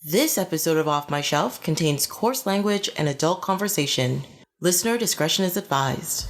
This episode of Off My Shelf contains coarse language and adult conversation. Listener discretion is advised.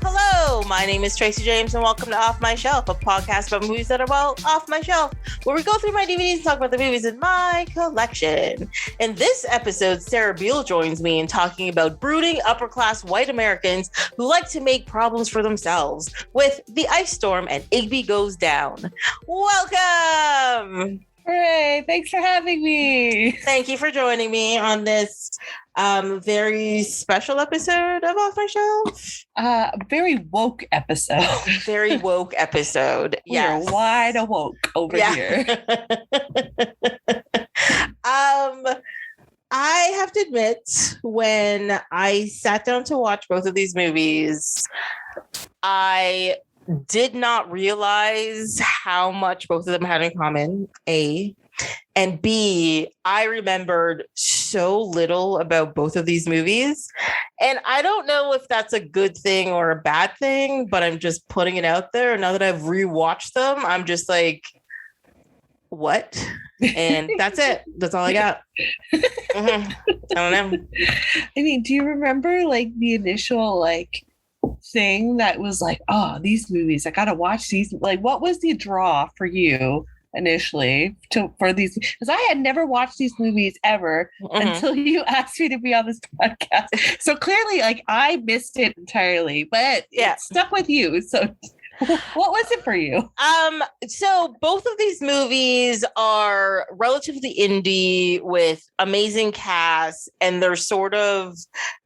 Hello, my name is Tracy James and welcome to Off My Shelf, a podcast about movies that are, well, off my shelf, where we go through my DVDs and talk about the movies in my collection. In this episode, Sarah Behl joins me in talking about brooding upper-class white Americans who like to make problems for themselves with The Ice Storm and Igby Goes Down. Welcome! Hooray! Thanks for having me. Thank you for joining me on this very special episode of Off My Shelf. Very woke episode. Very woke episode. Yes. We're wide awoke over here. I have to admit, when I sat down to watch both of these movies, I did not realize how much both of them had in common, A. And B, I remembered so little about both of these movies. And I don't know if that's a good thing or a bad thing, but I'm just putting it out there. Now that I've rewatched them, I'm just like, what? And that's it. That's all I got. I don't know. I mean, do you remember like the initial like thing that was like, oh, these movies, I gotta watch these? Like, what was the draw for you initially for these? Because I had never watched these movies ever until you asked me to be on this podcast. So clearly, like, I missed it entirely, but it stuck with you. So what was it for you? So both of these movies are relatively indie with amazing casts, and they're sort of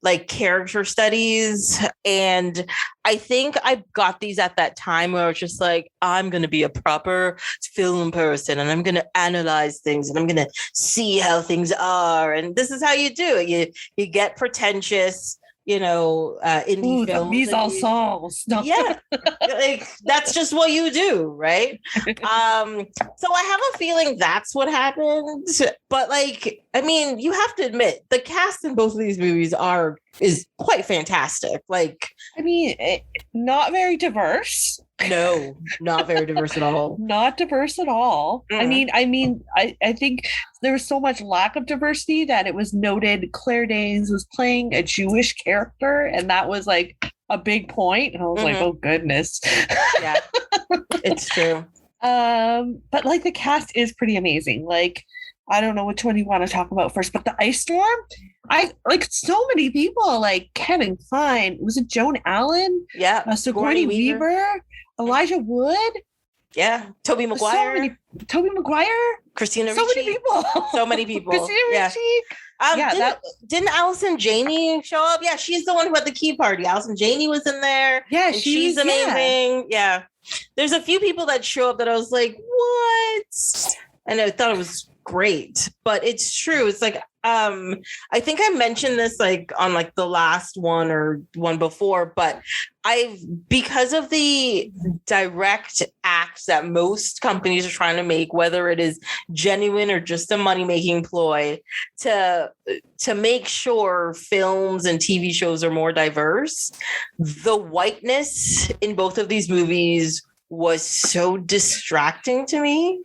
like character studies. And I think I got these at that time where I was just like, I'm going to be a proper film person and I'm going to analyze things and I'm going to see how things are. And this is how you do it. You get pretentious, you know, indie films. Mise en scène. No. Yeah, like that's just what you do, right? So I have a feeling that's what happened. But like, I mean, you have to admit the cast in both of these movies is quite fantastic. Like, I mean, not very diverse. No, not very diverse at all. Not diverse at all. I think there was so much lack of diversity that it was noted Claire Danes was playing a Jewish character, and that was like a big point. And I was like, oh goodness. Yeah, it's true. But like the cast is pretty amazing. Like, I don't know which one you want to talk about first, but The Ice Storm, I like so many people, like Kevin Kline, was it Joan Allen? Yeah. Sigourney Weaver, Elijah Wood. Yeah. Tobey Maguire. Tobey Maguire. Christina Ricci. So many people. So many people. Christina Ricci. Didn't Allison Janney show up? Yeah, she's the one who had the key party. Allison Janney was in there. Yeah, she's amazing. Yeah. There's a few people that show up that I was like, what? And I thought it was great, but it's true. It's like, I think I mentioned this like on like the last one or one before, but because of the direct acts that most companies are trying to make, whether it is genuine or just a money-making ploy to make sure films and TV shows are more diverse, the whiteness in both of these movies was so distracting to me.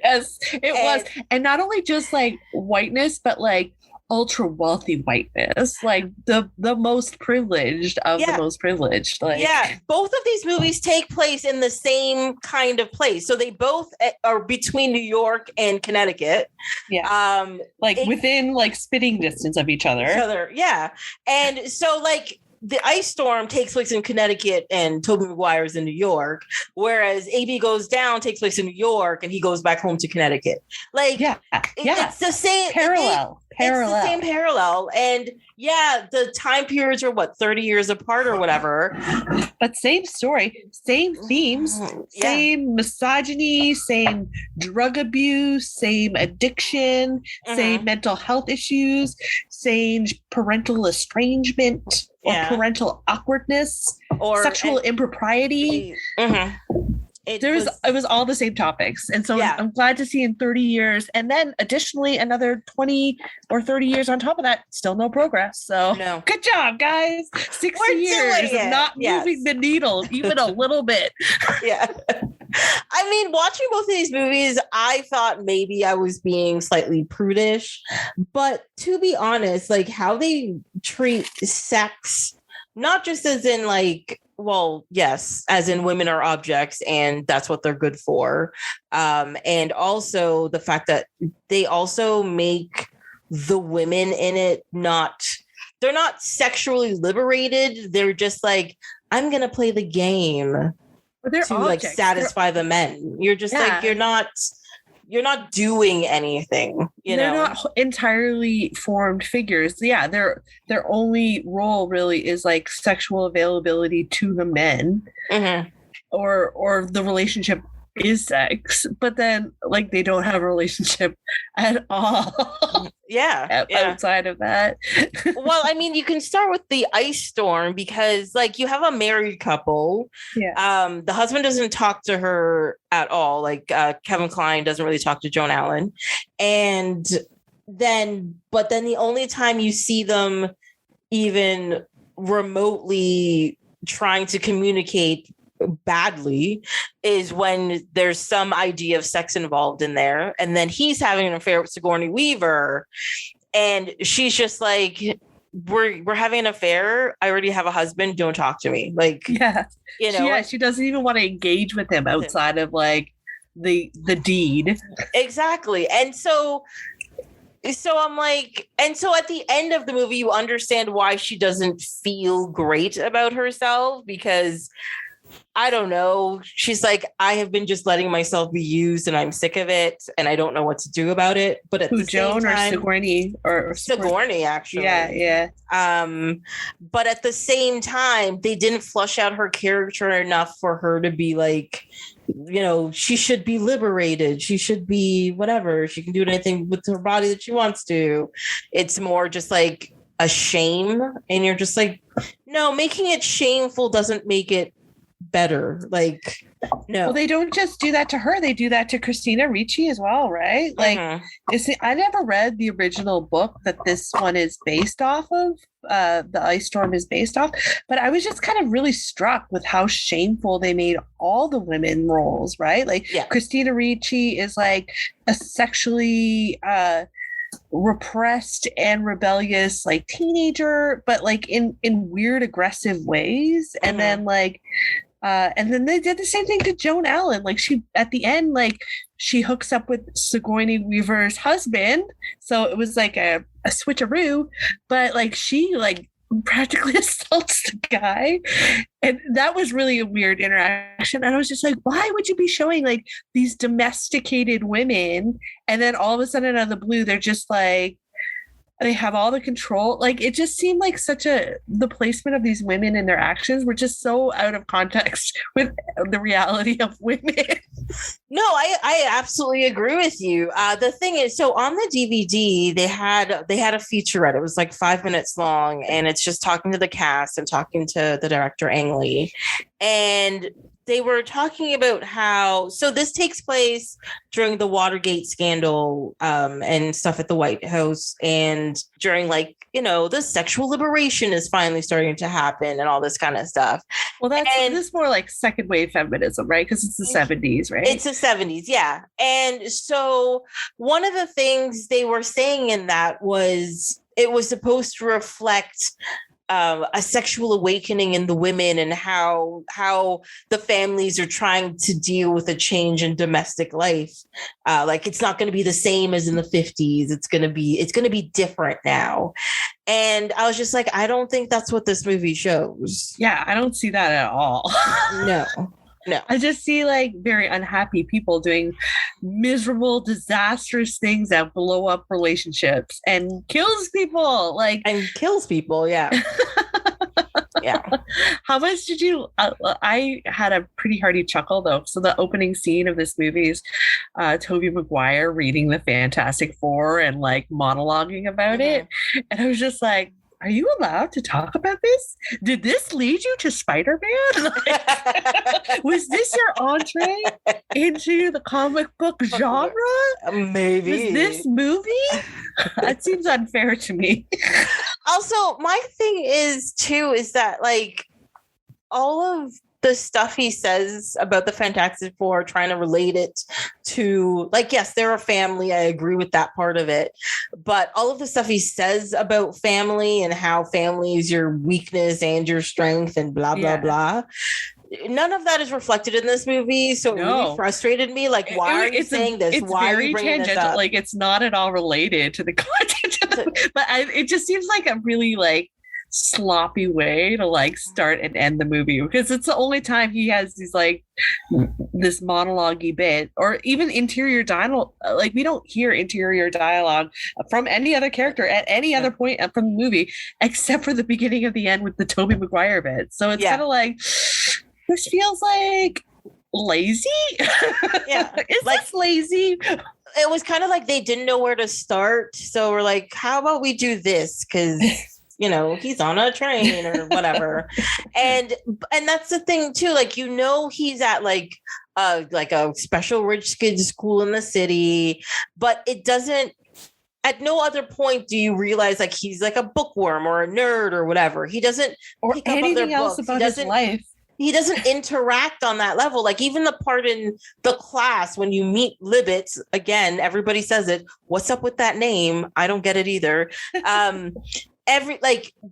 Yes, it was. And not only just like whiteness, but like ultra wealthy whiteness, like the most privileged of the most privileged. Like, yeah, both of these movies take place in the same kind of place. So they both are between New York and Connecticut. Yeah. Within like spitting distance of each other. Yeah. And so like The Ice Storm takes place in Connecticut and Tobey Maguire's in New York, whereas Igby Goes Down takes place in New York and he goes back home to Connecticut. Like, it's the same parallel. It's the same parallel. And yeah, the time periods are 30 years apart or whatever. But same story, same themes, same misogyny, same drug abuse, same addiction, same mental health issues, same parental estrangement or parental awkwardness or sexual impropriety. it was all the same topics. And so Yeah. I'm glad to see in 30 years. And then additionally, another 20 or 30 years on top of that, still no progress. So good job, guys. 60 years of not moving the needle even a little bit. Yeah. I mean, watching both of these movies, I thought maybe I was being slightly prudish, but to be honest, like how they treat sex, not just as in like, well, yes, as in women are objects and that's what they're good for. And also the fact that they also make the women in it they're not sexually liberated. They're just like, I'm going to play the game to objects. like satisfy the men. You're just like, you're not doing anything. They're not entirely formed figures. Yeah, their only role really is like sexual availability to the men, or the relationship is sex, but then like they don't have a relationship at all. Outside of that. Well, I mean, you can start with the ice storm because like you have a married couple. The husband doesn't talk to her at all. Like Kevin Kline doesn't really talk to Joan Allen. And then the only time you see them even remotely trying to communicate badly is when there's some idea of sex involved in there, and then he's having an affair with Sigourney Weaver, and she's just like, we're having an affair, I already have a husband, don't talk to me. Like, she doesn't even want to engage with him outside of like the deed. Exactly. And so I'm like, and so at the end of the movie you understand why she doesn't feel great about herself, because I don't know. She's like, I have been just letting myself be used and I'm sick of it and I don't know what to do about it. But at the Joan same time, or Sigourney or Sigourney, actually. Yeah. But at the same time, they didn't flush out her character enough for her to be like, she should be liberated. She should be whatever. She can do anything with her body that she wants to. It's more just like a shame. And you're just like, no, making it shameful doesn't make it better. Like, no. Well, they don't just do that to her, they do that to Christina Ricci as well, right? Like, I never read the original book that this one is based off of, the ice storm is based off, but I was just kind of really struck with how shameful they made all the women roles, right? Like, Christina Ricci is like a sexually repressed and rebellious like teenager, but like in weird aggressive ways. And then like and then they did the same thing to Joan Allen. Like, she at the end, like, she hooks up with Sigourney Weaver's husband, so it was like a switcheroo, but like she like practically assaults the guy, and that was really a weird interaction. And I was just like, why would you be showing like these domesticated women and then all of a sudden out of the blue they're just like, they have all the control? Like, it just seemed like the placement of these women and their actions were just so out of context with the reality of women. No, I absolutely agree with you. The thing is, so on the DVD, they had a featurette. It was like 5 minutes long, and it's just talking to the cast and talking to the director, Ang Lee. And they were talking about how, so this takes place during the Watergate scandal and stuff at the White House, and during like, the sexual liberation is finally starting to happen and all this kind of stuff. Well, this is more like second wave feminism, right? Because it's the 70s, right? It's the 70s, yeah. And so one of the things they were saying in that was it was supposed to reflect a sexual awakening in the women, and how the families are trying to deal with a change in domestic life. Like, it's not going to be the same as in the 50s. It's going to be different now. And I was just like, I don't think that's what this movie shows. Yeah, I don't see that at all. No. I just see like very unhappy people doing miserable, disastrous things that blow up relationships and kills people. Yeah. Yeah. How much did you? I had a pretty hearty chuckle though. So the opening scene of this movie is Tobey Maguire reading the Fantastic Four and like monologuing about it, and I was just like, are you allowed to talk about this? Did this lead you to Spider-Man? Like, was this your entree into the comic book genre? Maybe. Was this movie? That seems unfair to me. Also, my thing is too, is that like all of the stuff he says about the Fantastic Four, trying to relate it to, like, yes, they're a family. I agree with that part of it. But all of the stuff he says about family and how family is your weakness and your strength and blah, blah, blah. None of that is reflected in this movie. So it really frustrated me. Like, why are you saying this? Why are you bringing this up? Like, it's not at all related to the content of the, but it just seems like a really like sloppy way to like start and end the movie, because it's the only time he has these like this monologue-y bit, or even interior dialogue. Like, we don't hear interior dialogue from any other character at any other point from the movie, except for the beginning of the end with the Tobey Maguire bit. So it's kind of like, this feels like lazy. Is like, this lazy? It was kind of like they didn't know where to start, so we're like, how about we do this, because you know, he's on a train or whatever. and that's the thing too, like, you know, he's at like a special rich kids school in the city, but it doesn't, at no other point do you realize like he's like a bookworm or a nerd or whatever. He doesn't or pick anything up other else books. About his life. He doesn't interact on that level. Like, even the part in the class when you meet Libbets, again, everybody says it. What's up with that name? I don't get it either. The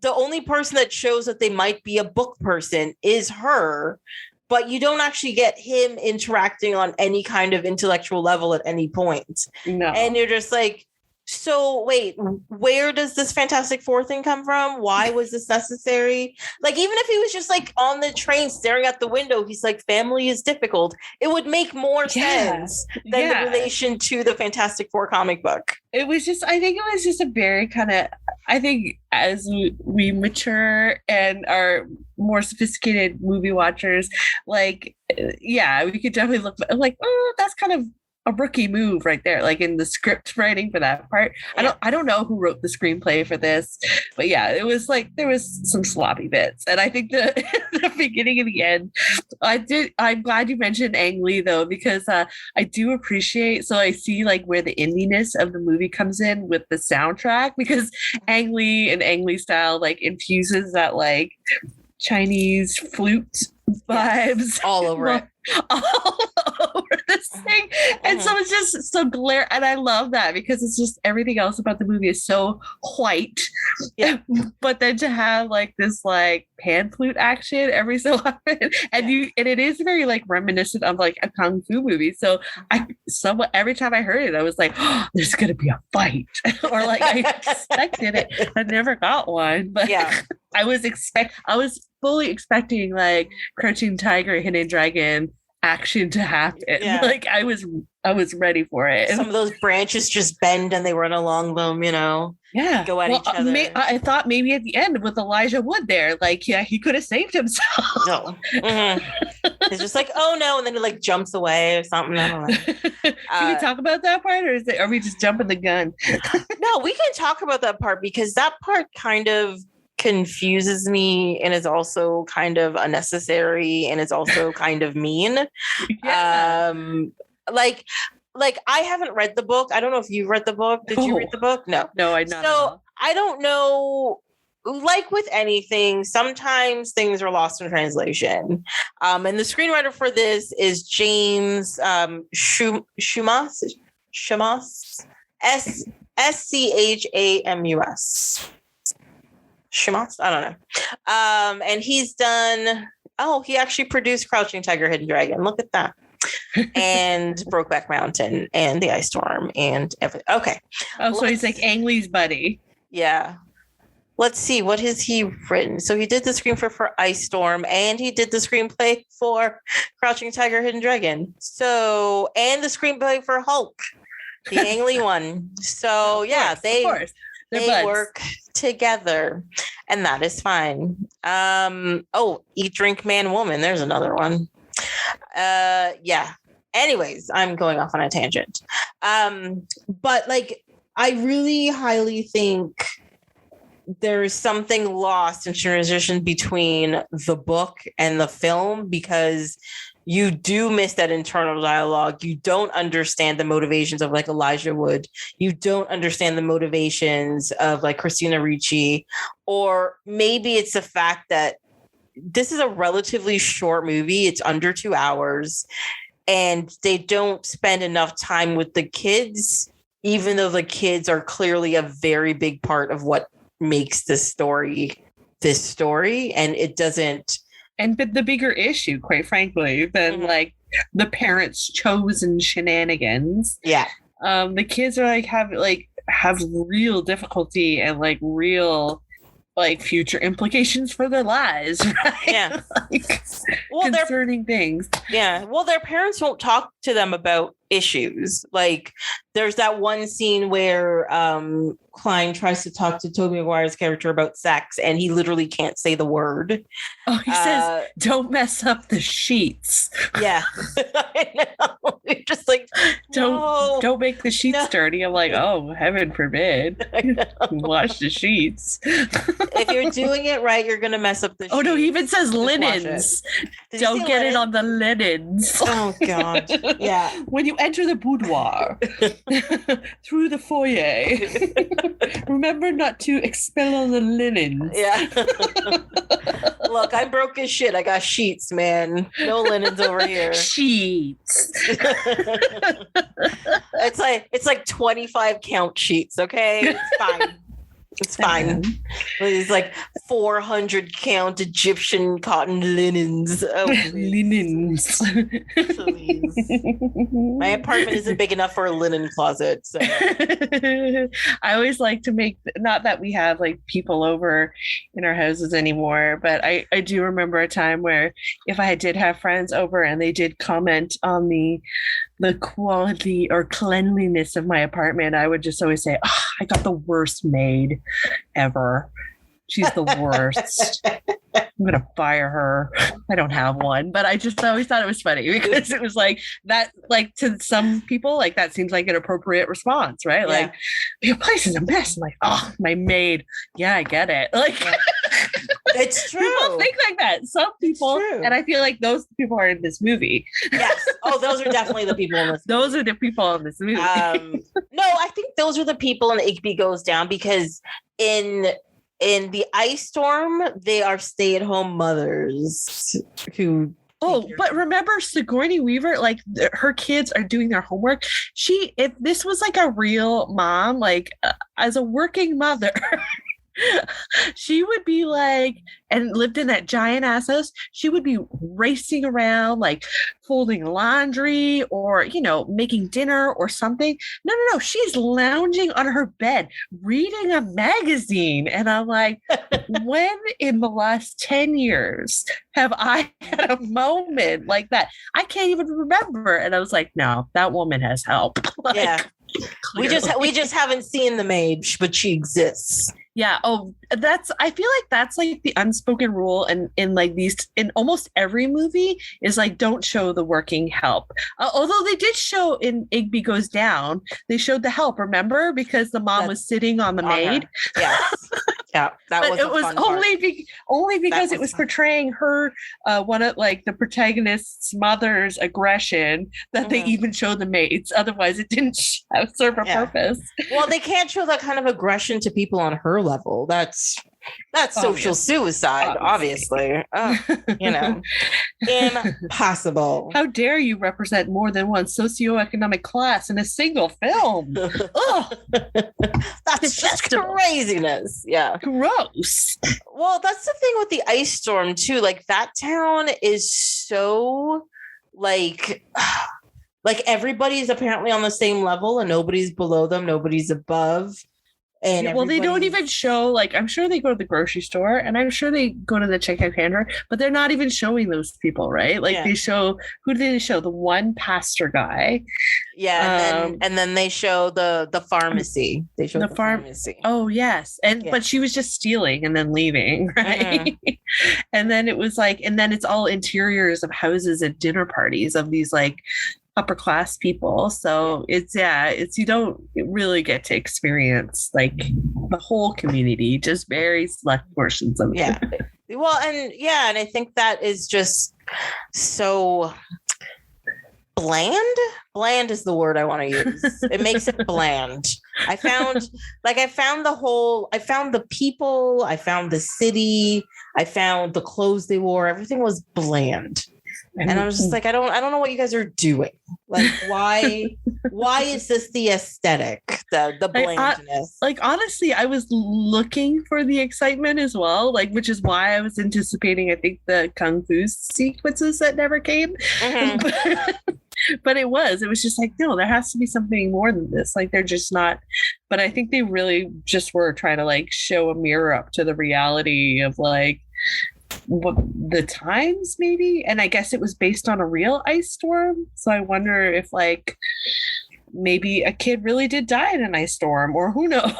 only person that shows that they might be a book person is her, but you don't actually get him interacting on any kind of intellectual level at any point. No. And you're just like, so wait, where does this Fantastic Four thing come from? Why was this necessary? Like, even if he was just like on the train staring out the window, he's like, family is difficult, it would make more sense than the relation to the Fantastic Four comic book. It was just, I think it was just a very kind of, I think as we mature and are more sophisticated movie watchers, like, we could definitely look like, oh, that's kind of a rookie move right there, like in the script writing for that part. I don't know who wrote the screenplay for this, but it was like there was some sloppy bits, and I think the beginning and the end, I'm glad you mentioned Ang Lee though, because I do appreciate, so I see like where the indiness of the movie comes in with the soundtrack, because Ang Lee and Ang Lee style like infuses that like Chinese flute vibes all over it. All over this thing. And so it's just so glare, and I love that, because it's just everything else about the movie is so white. But then to have like this like pan flute action every so often, and it is very like reminiscent of like a kung fu movie. So every time I heard it, I was like, oh, there's gonna be a fight. Or like I expected it. I never got one, but I was fully expecting like Crouching Tiger, Hidden Dragon action to happen. Like I was ready for it. Some of those branches just bend and they run along them, you know. Go at each other. I thought maybe at the end with Elijah Wood there, like he could have saved himself. No. It's just like, oh no, and then it like jumps away or something. I don't know. Can we talk about that part, or are we just jumping the gun? No, we can talk about that part, because that part kind of confuses me and is also kind of unnecessary and is also kind of mean. Like I haven't read the book. I don't know if you've read the book. Did you read the book? No, I not. So I don't know. Like with anything, sometimes things are lost in translation. And the screenwriter for this is James Schamus, Schamus. Schamus? I don't know. And he's done, he actually produced Crouching Tiger, Hidden Dragon. Look at that. And Brokeback Mountain and The Ice Storm and everything. Okay. So he's like Ang Lee's buddy. Yeah. Let's see. What has he written? So he did the screenplay for Ice Storm, and he did the screenplay for Crouching Tiger, Hidden Dragon. So, and the screenplay for Hulk, the Ang Lee one. So they work together, and that is fine. Eat, Drink, Man, Woman. There's another one. Anyways, I'm going off on a tangent. But like, I really highly think there's something lost in transition between the book and the film, because you do miss that internal dialogue. You don't understand the motivations of like Elijah Wood. You don't understand the motivations of like Christina Ricci, or maybe it's the fact that this is a relatively short movie. It's under 2 hours, and they don't spend enough time with the kids, even though the kids are clearly a very big part of what makes this story. And it doesn't. And but the bigger issue, quite frankly, than like the parents' chosen shenanigans. Yeah. The kids are like have real difficulty and like real like future implications for their lives, right? Yeah. Like, concerning things. Yeah. Well, their parents won't talk to them about issues. Like there's that one scene where Kline tries to talk to Tobey Maguire's character about sex, and he literally can't say the word. Oh, he says, "Don't mess up the sheets." Yeah. I know. Just like, don't make the sheets dirty. I'm like, oh, heaven forbid. Wash the sheets. If you're doing it right, you're gonna mess up the sheets. Oh no, he even says linens. Don't get it on the linens. Oh god. Yeah. When you enter the boudoir through the foyer, remember not to expel on the linens. Yeah. Look, I'm broke as shit. I got sheets, man. No linens over here. Sheets. It's like 25 count sheets, okay? It's fine. It's fine. It's like 400 count Egyptian cotton linens. Oh, linens. Please. My apartment isn't big enough for a linen closet. So. I always like to make, not that we have like people over in our houses anymore, but I do remember a time where if I did have friends over and they did comment on the quality or cleanliness of my apartment, I would just always say, oh, I got the worst maid ever. She's the worst. I'm going to fire her. I don't have one, but I just always thought it was funny because it was like that, like to some people, like that seems like an appropriate response, right? Yeah. Like, your place is a mess. I'm like, oh, my maid. Yeah, I get it. Like, yeah. It's true. People think like that. Some people, and I feel like those people are in this movie. Yes. Oh, those are definitely the people in this movie. Those are the people in this movie. No, I think those are the people in Igby Goes Down, because in the ice storm, they are stay-at-home mothers who. Oh, but remember Sigourney Weaver, like her kids are doing their homework. If this was like a real mom, like as a working mother, she would be like, and lived in that giant ass house, she would be racing around, like folding laundry or, making dinner or something. No. She's lounging on her bed, reading a magazine. And I'm like, when in the last 10 years have I had a moment like that? I can't even remember. And I was like, no, that woman has help. Like, yeah. Clearly. We just haven't seen the maid, but she exists. Yeah. Oh, I feel like that's like the unspoken rule in like these, in almost every movie is like, don't show the working help. Although they did show in Igby Goes Down, they showed the help, remember? Because the mom was sitting on the maid. Yes. Yeah. That was it was only because it was portraying her, one of like the protagonist's mother's aggression that they even showed the maids. Otherwise it didn't serve a purpose. Well, they can't show that kind of aggression to people on her level. That's social suicide, obviously. Impossible. How dare you represent more than one socioeconomic class in a single film? That's just craziness. Yeah. Gross. Well, that's the thing with the ice storm too. Like that town is so like everybody's apparently on the same level and nobody's below them, nobody's above. And they don't even show, like, I'm sure they go to the grocery store and I'm sure they go to the checkout counter, but they're not even showing those people, right? Like they show, who do they show? The one pastor guy. Yeah. And then they show the pharmacy. They show the pharmacy. Oh, yes. But she was just stealing and then leaving, right? And then it was like, and then it's all interiors of houses at dinner parties of these like upper class people. So it's you don't really get to experience like the whole community, just very select portions of it. Yeah. Well, and I think that is just so bland is the word I want to use. It makes it bland. I found the people, I found the city, I found the clothes they wore, everything was bland. And I was just like, I don't know what you guys are doing. Like, why is this the aesthetic, the blandness? Honestly, I was looking for the excitement as well, like, which is why I was anticipating, I think, the kung fu sequences that never came. Mm-hmm. But it was just like, no, there has to be something more than this. Like, they're just not. But I think they really just were trying to like show a mirror up to the reality of like what the times maybe. And I guess it was based on a real ice storm. So I wonder if like maybe a kid really did die in an ice storm, or who knows?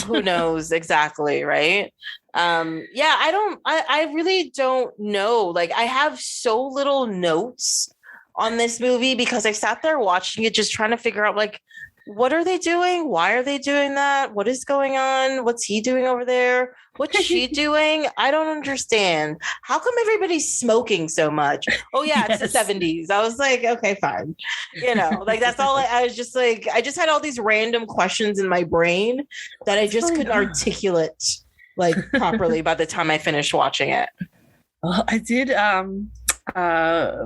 Who knows exactly, right? I really don't know. Like, I have so little notes on this movie because I sat there watching it just trying to figure out like, what are they doing? Why are they doing that? What is going on? What's he doing over there? What's she doing? I don't understand. How come everybody's smoking so much? Oh yeah, it's the 70s. I was like, okay, fine. You know, like that's all. I was just like, I just had all these random questions in my brain that I just couldn't articulate like properly by the time I finished watching it. Well, I did.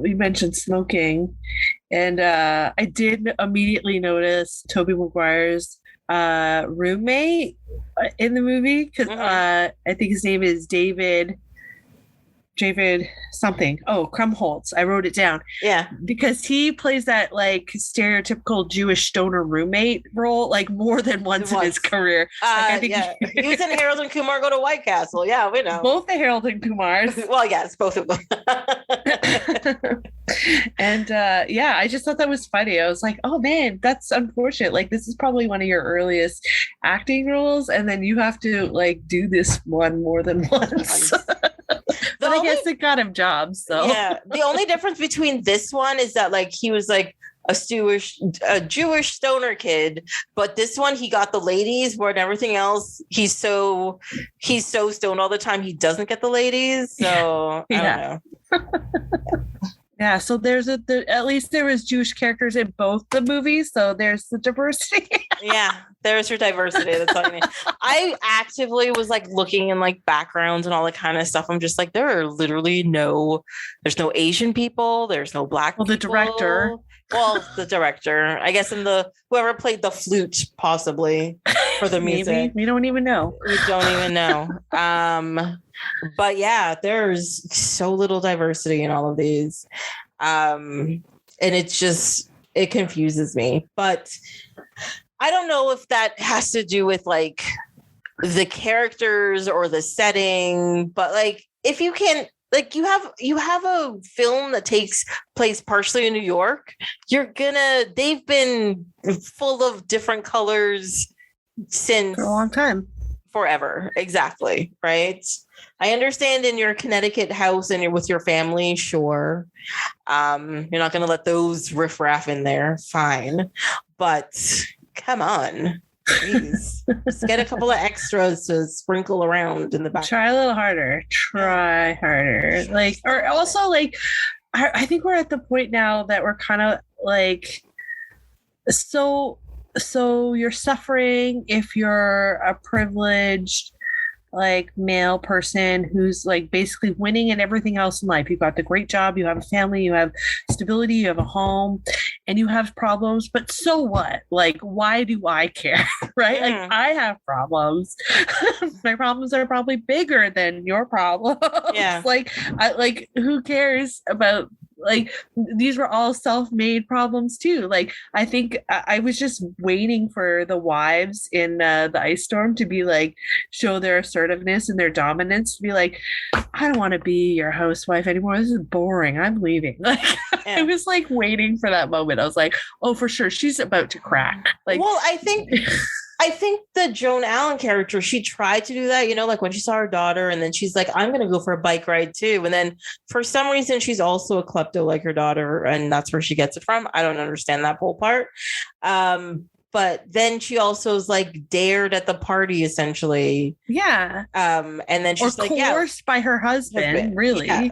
We mentioned smoking, and I did immediately notice Tobey Maguire's roommate in the movie because I think his name is David something. Oh, Krumholtz. I wrote it down. Yeah. Because he plays that like stereotypical Jewish stoner roommate role like more than once in his career. I think he was in Harold and Kumar Go to White Castle. Yeah, we know. Both the Harold and Kumars. Well, yes, both of them. And I just thought that was funny. I was like, oh man, that's unfortunate. Like, this is probably one of your earliest acting roles, and then you have to like do this one more than once. But I guess it got him jobs. So yeah, the only difference between this one is that like he was like a Jewish stoner kid, but this one he got the ladies, where in everything else he's so stoned all the time he doesn't get the ladies. So I don't know. Yeah, so at least there was Jewish characters in both the movies, so there's the diversity. Yeah, there's your diversity. That's all you need. I actively was like looking in like backgrounds and all that kind of stuff. I'm just like, there are literally there's no Asian people, there's no black people. The director. Well, the director, I guess, and whoever played the flute, possibly for the music. Maybe. We don't even know. We don't even know. But yeah, there's so little diversity in all of these. And it confuses me. But I don't know if that has to do with like the characters or the setting, but like if you can, like you have a film that takes place partially in New York, they've been full of different colors since for a long time. Forever. Exactly. Right. I understand in your Connecticut house and you're with your family. Sure. You're not going to let those riffraff in there. Fine. But come on. Please. Just get a couple of extras to sprinkle around in the back. Try a little harder. Try harder. Like, or also like, I think we're at the point now that we're kind of like, so you're suffering if you're a privileged like male person who's like basically winning in everything else in life. You've got the great job, you have a family, you have stability, you have a home, and you have problems, but so what? Like, why do I care? Right? Like, I have problems. My problems are probably bigger than your problems. Yeah. Like who cares about, like, these were all self-made problems too. Like, I think I was just waiting for the wives in the ice storm to be like, show their assertiveness and their dominance, to be like, I don't want to be your housewife anymore. This is boring. I'm leaving. Like, I was like waiting for that moment. I was like, oh, for sure, she's about to crack. Like, well, I think I think the Joan Allen character, she tried to do that, like when she saw her daughter, and then she's like, I'm going to go for a bike ride too. And then for some reason, she's also a klepto like her daughter, and that's where she gets it from. I don't understand that whole part. But then she also is like dared at the party, essentially. Yeah. And then she's like, coerced by her husband, really. Yeah.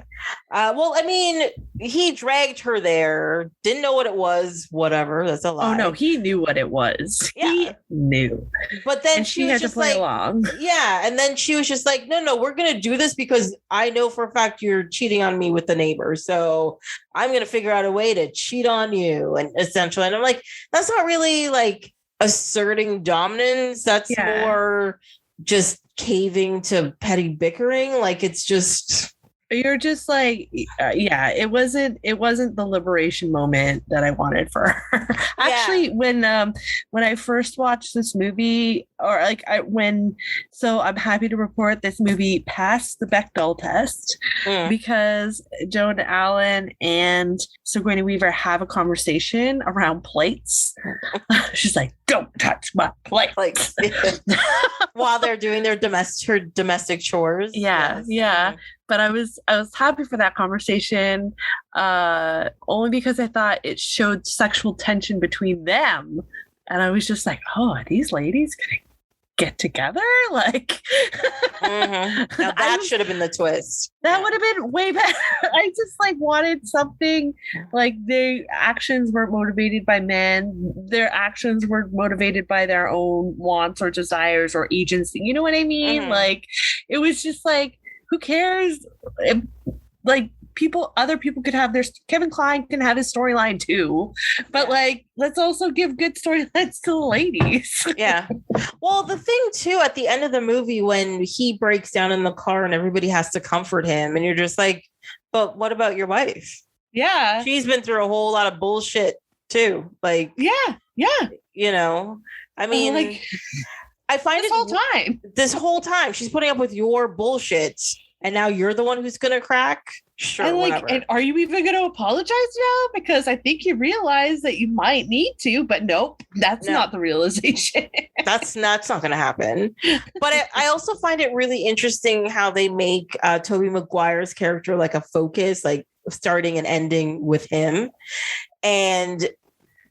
Well, I mean, he dragged her there, didn't know what it was, whatever. That's a lie. Oh, no, he knew what it was. Yeah. He knew. But then and she had was to just play like, along. Yeah. And then she was just like, no, we're going to do this because I know for a fact you're cheating on me with the neighbor. So I'm going to figure out a way to cheat on you. And essentially, and I'm like, that's not really like asserting dominance. That's more just caving to petty bickering. Like, it's just, you're just like, it wasn't the liberation moment that I wanted for her. Actually, when I first watched this movie, or like so I'm happy to report this movie passed the Bechdel test because Joan Allen and Sigourney Weaver have a conversation around plates. She's like, don't touch my plates. While they're doing their domestic chores. Yeah. But I was happy for that conversation, only because I thought it showed sexual tension between them, and I was just like, "Oh, are these ladies gonna get together?" Like, now that should have been the twist. That would have been way better. I just like wanted something like their actions weren't motivated by men; their actions were motivated by their own wants or desires or agency. You know what I mean? Like, it was just like, who cares? Like, other people could have Kevin Kline can have his storyline too, but like, let's also give good storylines to the ladies. Yeah. Well, the thing too, at the end of the movie, when he breaks down in the car and everybody has to comfort him, and you're just like, but what about your wife? Yeah. She's been through a whole lot of bullshit too. Like, yeah. I mean, like, I find this whole time she's putting up with your bullshit, and now you're the one who's gonna crack. Sure, and whatever. And are you even going to apologize now? Because I think you realize that you might need to, but nope, that's not the realization. That's not going to happen. But I also find it really interesting how they make Tobey Maguire's character like a focus, like starting and ending with him, and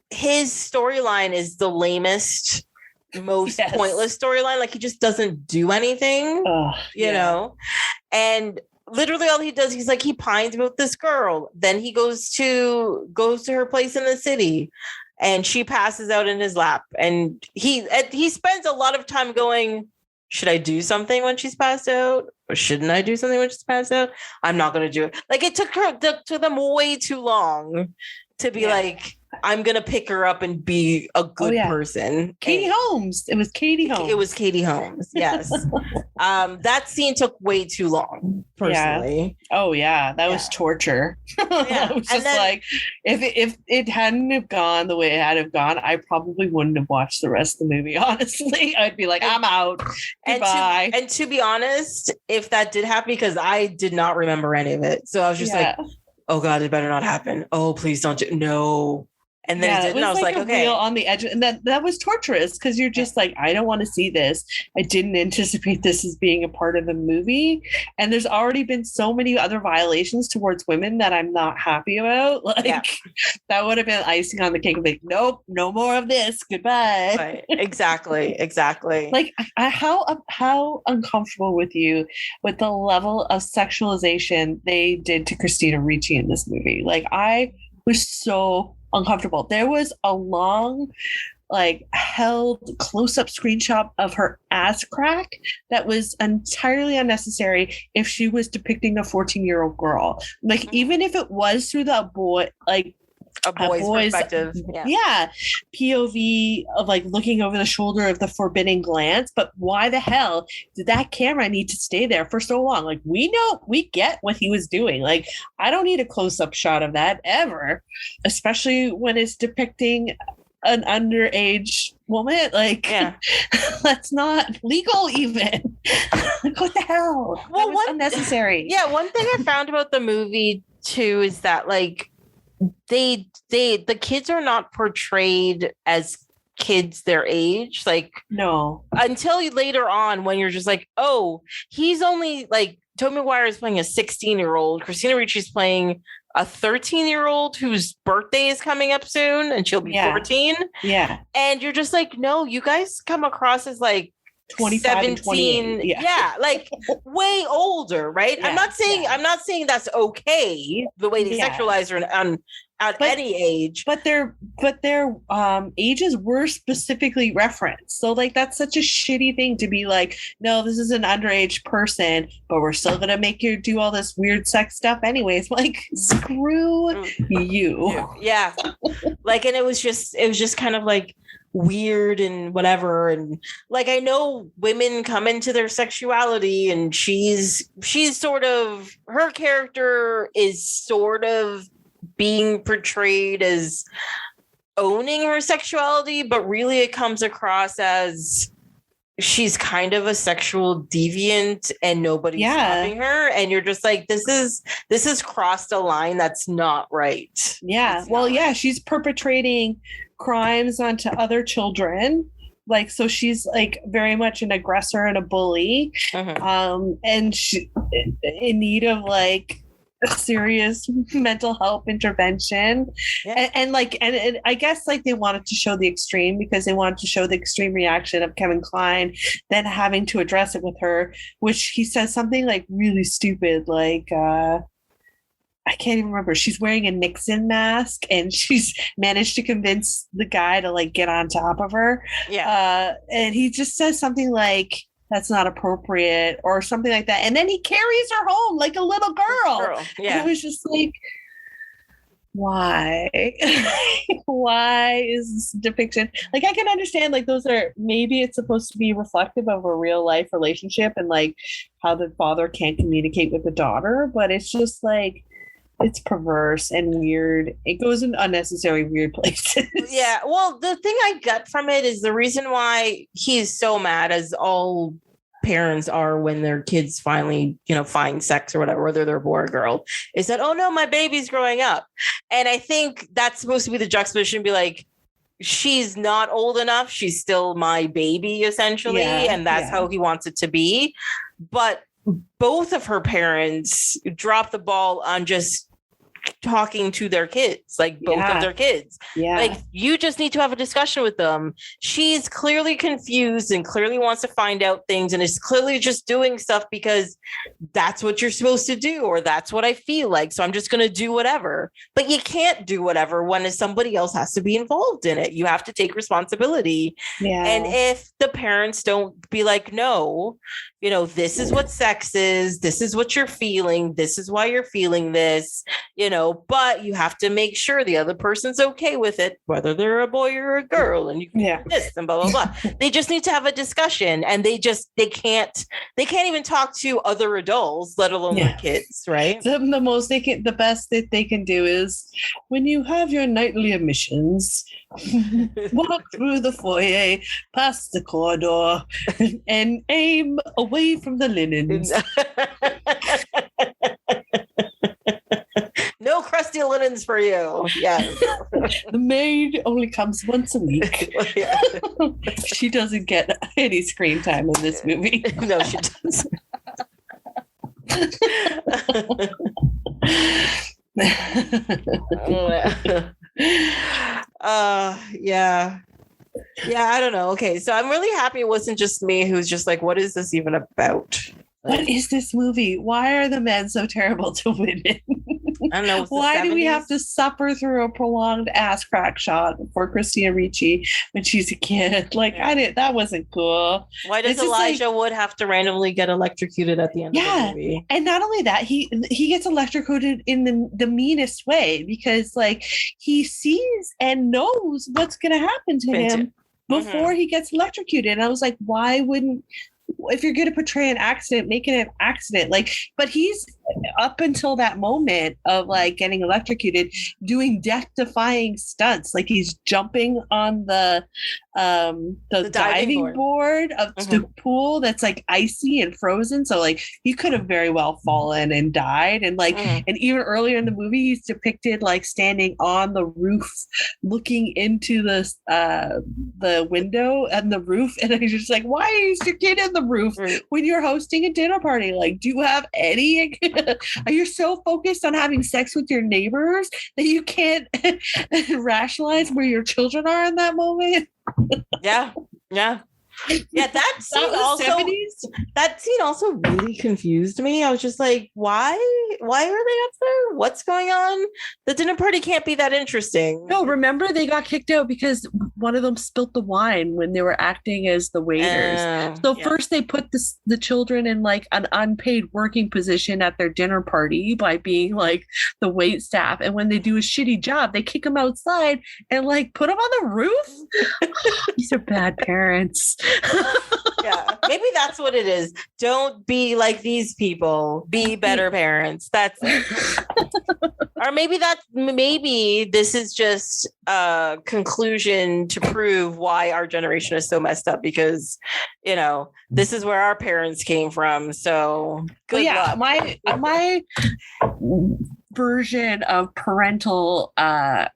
his storyline is the lamest, most pointless storyline. Like, he just doesn't do anything, you know, and literally all he does, he's like, he pines about this girl. Then he goes to her place in the city, and she passes out in his lap. And he spends a lot of time going, should I do something when she's passed out? Or shouldn't I do something when she's passed out? I'm not going to do it. Like, it took them way too long to be like, I'm going to pick her up and be a good person. Katie Holmes. It was Katie Holmes. It was Katie Holmes. Yes. That scene took way too long, personally. Yeah. Oh, yeah. That was torture. It was just like, if it hadn't have gone the way it had have gone, I probably wouldn't have watched the rest of the movie, honestly. I'd be like, I'm out. Goodbye. And to be honest, if that did happen, because I did not remember any of it. So I was just like, oh, God, it better not happen. Oh, please don't do no. And then it didn't. I was like, okay. Real on the edge. And that was torturous, because you're just like, I don't want to see this. I didn't anticipate this as being a part of the movie. And there's already been so many other violations towards women that I'm not happy about. Like, that would have been icing on the cake. Like, nope, no more of this. Goodbye. Right. Exactly. Like, how uncomfortable with you with the level of sexualization they did to Christina Ricci in this movie? Like, I was so uncomfortable. There was a long, like, held close-up screenshot of her ass crack that was entirely unnecessary if she was depicting a 14-year-old girl. Like, even if it was through the boy, like, a boy's perspective. POV of like looking over the shoulder of the forbidden glance. But why the hell did that camera need to stay there for so long? Like, we get what he was doing. Like, I don't need a close-up shot of that ever, especially when it's depicting an underage woman. Like, that's not legal even. Like, what the hell? Well, that was unnecessary. Yeah, one thing I found about the movie too is that, like, the kids are not portrayed as kids their age. Like, no, until later on when you're just like, oh, he's only like, Tobey Maguire is playing a 16-year-old. Christina Ricci's playing a 13-year-old whose birthday is coming up soon and she'll be 14. Yeah. And you're just like, no, you guys come across as like 25 17. Yeah. Like way older, right? Yeah, I'm not saying that's okay, the way they sexualize her at any age. But their ages were specifically referenced. So like that's such a shitty thing to be like, no, this is an underage person, but we're still gonna make you do all this weird sex stuff anyways. Like, screw you. Yeah. Like, and it was just kind of like weird and whatever. And like, I know women come into their sexuality and she's sort of, her character is sort of being portrayed as owning her sexuality, but really it comes across as she's kind of a sexual deviant and nobody's stopping her, and you're just like, this is crossed a line that's not right. She's perpetrating crimes onto other children, like, so she's like very much an aggressor and a bully, and she in need of like serious mental health intervention. And I guess like they wanted to show the extreme because they wanted to show the extreme reaction of Kevin Kline, then having to address it with her, which he says something like really stupid, like I can't even remember. She's wearing a Nixon mask and she's managed to convince the guy to like get on top of her. And he just says something like, that's not appropriate or something like that. And then he carries her home like a little girl. And it was just like, why? Why is this depiction? Like, I can understand like those are, maybe it's supposed to be reflective of a real life relationship and like how the father can't communicate with the daughter, but it's just like, it's perverse and weird. It goes in unnecessary weird places. Yeah. Well, the thing I got from it is the reason why he's so mad, as all parents are when their kids finally, find sex or whatever, whether they're a boy or girl, is that, oh no, my baby's growing up. And I think that's supposed to be the juxtaposition, be like, she's not old enough. She's still my baby, essentially. And that's how he wants it to be. But both of her parents dropped the ball on just talking to their kids, like both of their kids. Like, you just need to have a discussion with them. She's clearly confused and clearly wants to find out things and is clearly just doing stuff because that's what you're supposed to do, or that's what I feel like, so I'm just going to do whatever. But you can't do whatever when somebody else has to be involved in it. You have to take responsibility. And if the parents don't be like, no, this is what sex is, this is what you're feeling, this is why you're feeling this, but you have to make sure the other person's okay with it, whether they're a boy or a girl, and you can do this and blah, blah, blah. They just need to have a discussion, and they can't even talk to other adults, let alone their kids, right? The best that they can do is, when you have your nightly emissions, walk through the foyer, past the corridor, and aim away from the linens. No crusty linens for you. Yes. The maid only comes once a week. She doesn't get any screen time in this movie. No, she doesn't. Yeah, I don't know. Okay, so I'm really happy it wasn't just me who's just like, what is this even about? What is this movie? Why are the men so terrible to women? I don't know. Why do we have to suffer through a prolonged ass crack shot for Christina Ricci when she's a kid? Like, that wasn't cool. Why does Elijah Wood have to randomly get electrocuted at the end of the movie? And not only that, he gets electrocuted in the meanest way, because like he sees and knows what's going to happen to him before he gets electrocuted. And I was like, why wouldn't, if you're going to portray an accident, make it an accident? Like, but he's up until that moment of like getting electrocuted, doing death-defying stunts. Like he's jumping on the diving board of the pool that's like icy and frozen. So like he could have very well fallen and died. And like, and even earlier in the movie, he's depicted like standing on the roof, looking into the window and the roof. And I'm just like, why is your kid in the roof when you're hosting a dinner party? Like, do you have any? Are you so focused on having sex with your neighbors that you can't rationalize where your children are in that moment? Yeah. That scene also really confused me. I was just like, why are they up there? What's going on? The dinner party can't be that interesting. No, remember they got kicked out because one of them spilt the wine when they were acting as the waiters. First they put the children in like an unpaid working position at their dinner party by being like the wait staff, and when they do a shitty job they kick them outside and like put them on the roof. These are bad parents. Yeah, maybe that's what it is. Don't be like these people. Be better parents. That's it. Or maybe this is just a conclusion to prove why our generation is so messed up, because this is where our parents came from. So good luck. My version of parental I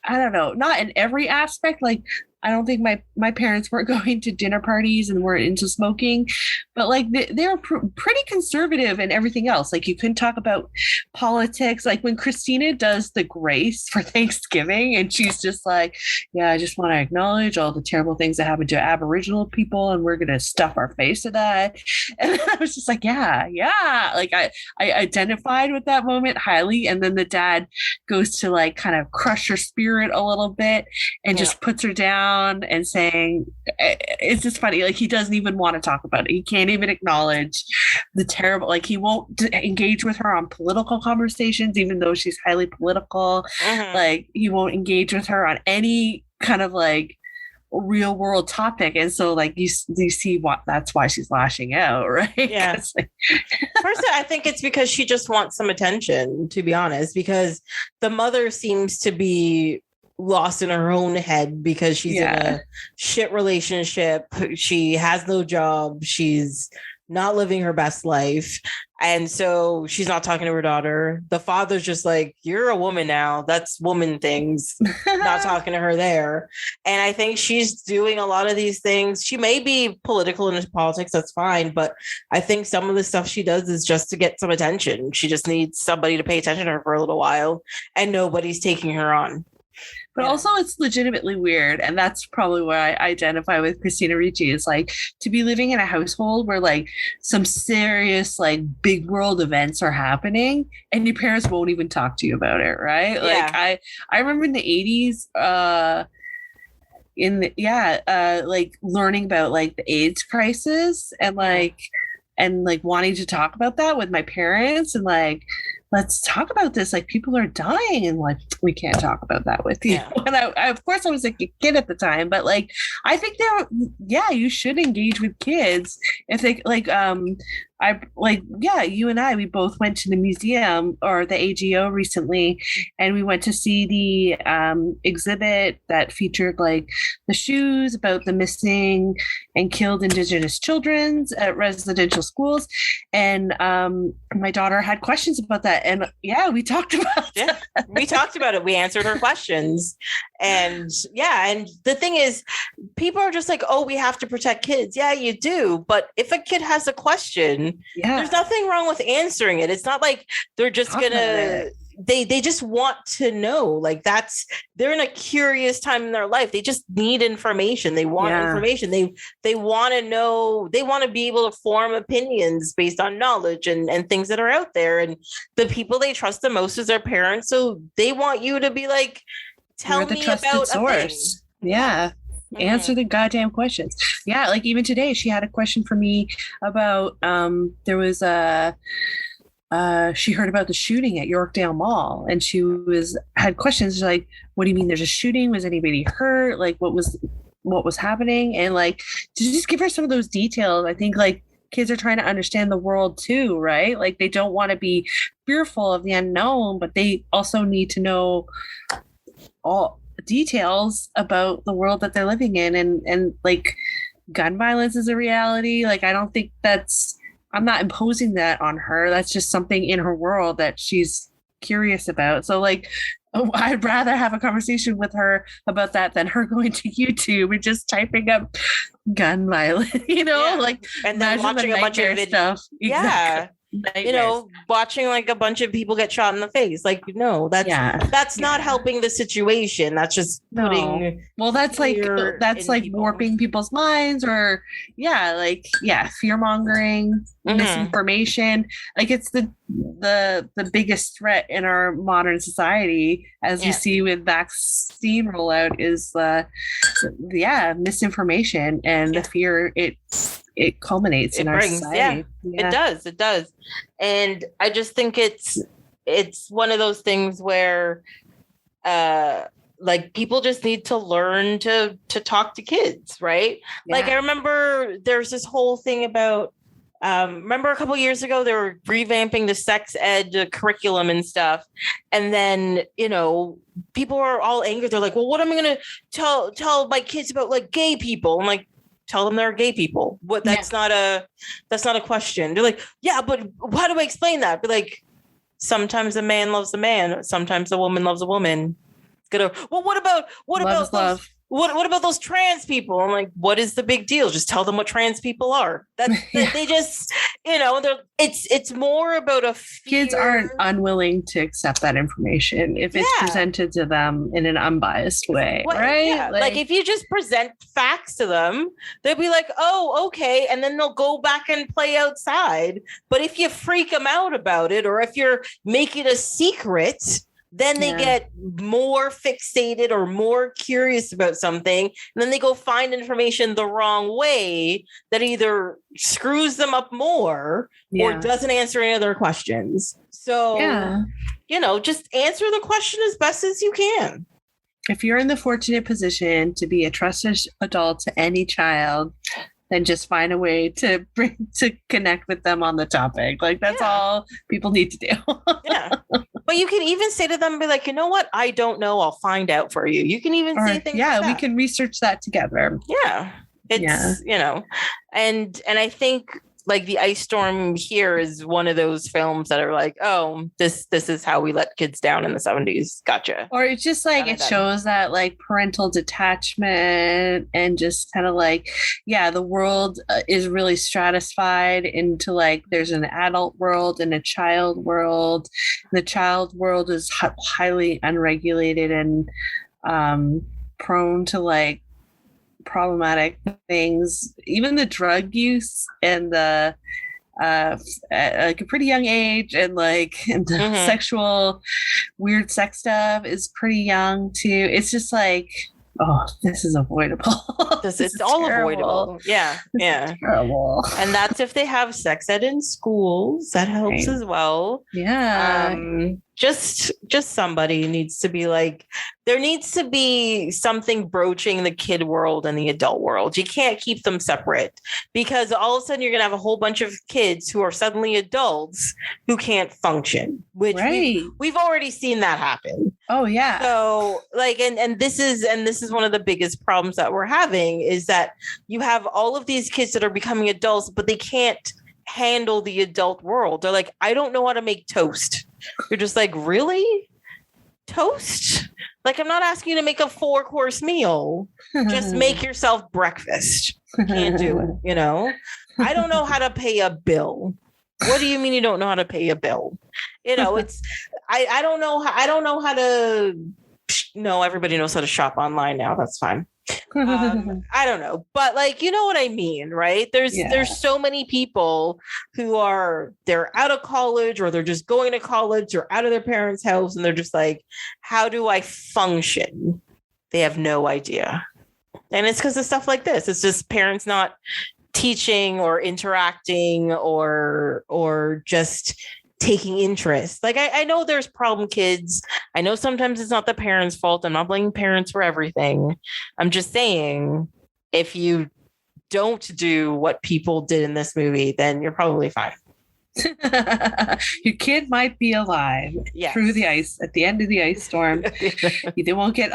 don't know, not in every aspect. Like I don't think my parents weren't going to dinner parties and weren't into smoking, but like they were pretty conservative in everything else. Like you couldn't talk about politics. Like when Christina does the grace for Thanksgiving and she's just like, yeah, I just want to acknowledge all the terrible things that happened to Aboriginal people and we're going to stuff our face to that. And I was just like, yeah. Like I identified with that moment highly. And then the dad goes to like kind of crush her spirit a little bit and just puts her down and saying, it's just funny, like he doesn't even want to talk about it. He can't even acknowledge the terrible, like he won't engage with her on political conversations even though she's highly political. Like he won't engage with her on any kind of like real world topic, and so like you see that's why she's lashing out, right? Yeah. First, I think it's because she just wants some attention, to be honest, because the mother seems to be lost in her own head because she's in a shit relationship. She has no job. She's not living her best life. And so she's not talking to her daughter. The father's just like, you're a woman now. That's woman things. Not talking to her there. And I think she's doing a lot of these things. She may be political in politics. That's fine. But I think some of the stuff she does is just to get some attention. She just needs somebody to pay attention to her for a little while. And nobody's taking her on. But also it's legitimately weird. And that's probably where I identify with Christina Ricci, is like to be living in a household where like some serious like big world events are happening and your parents won't even talk to you about it. Right. Yeah. Like I remember in the 80s, like learning about like the AIDS crisis and wanting to talk about that with my parents and like, let's talk about this. Like people are dying and like, we can't talk about that with you. Yeah. And I of course I was like a kid at the time, but like, I think you should engage with kids if they like, you and I, we both went to the museum or the AGO recently, and we went to see the exhibit that featured like the shoes about the missing and killed Indigenous children at residential schools. And my daughter had questions about that. And we talked about it. We talked about it. We answered her questions. And and the thing is, people are just like, oh, we have to protect kids. Yeah, you do. But if a kid has a question, there's nothing wrong with answering it. It's not like they're just gonna they just want to know. Like they're in a curious time in their life. They just need information. They want information. They want to know, they want to be able to form opinions based on knowledge and things that are out there. And the people they trust the most is their parents. So they want you to be like, tell me about source. Answer the goddamn questions. Like even today she had a question for me about there was she heard about the shooting at Yorkdale Mall and she had questions like, what do you mean there's a shooting? Was anybody hurt? Like what was happening? And like to just give her some of those details, I think like kids are trying to understand the world too, right? Like they don't want to be fearful of the unknown, but they also need to know all details about the world that they're living in. And like gun violence is a reality. Like I don't think I'm not imposing that on her. That's just something in her world that she's curious about. So like I'd rather have a conversation with her about that than her going to YouTube and just typing up gun violence, like and then watching a bunch of stuff. Yeah. Exactly. Watching like a bunch of people get shot in the face. Like, no, that's not helping the situation. That's just putting that's like warping people's minds or fear mongering, misinformation. Like it's the biggest threat in our modern society, as you see with vaccine rollout, is misinformation and the fear it culminates in our society. It does. And I just think it's one of those things where like people just need to learn to talk to kids, right? Like I remember there's this whole thing about remember a couple of years ago they were revamping the sex ed curriculum and stuff, and then people are all angry. They're like, well, what am I gonna tell my kids about like gay people? I'm like, tell them they're gay people. What? That's not a question. They're like, yeah, but how do I explain that? But like, sometimes a man loves a man. Sometimes a woman loves a woman. Well, what about love? What about those trans people? I'm like, what is the big deal? Just tell them what trans people are. They just, it's more about a fear. Kids aren't unwilling to accept that information if it's presented to them in an unbiased way, right? Yeah. Like if you just present facts to them, they'll be like, oh, okay. And then they'll go back and play outside. But if you freak them out about it, or if you're making a secret, then they get more fixated or more curious about something. And then they go find information the wrong way that either screws them up more or doesn't answer any of their questions. So, just answer the question as best as you can. If you're in the fortunate position to be a trusted adult to any child, then just find a way to connect with them on the topic. Like that's all people need to do. But you can even say to them, be like, you know what? I don't know. I'll find out for you. You can even say things like that. We can research that together. Yeah. It's, and I think like The Ice Storm here is one of those films that are like, oh, this is how we let kids down in the 70s. Gotcha. Or it's just like it shows that like parental detachment and just kind of like, the world is really stratified into like there's an adult world and a child world. The child world is highly unregulated and prone to like problematic things, even the drug use and the like a pretty young age, and like and the sexual weird sex stuff is pretty young too. It's just like, oh, this is avoidable. This is all avoidable. Yeah. Terrible. And that's if they have sex ed in schools. That helps as well. Yeah. Just somebody needs to be like, there needs to be something broaching the kid world and the adult world. You can't keep them separate, because all of a sudden you're going to have a whole bunch of kids who are suddenly adults who can't function, which we've already seen that happen. Oh yeah. So like, and this is one of the biggest problems that we're having, is that you have all of these kids that are becoming adults, but they can't handle the adult world. They're like, I don't know how to make toast. You're just like, really? Toast? Like, I'm not asking you to make a 4-course meal. Just make yourself breakfast. Can't do it, I don't know how to pay a bill. What do you mean you don't know how to pay a bill? It's I don't know how to. No, everybody knows how to shop online now. That's fine. I don't know, but like, you know what I mean, right? There's so many people who they're out of college, or they're just going to college, or out of their parents' house, and they're just like, how do I function? They have no idea. And it's because of stuff like this. It's just parents not teaching or interacting or just taking interest. Like I know there's problem kids. I know sometimes it's not the parents' fault. I'm not blaming parents for everything. I'm just saying, if you don't do what people did in this movie, then you're probably fine. Your kid might be alive through the ice at the end of the ice storm. They won't get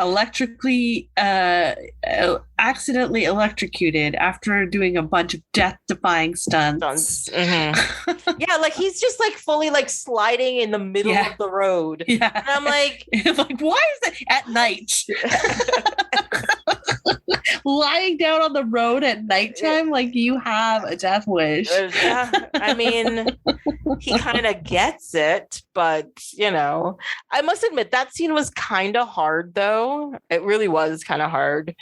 accidentally electrocuted after doing a bunch of death-defying stunts. Mm-hmm. Yeah, like he's just like fully like sliding in the middle of the road. Yeah, and I'm like, why is it at night? Lying down on the road at nighttime, like you have a death wish. I mean, he kind of gets it, but I must admit that scene was kind of hard, though. It really was kind of hard.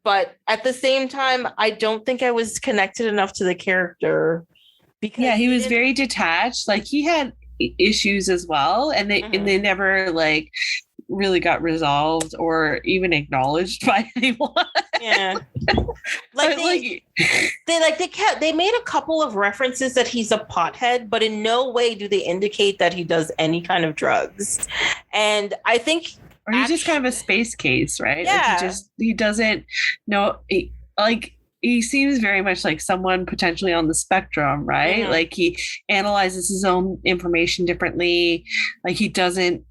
But at the same time, I don't think I was connected enough to the character because he was very detached. Like he had issues as well, and they never like really got resolved or even acknowledged by anyone. Yeah. They made a couple of references that he's a pothead, but in no way do they indicate that he does any kind of drugs. And I think he's just kind of a space case, right? Yeah. Like he doesn't know, he seems very much like someone potentially on the spectrum, right? Mm-hmm. Like he analyzes his own information differently. Like he doesn't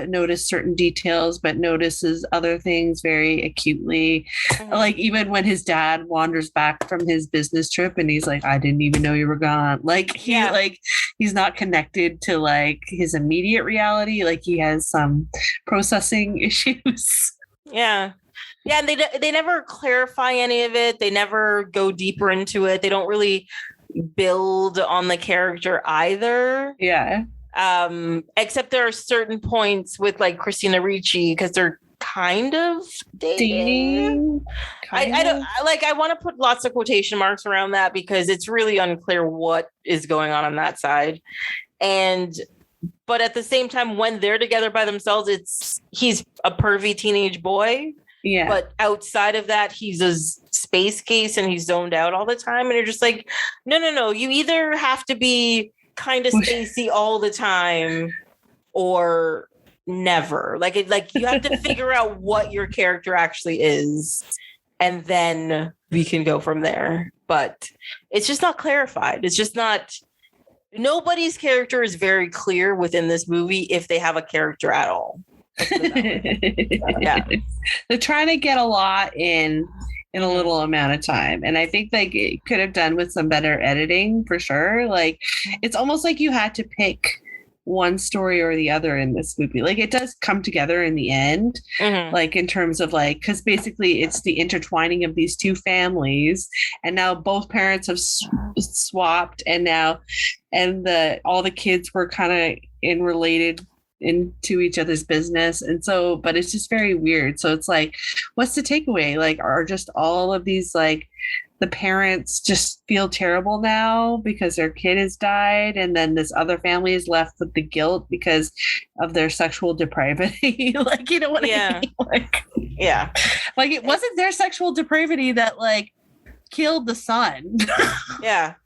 notice certain details, but notices other things very acutely. Mm-hmm. Like even when his dad wanders back from his business trip and he's like, I didn't even know you were gone. Like he's not connected to like his immediate reality. Like he has some processing issues. Yeah. Yeah, and they never clarify any of it. They never go deeper into it. They don't really build on the character either. Yeah. Except there are certain points with like Christina Ricci because they're kind of dating. I want to put lots of quotation marks around that because it's really unclear what is going on that side. But at the same time, when they're together by themselves, he's a pervy teenage boy. Yeah. But outside of that, he's a space case and he's zoned out all the time. And you're just like, no. You either have to be kind of spacey all the time or never. Like you have to figure out what your character actually is. And then we can go from there. But it's just not clarified. It's just not. Nobody's character is very clear within this movie if they have a character at all. Yeah. They're trying to get a lot in a little amount of time. And I think like it could have done with some better editing for sure. Like it's almost like you had to pick one story or the other in this movie. Like it does come together in the end, like in terms of like, because basically it's the intertwining of these two families, and now both parents have swapped, and all the kids were kind of related into each other's business, and so, but it's just very weird. So it's like, what's the takeaway? Like, are just all of these like the parents just feel terrible now because their kid has died, and then this other family is left with the guilt because of their sexual depravity? Like, you know what I mean? Like, yeah, like it wasn't their sexual depravity that like killed the son. Yeah.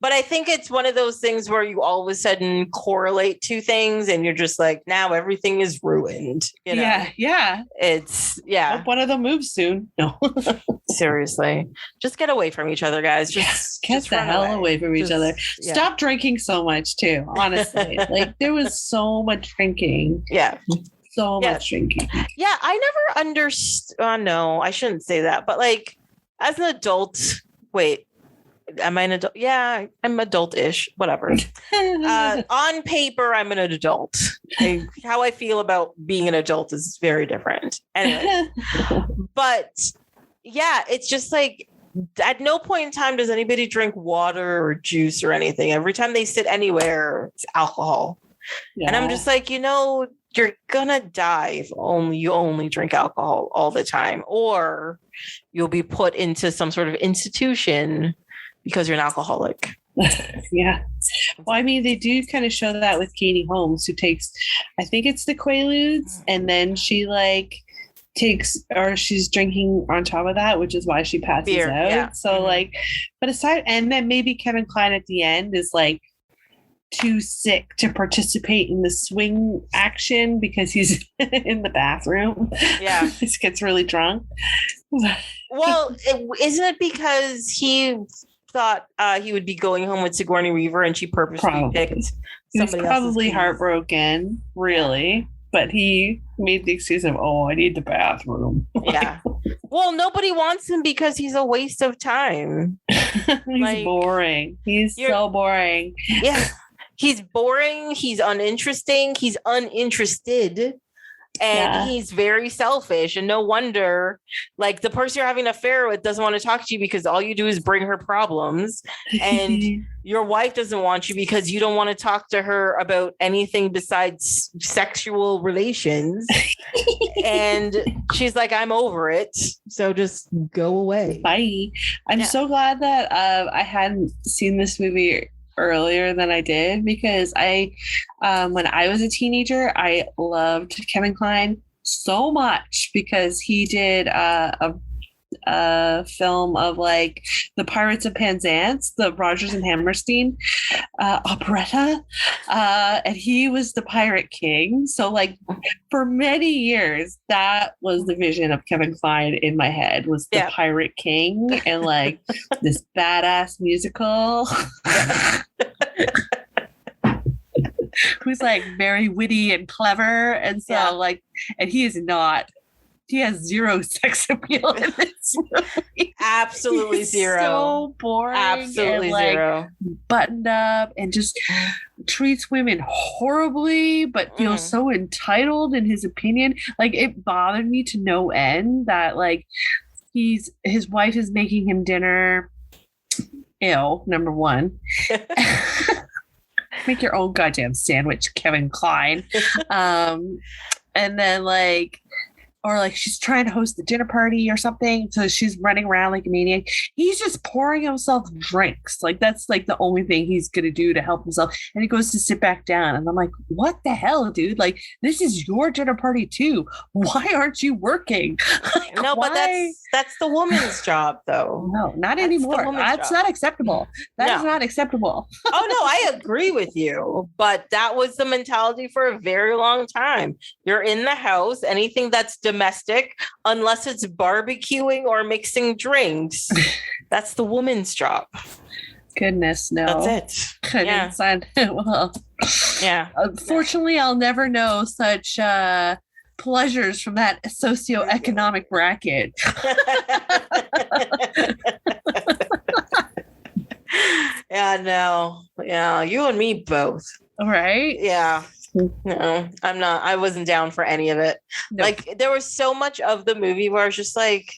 But I think it's one of those things where you all of a sudden correlate two things and you're just like, now everything is ruined. You know? Yeah. Hope one of them moves soon. No. Seriously. Just get away from each other, guys. Get the hell away from each other. Yeah. Stop drinking so much too, honestly. Like there was so much drinking. Yeah. So much drinking. Yeah, I never understood. No, I shouldn't say that. But like as an adult, wait. Am I an adult? Yeah, I'm adult-ish. Whatever. On paper, I'm an adult. How I feel about being an adult is very different. Anyway, but yeah, it's just like at no point in time does anybody drink water or juice or anything. Every time they sit anywhere, it's alcohol. Yeah. And I'm just like, you're gonna die if you only drink alcohol all the time, or you'll be put into some sort of institution because you're an alcoholic. Yeah. Well, I mean, they do kind of show that with Katie Holmes, who takes, I think it's the Quaaludes, and then she like she's drinking on top of that, which is why she passes Beer, out. Yeah. So like, but aside, and then maybe Kevin Kline at the end is like too sick to participate in the swing action because he's in the bathroom. Yeah. He gets really drunk. Well, isn't it because he thought he would be going home with Sigourney Weaver and she purposely picked he was somebody probably else's heartbroken, really. But he made the excuse of, I need the bathroom. Yeah. Well, nobody wants him because he's a waste of time. He's boring. He's so boring. Yeah. He's boring. He's uninteresting. He's uninterested. And he's very selfish. And no wonder, like, the person you're having an affair with doesn't want to talk to you because all you do is bring her problems. And your wife doesn't want you because you don't want to talk to her about anything besides sexual relations. And she's like, I'm over it. So just go away. Bye. I'm so glad that I hadn't seen this movie earlier than I did, because when I was a teenager, I loved Kevin Kline so much because he did a film of like the Pirates of Penzance, the Rodgers and Hammerstein operetta, and he was the Pirate King. So like for many years, that was the vision of Kevin Kline in my head, was the Pirate King and like this badass musical. Who's like very witty and clever, and so like, and he has zero sex appeal in this movie. Absolutely zero. So boring. Absolutely and, zero. Buttoned up and just treats women horribly, but feels so entitled in his opinion. Like, it bothered me to no end that like his wife is making him dinner. Ew, number one. Make your own goddamn sandwich, Kevin Kline. And then like, or like she's trying to host the dinner party or something, so she's running around like a maniac. He's just pouring himself drinks. Like, that's like the only thing he's gonna do to help himself. And he goes to sit back down, and I'm like, what the hell, dude? Like, this is your dinner party too. Why aren't you working? Like, no, but that's the woman's job, though. No, not anymore. That's not acceptable. That is not acceptable. Oh no, I agree with you. But that was the mentality for a very long time. You're in the house, anything that's domestic, unless it's barbecuing or mixing drinks, that's the woman's job. Goodness, no. That's it. Well, unfortunately, I'll never know such pleasures from that socioeconomic bracket. Yeah, you and me both. Right? Yeah. No, I'm not. I wasn't down for any of it. Nope. Like, there was so much of the movie where I was just like,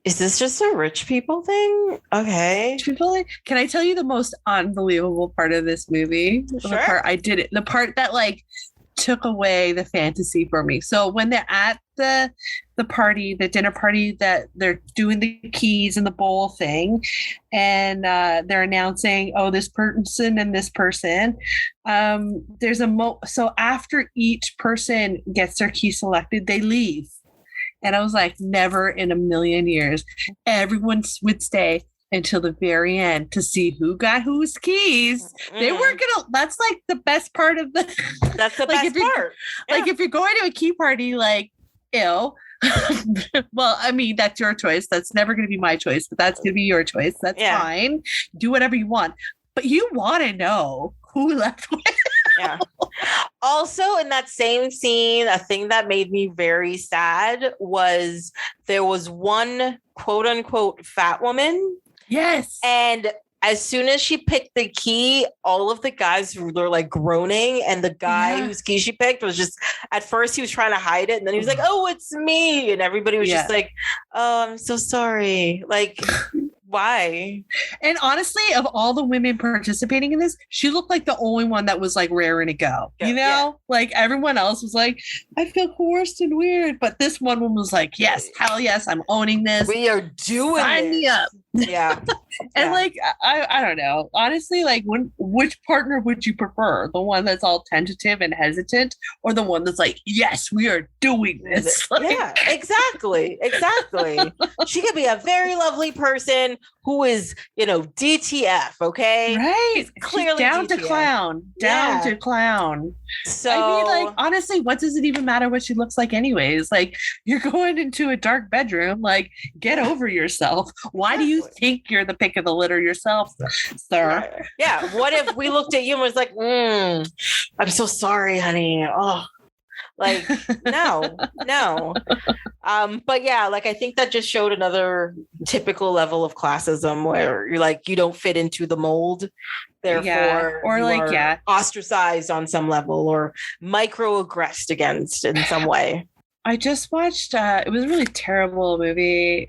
is this just a rich people thing? Okay. Can I tell you the most unbelievable part of this movie? Sure. The part that like took away the fantasy for me. So when they're at the party, the dinner party, that they're doing the keys and the bowl thing, and they're announcing, this person and this person. There's so after each person gets their key selected, they leave. And I was like, never in a million years. Everyone would stay until the very end to see who got whose keys. They weren't gonna. That's like the best part of the. That's the best part. Like, if you're going to a key party, like, well, I mean, that's your choice. That's never going to be my choice, but that's going to be your choice. That's fine. Do whatever you want, but you want to know who left with. Yeah. Also, in that same scene, a thing that made me very sad was there was one quote unquote fat woman. Yes. And as soon as she picked the key, all of the guys were like groaning, and the guy whose key she picked was just, at first he was trying to hide it, and then he was like, "Oh, it's me," and everybody was just like, "Oh, I'm so sorry." Like, why? And honestly, of all the women participating in this, she looked like the only one that was like raring to go. You know, like everyone else was like, I feel coerced and weird. But this one woman was like, yes, hell yes, I'm owning this. We are doing Sign me up. Yeah. And like, I don't know. Honestly, like, which partner would you prefer? The one that's all tentative and hesitant, or the one that's like, yes, we are doing this? Like, yeah, exactly. She could be a very lovely person, who is, DTF, okay? Right. He's clearly She's down DTF. to clown. Down to clown. So I mean, like, honestly, what does it even matter what she looks like anyways? Like, you're going into a dark bedroom, like, get over yourself. Why do you think you're the pick of the litter yourself, sir? Yeah. What if we looked at you and was like, I'm so sorry, honey. Oh, like, no. But yeah, like, I think that just showed another typical level of classism where you're like, you don't fit into the mold. Therefore, or like, ostracized on some level or microaggressed against in some way. I just watched, it was a really terrible movie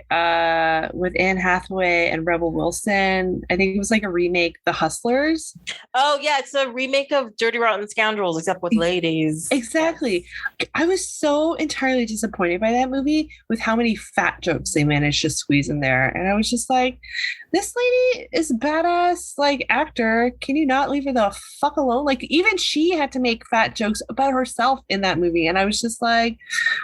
with Anne Hathaway and Rebel Wilson. I think it was like a remake, The Hustlers. Oh, yeah. It's a remake of Dirty Rotten Scoundrels, except with ladies. Exactly. Yes. I was so entirely disappointed by that movie with how many fat jokes they managed to squeeze in there. And I was just like, this lady is a badass, like, actor. Can you not leave her the fuck alone? Like, even she had to make fat jokes about herself in that movie. And I was just like,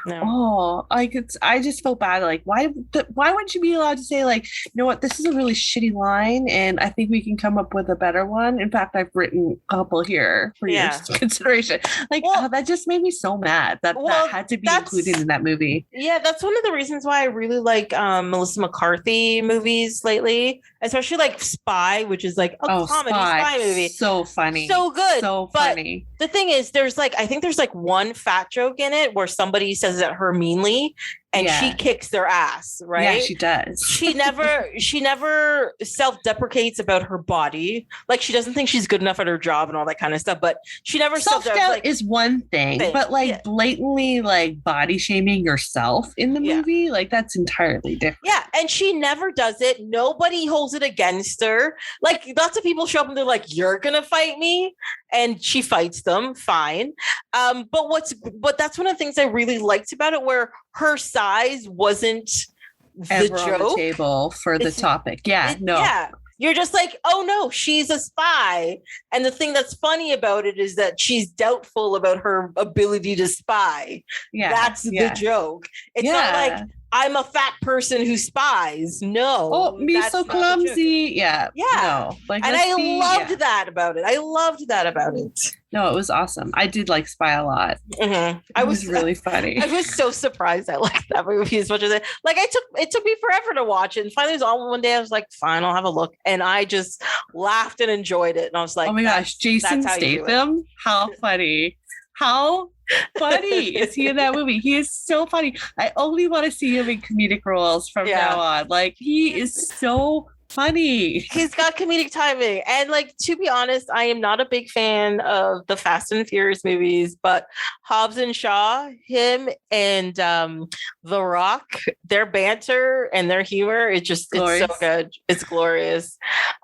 no. I just felt bad. Like, why wouldn't you be allowed to say, like, you know what, this is a really shitty line and I think we can come up with a better one. In fact, I've written a couple here for your consideration. Like, that just made me so mad that had to be included in that movie. Yeah, that's one of the reasons why I really like Melissa McCarthy movies lately, especially like Spy, which is like a comedy spy movie. So funny. So good. So funny. The thing is, I think there's like one fat joke in it where somebody says at her meanly and she kicks their ass, right? Yeah, she does. She never self-deprecates about her body. Like, she doesn't think she's good enough at her job and all that kind of stuff, but she never self-doubt is one thing, but like blatantly like body shaming yourself in the movie, like, that's entirely different. Yeah, and she never does it. Nobody holds it against her. Like, lots of people show up and they're like, you're gonna fight me, and she fights them, fine. But that's one of the things I really liked about it, where her size wasn't the joke on the table for the topic. Yeah. You're just like, oh no, she's a spy. And the thing that's funny about it is that she's doubtful about her ability to spy. Yeah. That's the joke. It's not like, I'm a fat person who spies. No. Oh, me so clumsy. Yeah. No. Like, and I loved that about it. No, it was awesome. I did like Spy a lot. Mm-hmm. It was really funny. I was so surprised I liked that movie as much as it took me forever to watch it. And finally it was on one day. I was like, fine, I'll have a look. And I just laughed and enjoyed it. And I was like, oh my gosh, Jason Statham. How funny. How funny is he in that movie? He is so funny. I only want to see him in comedic roles from now on. Like, he is so funny. He's got comedic timing. And like, to be honest, I am not a big fan of the Fast and Furious movies, but Hobbs and Shaw, him and The Rock, their banter and their humor, it's so good. It's glorious.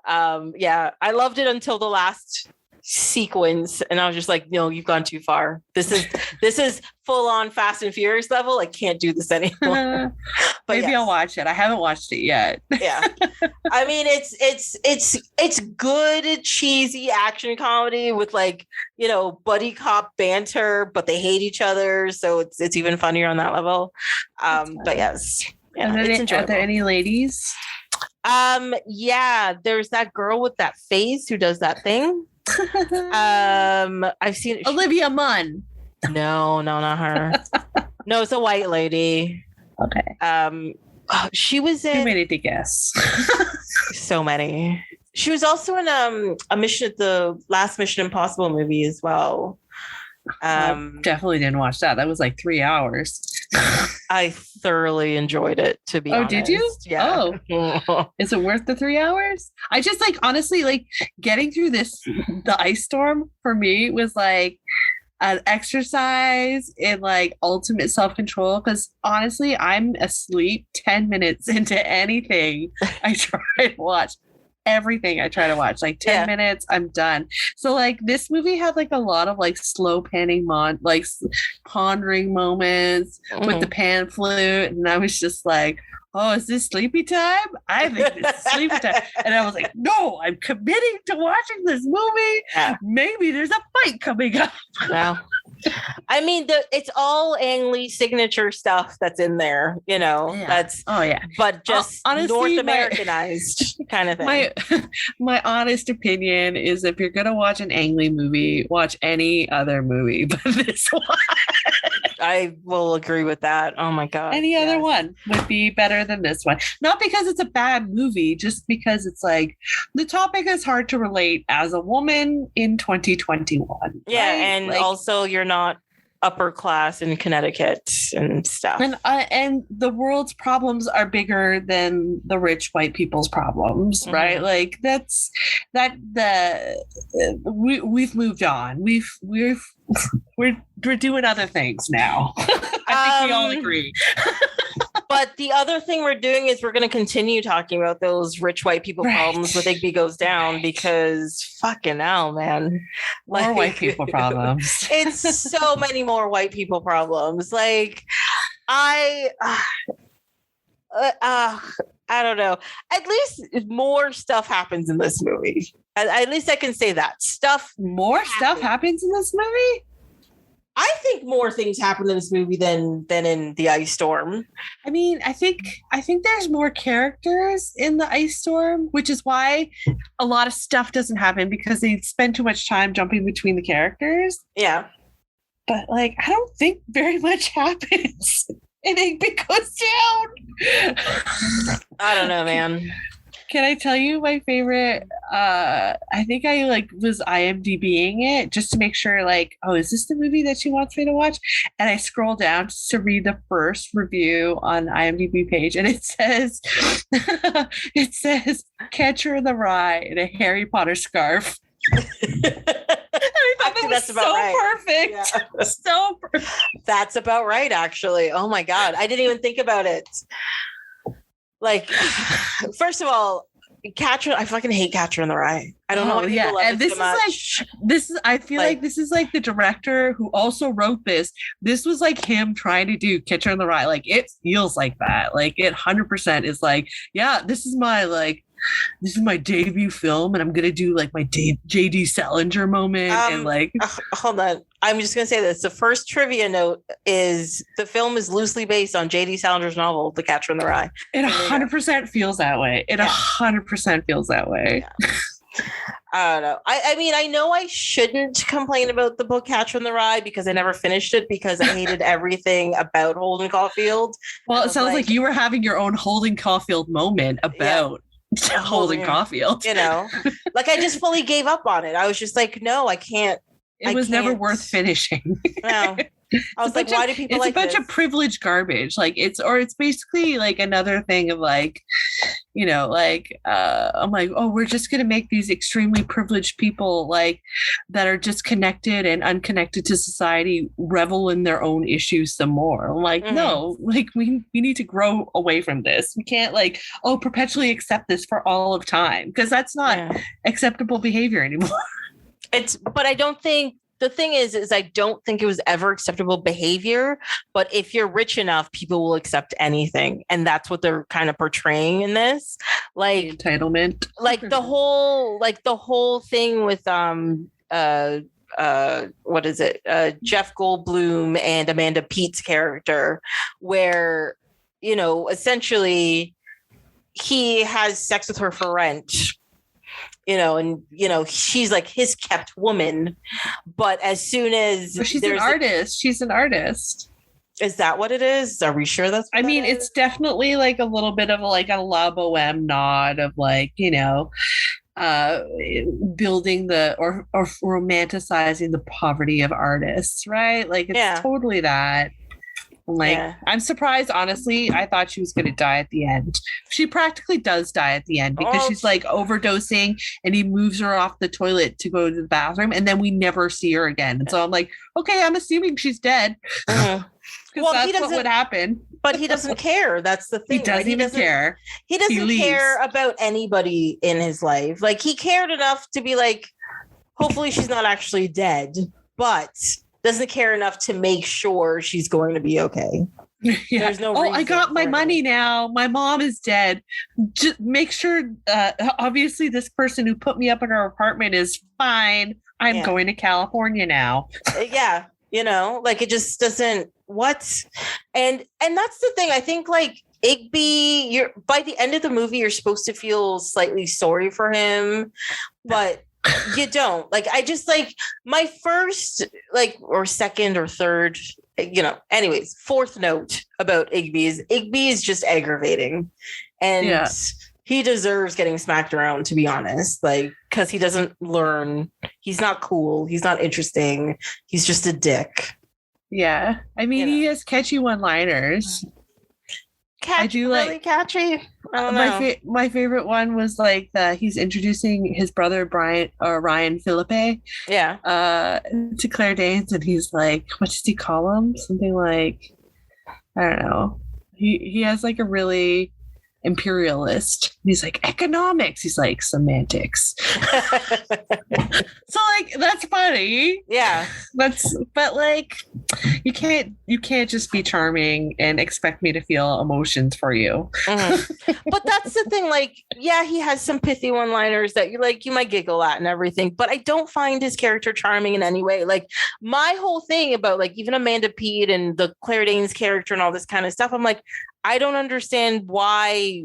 I loved it until the last sequence, and I was just like, no, you've gone too far. This is full on Fast and Furious level. I can't do this anymore. But maybe I'll watch it. I haven't watched it yet. Yeah. I mean, it's good cheesy action comedy with, like, buddy cop banter, but they hate each other, so it's even funnier on that level. But yes. Yeah, are there any ladies? There's that girl with that face who does that thing. I've seen Olivia Munn. No, not her. No, it's a white lady. Okay. She was in too many to guess. So many. She was also in the last Mission Impossible movie as well. I definitely didn't watch that. That was like 3 hours. I thoroughly enjoyed it, to be honest. Oh, did you? Yeah. Oh. Is it worth the 3 hours? I just, like, honestly, like, getting through the ice storm for me was like an exercise in, like, ultimate self-control, because honestly, I'm asleep 10 minutes into anything I try to watch. Everything I try to watch, like 10 minutes, I'm done. So, like, this movie had, like, a lot of, like, slow panning pondering moments with the pan flute, and I was just like, oh, is this sleepy time? I think this is sleepy time. And I was like, no, I'm committing to watching this movie. Maybe there's a fight coming up. Well, I mean, it's all Ang Lee signature stuff that's in there, you know. Yeah. That's but just honestly, North Americanized kind of thing. My honest opinion is, if you're gonna watch an Ang Lee movie, watch any other movie but this one. I will agree with that. Oh my god. Any other one would be better than this one. Not because it's a bad movie, just because it's like the topic is hard to relate as a woman in 2021. Yeah, right? and like, also you're not upper class in Connecticut and stuff. And the world's problems are bigger than the rich white people's problems, right? Like we've moved on. We're doing other things now. I think we all agree. But the other thing we're doing is we're going to continue talking about those rich white people problems with Igby Goes Down, because fucking hell, man. More white people problems. It's so many more white people problems. Like, I don't know. At least more stuff happens in this movie. At least I can say that. Stuff happens in this movie? I think more things happen in this movie than in the Ice Storm. I mean, I think there's more characters in the Ice Storm, which is why a lot of stuff doesn't happen, because they spend too much time jumping between the characters. Yeah. But like, I don't think very much happens in Igby Goes Down. I don't know, man. Can I tell you my favorite? I think I was IMDbing it just to make sure, is this the movie that she wants me to watch? And I scroll down to read the first review on IMDb page, and it says, Catcher in the Rye in a Harry Potter scarf. I thought that was so right. Perfect. Yeah. So perfect. That's about right, actually. Oh my God. I didn't even think about it. Like, first of all, I fucking hate Catcher in the Rye. I don't know why people love it so much. I feel like this is like the director who also wrote this. This was like him trying to do Catcher in the Rye. Like, it feels like that. Like, it 100% is like, yeah, this is my debut film, and I'm gonna do like my J.D. Salinger moment. And like, hold on, I'm just gonna say this. The first trivia note is the film is loosely based on J.D. Salinger's novel, The Catcher in the Rye. It 100% feels that way. It 100% feels that way. Yeah. I don't know. I mean, I know I shouldn't complain about the book Catcher in the Rye because I never finished it because I hated everything about Holden Caulfield. Well, it sounds like you were having your own Holden Caulfield moment about Holden Caulfield. You know, like I just fully gave up on it. I was just like, no, I can't. It was never worth finishing. No. I was like, why do people like this? It's a bunch of privileged garbage. Like it's basically like another thing of like, you know, like I'm like, oh, we're just gonna make these extremely privileged people like that are just connected and unconnected to society revel in their own issues some more. I'm like, no, like we need to grow away from this. We can't like, perpetually accept this for all of time, because that's not acceptable behavior anymore. But I don't think. The thing is I don't think it was ever acceptable behavior, but if you're rich enough, people will accept anything. And that's what they're kind of portraying in this. Like the entitlement. Like the whole thing with what is it? Jeff Goldblum and Amanda Peet's character, where, you know, essentially he has sex with her for rent. You know, and you know, she's like his kept woman, but as soon as she's an artist, she's an artist. Is that what it is? Are we sure that's what it's definitely like a little bit of like a La Boheme nod of like, you know, building or romanticizing the poverty of artists, right? Like it's totally that. Like, I'm surprised, honestly. I thought she was going to die at the end. She practically does die at the end because she's like overdosing and he moves her off the toilet to go to the bathroom and then we never see her again. And so I'm like, okay, I'm assuming she's dead. Well, that's what would happen. But he doesn't care. That's the thing. He doesn't even care. He doesn't care about anybody in his life. Like, he cared enough to be like, hopefully she's not actually dead, but doesn't care enough to make sure she's going to be okay. Yeah. There's no reason. I got my money now. My mom is dead. Just make sure, obviously this person who put me up in her apartment is fine. I'm going to California now. Yeah. You know, like it just doesn't and that's the thing. I think like Igby, you're by the end of the movie, you're supposed to feel slightly sorry for him, but you don't. Like I just like my first like or second or third, anyways, fourth note about Igby is just aggravating. And he deserves getting smacked around, to be honest, like because he doesn't learn. He's not cool. He's not interesting. He's just a dick. Yeah. I mean, he has catchy one-liners. I do really catchy. I don't know. My favorite one was like he's introducing his brother Ryan Phillippe. Yeah. To Claire Danes, and he's like, what does he call him? Something like, I don't know. He has like a really imperialist. He's like economics. He's like semantics. So like that's funny. Yeah. But like you can't just be charming and expect me to feel emotions for you. Mm-hmm. But that's the thing. Like, yeah, he has some pithy one-liners that you might giggle at and everything. But I don't find his character charming in any way. Like my whole thing about like even Amanda Peet and the Claire Danes character and all this kind of stuff. I'm like, I don't understand why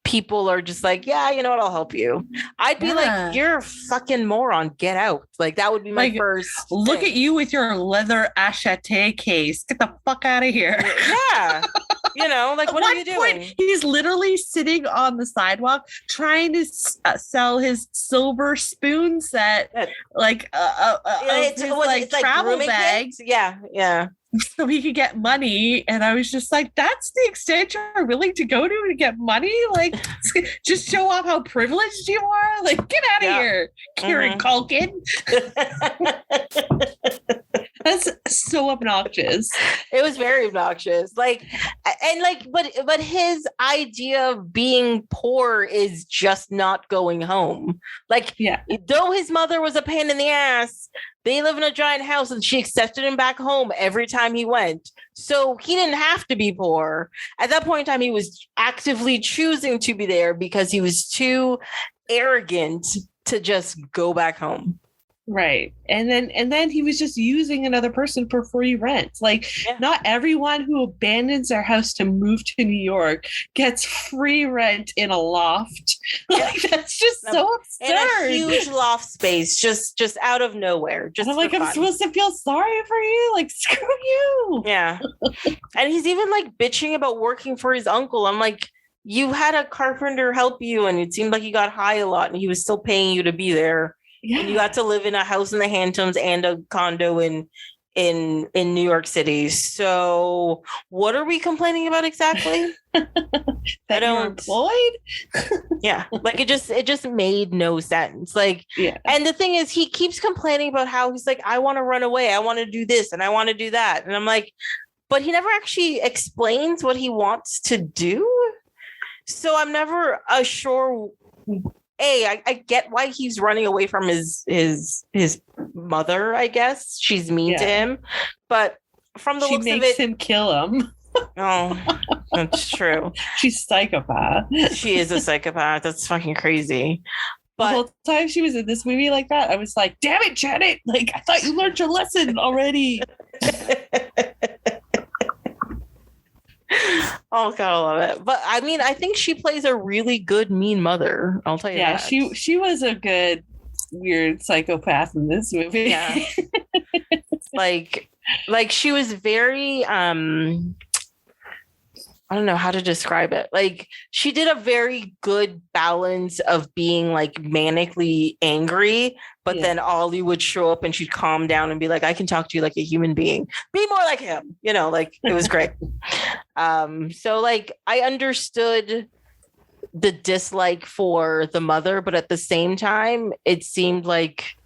people are just like, yeah, you know what, I'll help you. I'd be like, you're a fucking moron. Get out. Like that would be my first look thing. At you with your leather achete case. Get the fuck out of here. Yeah. Like what are you doing? He's literally sitting on the sidewalk trying to sell his silver spoon set, like it's like travel bags. Yeah. So he could get money, and I was just like, that's the extent you're willing to go to get money? Like, just show off how privileged you are? Like, get out of here, Kieran Culkin. That's so obnoxious. It was very obnoxious. But his idea of being poor is just not going home. Like, though his mother was a pain in the ass, they live in a giant house and she accepted him back home every time he went. So he didn't have to be poor. At that point in time, he was actively choosing to be there because he was too arrogant to just go back home. Right. And then he was just using another person for free rent. Like not everyone who abandons their house to move to New York gets free rent in a loft. Like that's just so absurd. In a huge loft space, just out of nowhere. Just I'm like, I'm supposed to feel sorry for you? Like, screw you. Yeah. And he's even like bitching about working for his uncle. I'm like, you had a carpenter help you and it seemed like you got high a lot and he was still paying you to be there. Yeah. And you got to live in a house in the Hamptons and a condo in New York City. So what are we complaining about exactly? That you're employed? Yeah. Like it just made no sense. Like, and the thing is he keeps complaining about how he's like, I want to run away. I want to do this and I want to do that. And I'm like, but he never actually explains what he wants to do. So I'm never sure. I get why he's running away from his mother, I guess. She's mean to him. But from the looks of it... She makes him kill him. Oh, that's true. She's a psychopath. She is a psychopath. That's fucking crazy. But the whole time she was in this movie like that, I was like, damn it, Janet! Like, I thought you learned your lesson already. Oh God, I love it. But I mean, I think she plays a really good mean mother. I'll tell you that. Yeah, she was a good weird psychopath in this movie. Yeah. like she was very I don't know how to describe it. Like she did a very good balance of being like manically angry, but then Ollie would show up and she'd calm down and be like, I can talk to you like a human being. Be more like him. Like it was great. So like I understood the dislike for the mother, but at the same time, it seemed like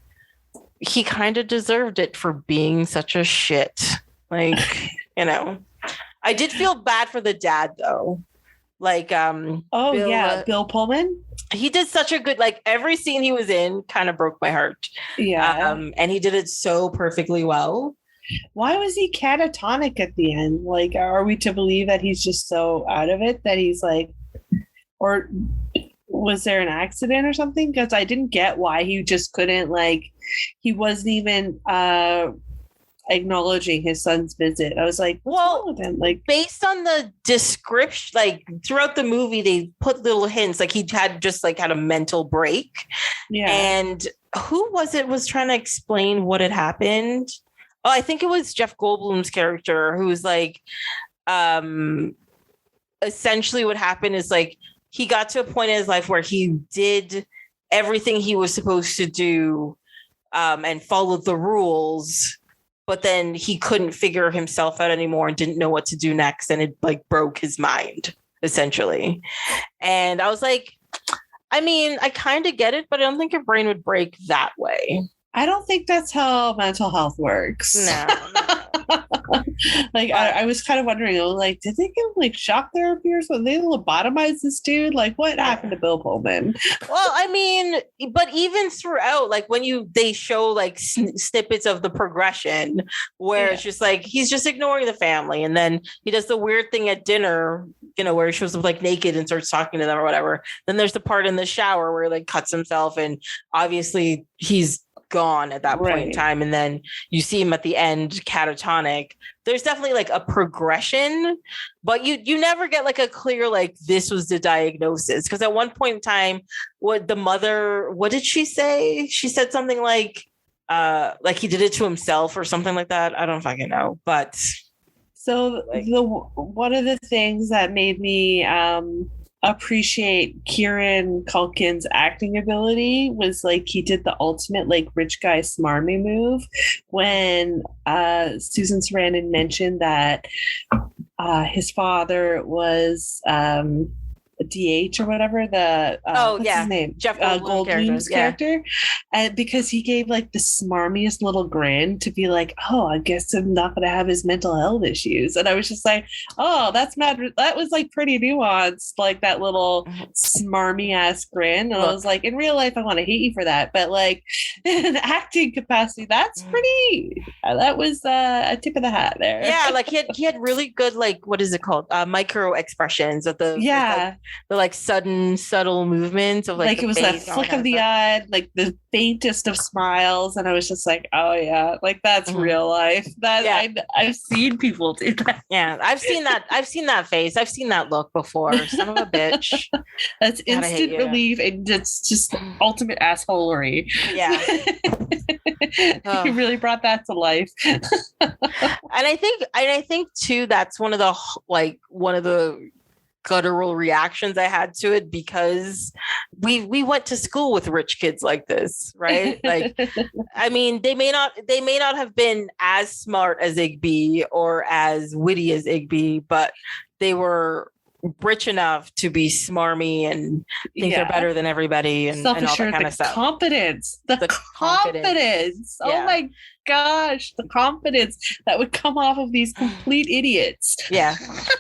he kind of deserved it for being such a shit. Like, I did feel bad for the dad though. Like, Bill Pullman. He did such a good, like every scene he was in kind of broke my heart. Yeah. And he did it so perfectly well. Why was he catatonic at the end? Like, are we to believe that he's just so out of it that he's like, or was there an accident or something? Because I didn't get why he just couldn't, like, he wasn't even, acknowledging his son's visit. I was like, what's wrong with him? Like, based on the description, like throughout the movie, they put little hints, like he had just like had a mental break. yeah. And who was trying to explain what had happened? Oh, I think it was Jeff Goldblum's character, who was like, essentially what happened is like he got to a point in his life where he did everything he was supposed to do, and followed the rules, but then he couldn't figure himself out anymore and didn't know what to do next, and it like broke his mind essentially. And I was like, I mean, I kind of get it, but I don't think your brain would break that way. I don't think that's how mental health works. No. Like, I was kind of wondering, like, did they give like shock therapy or something? They lobotomized this dude? Like, what happened to Bill Pullman? Well, I mean, but even throughout, like when they show like snippets of the progression where it's just like he's just ignoring the family, and then he does the weird thing at dinner, you know, where he shows up like naked and starts talking to them or whatever. Then there's the part in the shower where he like cuts himself, and obviously he's gone at that point in time, and then you see him at the end catatonic. There's definitely like a progression, but you never get like a clear like this was the diagnosis, because at one point in time, what did she say? She said something like he did it to himself or something like that. I don't fucking know. But so one of the things that made me appreciate Kieran Culkin's acting ability was like he did the ultimate like rich guy smarmy move when Susan Sarandon mentioned that his father was DH or whatever, what's his name? Jeff Goldblum's character. And because he gave like the smarmiest little grin to be like, oh, I guess I'm not going to have his mental health issues. And I was just like, oh, that's mad. That was like pretty nuanced, like that little smarmy ass grin. And I was like, in real life, I want to hate you for that. But like in acting capacity, that's pretty, that was a tip of the hat there. Yeah. Like he had really good, like, what is it called? Micro expressions of the, the like sudden subtle movements of like it was that flick of the eye, like the faintest of smiles, and I was just like, oh yeah, like that's real life. That I've seen people do that. Yeah, I've seen that face. I've seen that look before. Son of a bitch. That's instant relief, and it's just ultimate assholery. Yeah. You really brought that to life. And I think too, that's one of the guttural reactions I had to it, because we went to school with rich kids like this, right? Like, I mean, they may not have been as smart as Igby or as witty as Igby, but they were rich enough to be smarmy and think they're better than everybody and all that kind of stuff. Confidence. The confidence. Oh my gosh, the confidence that would come off of these complete idiots. Yeah.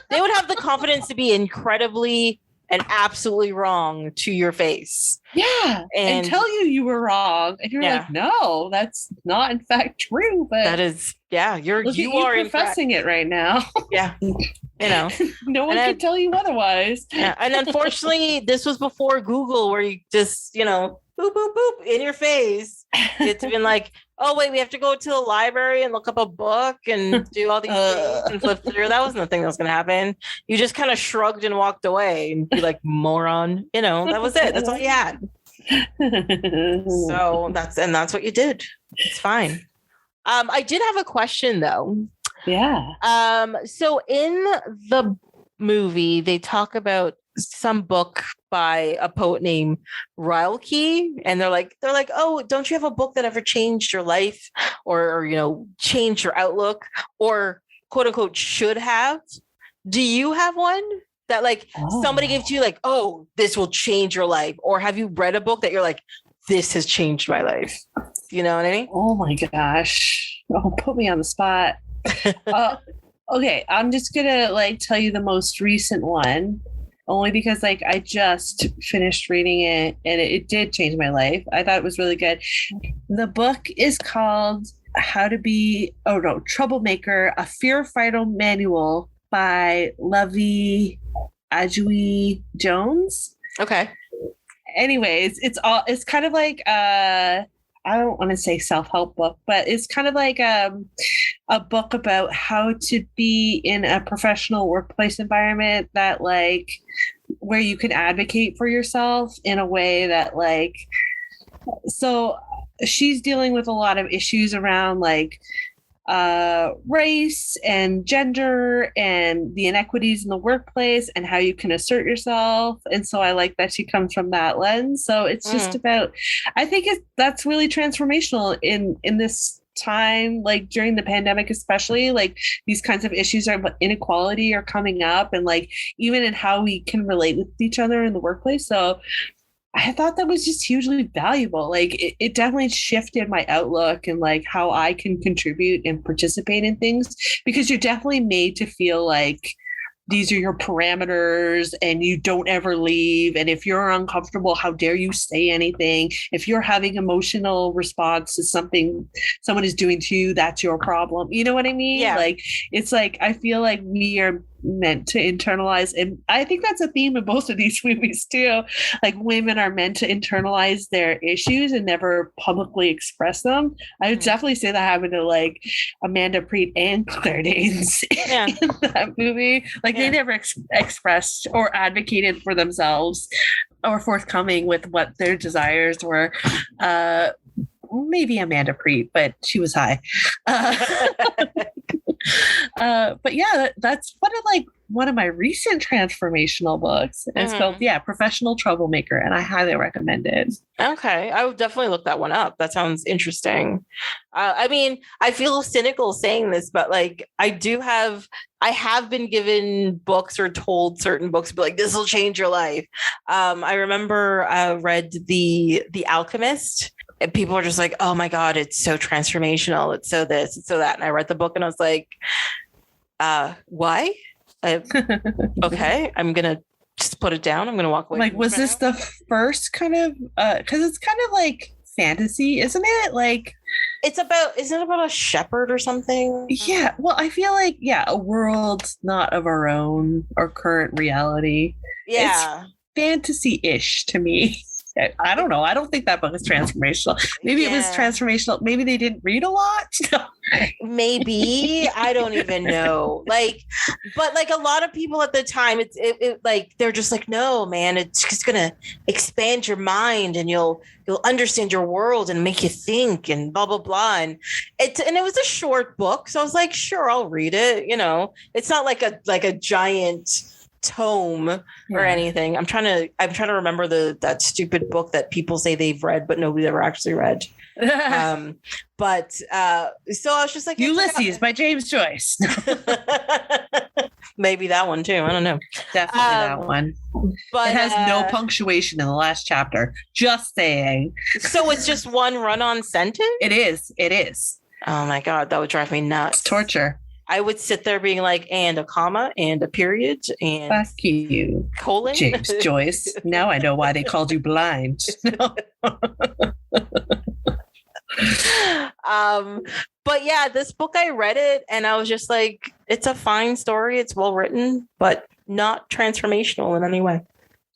They would have the confidence to be incredibly and absolutely wrong to your face. Yeah. And tell you were wrong. And you're like, no, that's not in fact true. But that is, you are professing it right now. Yeah. You know, no one can tell you otherwise. Yeah. And unfortunately, this was before Google, where you just, you know, boop, boop, boop in your face. It's been like, oh, wait, we have to go to the library and look up a book and do all these things and flip through. That wasn't the thing that was going to happen. You just kind of shrugged and walked away and be like, moron. You know, that was it. That's all you had. So that's what you did. It's fine. I did have a question, though. Yeah. So in the movie, they talk about some book by a poet named Rilke, and they're like, oh, don't you have a book that ever changed your life, or you know, changed your outlook, or quote unquote should have? Do you have one that like somebody gave to you, like, oh, this will change your life? Or have you read a book that you're like, this has changed my life? You know what I mean? Oh my gosh. Oh, put me on the spot. Okay, I'm just gonna like tell you the most recent one, only because like I just finished reading it and it did change my life. I thought it was really good. The book is called Troublemaker, a Fear Fighter Manual by Luvvie Ajayi Jones. Okay. Anyways, it's kind of like I don't want to say self-help book, but it's kind of like a book about how to be in a professional workplace environment that like where you can advocate for yourself in a way that like, so she's dealing with a lot of issues around like race and gender and the inequities in the workplace and how you can assert yourself. And so I like that she comes from that lens. So it's just about, I think that's really transformational in this time, like during the pandemic, especially like these kinds of issues of inequality are coming up and like even in how we can relate with each other in the workplace. So I thought that was just hugely valuable. Like it definitely shifted my outlook and like how I can contribute and participate in things, because you're definitely made to feel like these are your parameters and you don't ever leave. And if you're uncomfortable, how dare you say anything? If you're having emotional response to something someone is doing to you, that's your problem. You know what I mean? Yeah. Like, it's like, I feel like we are meant to internalize, and I think that's a theme in both of these movies too. Like women are meant to internalize their issues and never publicly express them. I would definitely say that happened to like Amanda Peet and Claire Danes in that movie. Like they never expressed or advocated for themselves or forthcoming with what their desires were. Maybe Amanda Peet, but she was high. But yeah, that's one of my recent transformational books. And it's called Professional Troublemaker, and I highly recommend it. Okay, I would definitely look that one up. That sounds interesting. I mean, I feel cynical saying this, but like I have been given books or told certain books, but like this will change your life. I remember I read the Alchemist. And people are just like, oh my God, it's so transformational. It's so this, it's so that. And I read the book and I was like, why? Okay, I'm going to just put it down. I'm going to walk away. Like, was this the first kind of, because it's kind of like fantasy, isn't it? Like, isn't it about a shepherd or something? Yeah. Well, I feel like, a world not of our own or current reality. Yeah. It's fantasy-ish to me. I don't know. I don't think that book is transformational. Maybe it was transformational. Maybe they didn't read a lot. Maybe. I don't even know. Like, but like a lot of people at the time, it like they're just like, no, man, it's just gonna expand your mind and you'll understand your world and make you think and blah blah blah. And it was a short book, so I was like, sure, I'll read it. You know, it's not like a giant tome or anything. I'm trying to remember that stupid book that people say they've read but nobody's ever actually read. But so I was just like, Ulysses by James Joyce. Maybe that one too. I don't know. Definitely that one. But it has no punctuation in the last chapter. Just saying. So it's just one run-on sentence? It is. Oh my God, that would drive me nuts. It's torture. I would sit there being like, and a comma and a period and fuck you, colon. James Joyce. Now I know why they called you blind. But yeah, this book, I read it and I was just like, it's a fine story. It's well written, but not transformational in any way.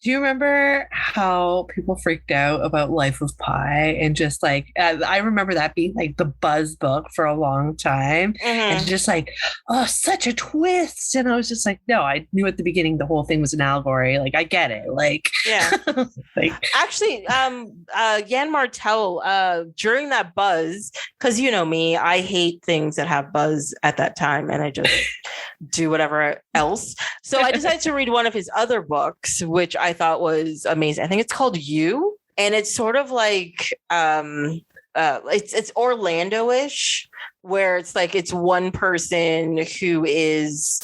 Do you remember how people freaked out about Life of Pi? And just like, I remember that being like the buzz book for a long time. And just like, oh, such a twist. And I was just like, no, I knew at the beginning the whole thing was an allegory. Like, I get it. Like, yeah. Like, actually, Yann Martell, during that buzz, because you know me, I hate things that have buzz at that time. And I just do whatever else. So I decided to read one of his other books, which I thought was amazing. I think it's called You, and it's sort of like it's Orlando-ish, where it's like it's one person who is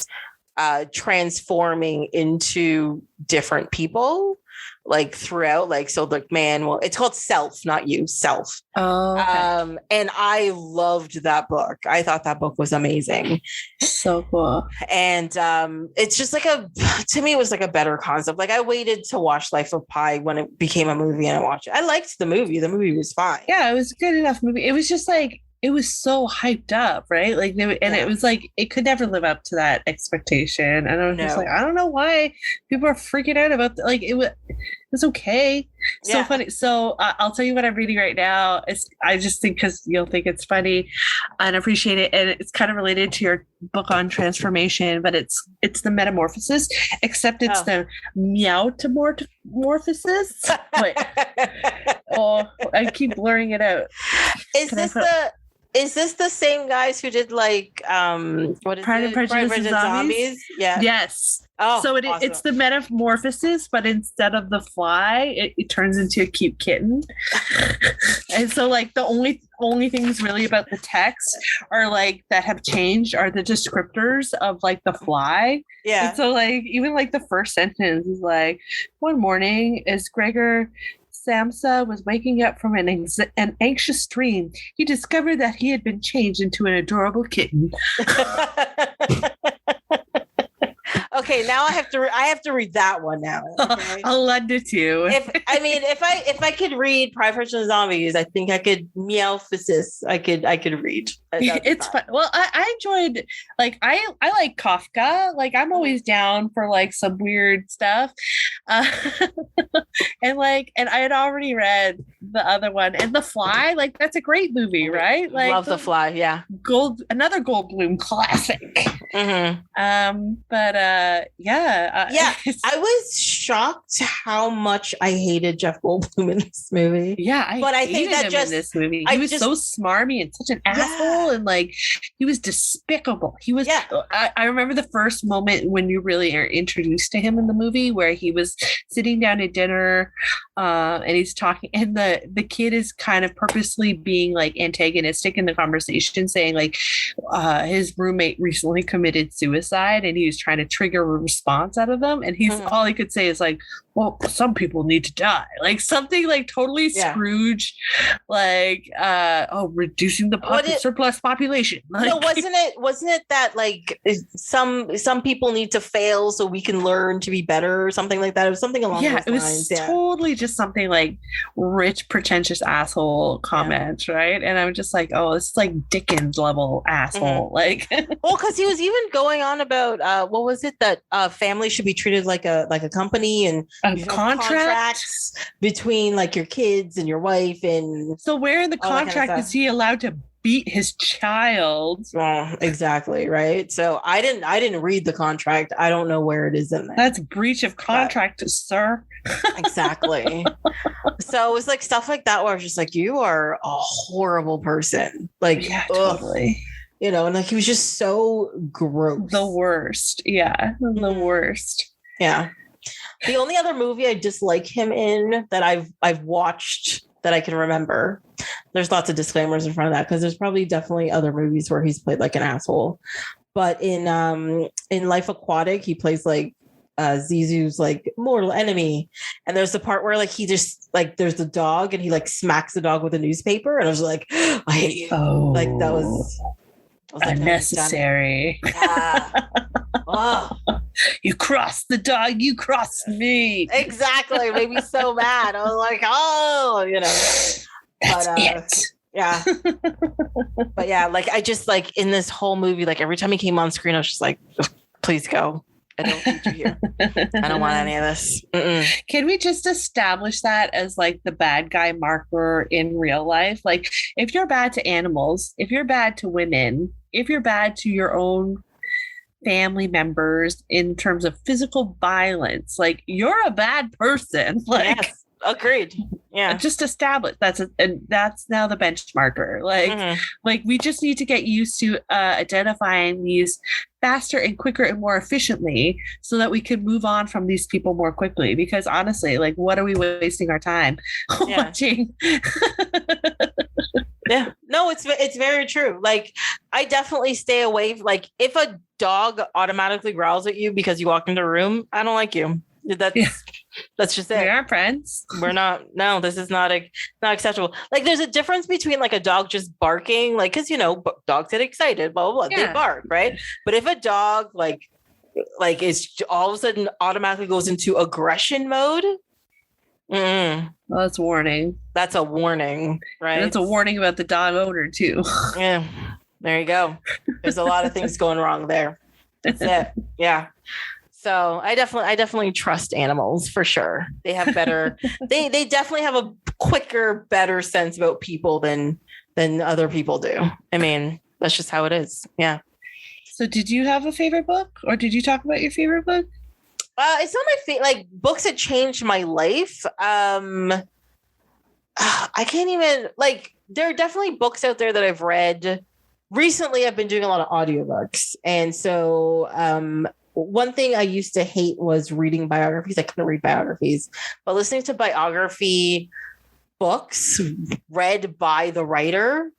transforming into different people like throughout, like, so the man, well, it's called Self, not You, Self. Oh, okay. And I loved that book. I thought that book was amazing. So cool. And it's just like to me, it was like a better concept. Like I waited to watch Life of Pi when it became a movie and I watched it. I liked the movie. The movie was fine. Yeah, it was a good enough movie. It was just like, it was so hyped up, right? Like, it was like, it could never live up to that expectation. And I was just like, I don't know why people are freaking out about like it was. was okay. So Yeah. funny. So I'll tell you what I'm reading right now. I just think because you'll think it's funny and appreciate it, and it's kind of related to your book on transformation, but it's the Metamorphosis, except it's the Meowmorphosis. Wait. Oh, I keep blurring it out. Is this the same guys who did like what is Pride it? and Prejudice and Zombies? Yeah. Yes. Oh, so awesome. it's the Metamorphosis, but instead of the fly, it turns into a cute kitten. And so like the only things really about the text are like that have changed are the descriptors of like the fly. Yeah. And so like even like the first sentence is like, one morning as Gregor Samsa was waking up from an anxious dream, he discovered that he had been changed into an adorable kitten. Okay, now I have to read that one now. Okay? I'll lend it to you. If I could read Pride, Prejudice and Zombies, I think I could Meowmorphosis. I could read. It's fun. Well, I enjoyed like I like Kafka. Like I'm always down for like some weird stuff. And I had already read the other one and The Fly. Like that's a great movie, right? Like love The Fly. Yeah, another Goldblum classic. Mm-hmm. I was shocked how much I hated Jeff Goldblum in this movie. Yeah, I think that in this movie, he was so smarmy and such an asshole, and like he was despicable. He was. Yeah. I remember the first moment when you really are introduced to him in the movie, where he was sitting down at dinner, and he's talking, and the kid is kind of purposely being like antagonistic in the conversation, saying like his roommate recently committed suicide, and he was trying to trigger a response out of them, and he's all he could say is like, well, some people need to die, like something like totally Scrooge, like reducing the surplus population. Like, no, wasn't it that like some people need to fail so we can learn to be better or something like that? It was something along those lines. Totally just something like rich pretentious asshole comments, right? And I'm just like, oh, it's like Dickens level asshole. Like well, because he was even going on about what was it that family should be treated like a company, and contracts between like your kids and your wife, and so where in the contract is he allowed to beat his child? Well, exactly, right. So I didn't read the contract. I don't know where it is in there. That's breach of contract, sir. Exactly. So it was like stuff like that where I was just like, you are a horrible person. Like, yeah, totally. You know, and like he was just so gross. The worst. Yeah. The worst. Yeah. The only other movie I dislike him in that I've watched that I can remember. There's lots of disclaimers in front of that because there's probably definitely other movies where he's played like an asshole. But in Life Aquatic, he plays like Zizou's like mortal enemy, and there's the part where like he just like there's the dog and he like smacks the dog with a newspaper, and I was like, I hate you. Oh, like that was unnecessary. Yeah. Oh. You crossed the dog, you crossed me. Exactly. It made me so mad. I was like, oh, you know. That's it. Yeah. But yeah, like I just like in this whole movie, like every time he came on screen, I was just like, please go. I don't need you here. I don't want any of this. Mm-mm. Can we just establish that as like the bad guy marker in real life? Like if you're bad to animals, if you're bad to women, if you're bad to your own family members in terms of physical violence, like you're a bad person. Like, yes, agreed. Yeah, just establish and that's now the benchmarker. Like, like we just need to get used to identifying these faster and quicker and more efficiently, so that we can move on from these people more quickly. Because honestly, like, what are we wasting our time watching? Yeah, no, it's very true. Like, I definitely stay away. Like, if a dog automatically growls at you because you walk into a room, I don't like you. That's just it. We aren't friends. We're not. No, this is not not acceptable. Like, there's a difference between like a dog just barking, like, because you know dogs get excited, blah blah blah, they bark, right? But if a dog like it's all of a sudden automatically goes into aggression mode. Well, that's a warning. That's a warning, right? And it's a warning about the dog owner too. Yeah, there you go. There's a lot of things going wrong there. That's it. Yeah. So I definitely trust animals for sure. They have better, they definitely have a quicker, better sense about people than other people do. I mean, that's just how it is. Yeah. So did you have a favorite book, or did you talk about your favorite book? It's not my favorite, like books that changed my life. I can't even, like, there are definitely books out there that I've read. Recently, I've been doing a lot of audiobooks. And so one thing I used to hate was reading biographies. I couldn't read biographies, but listening to biography books read by the writer,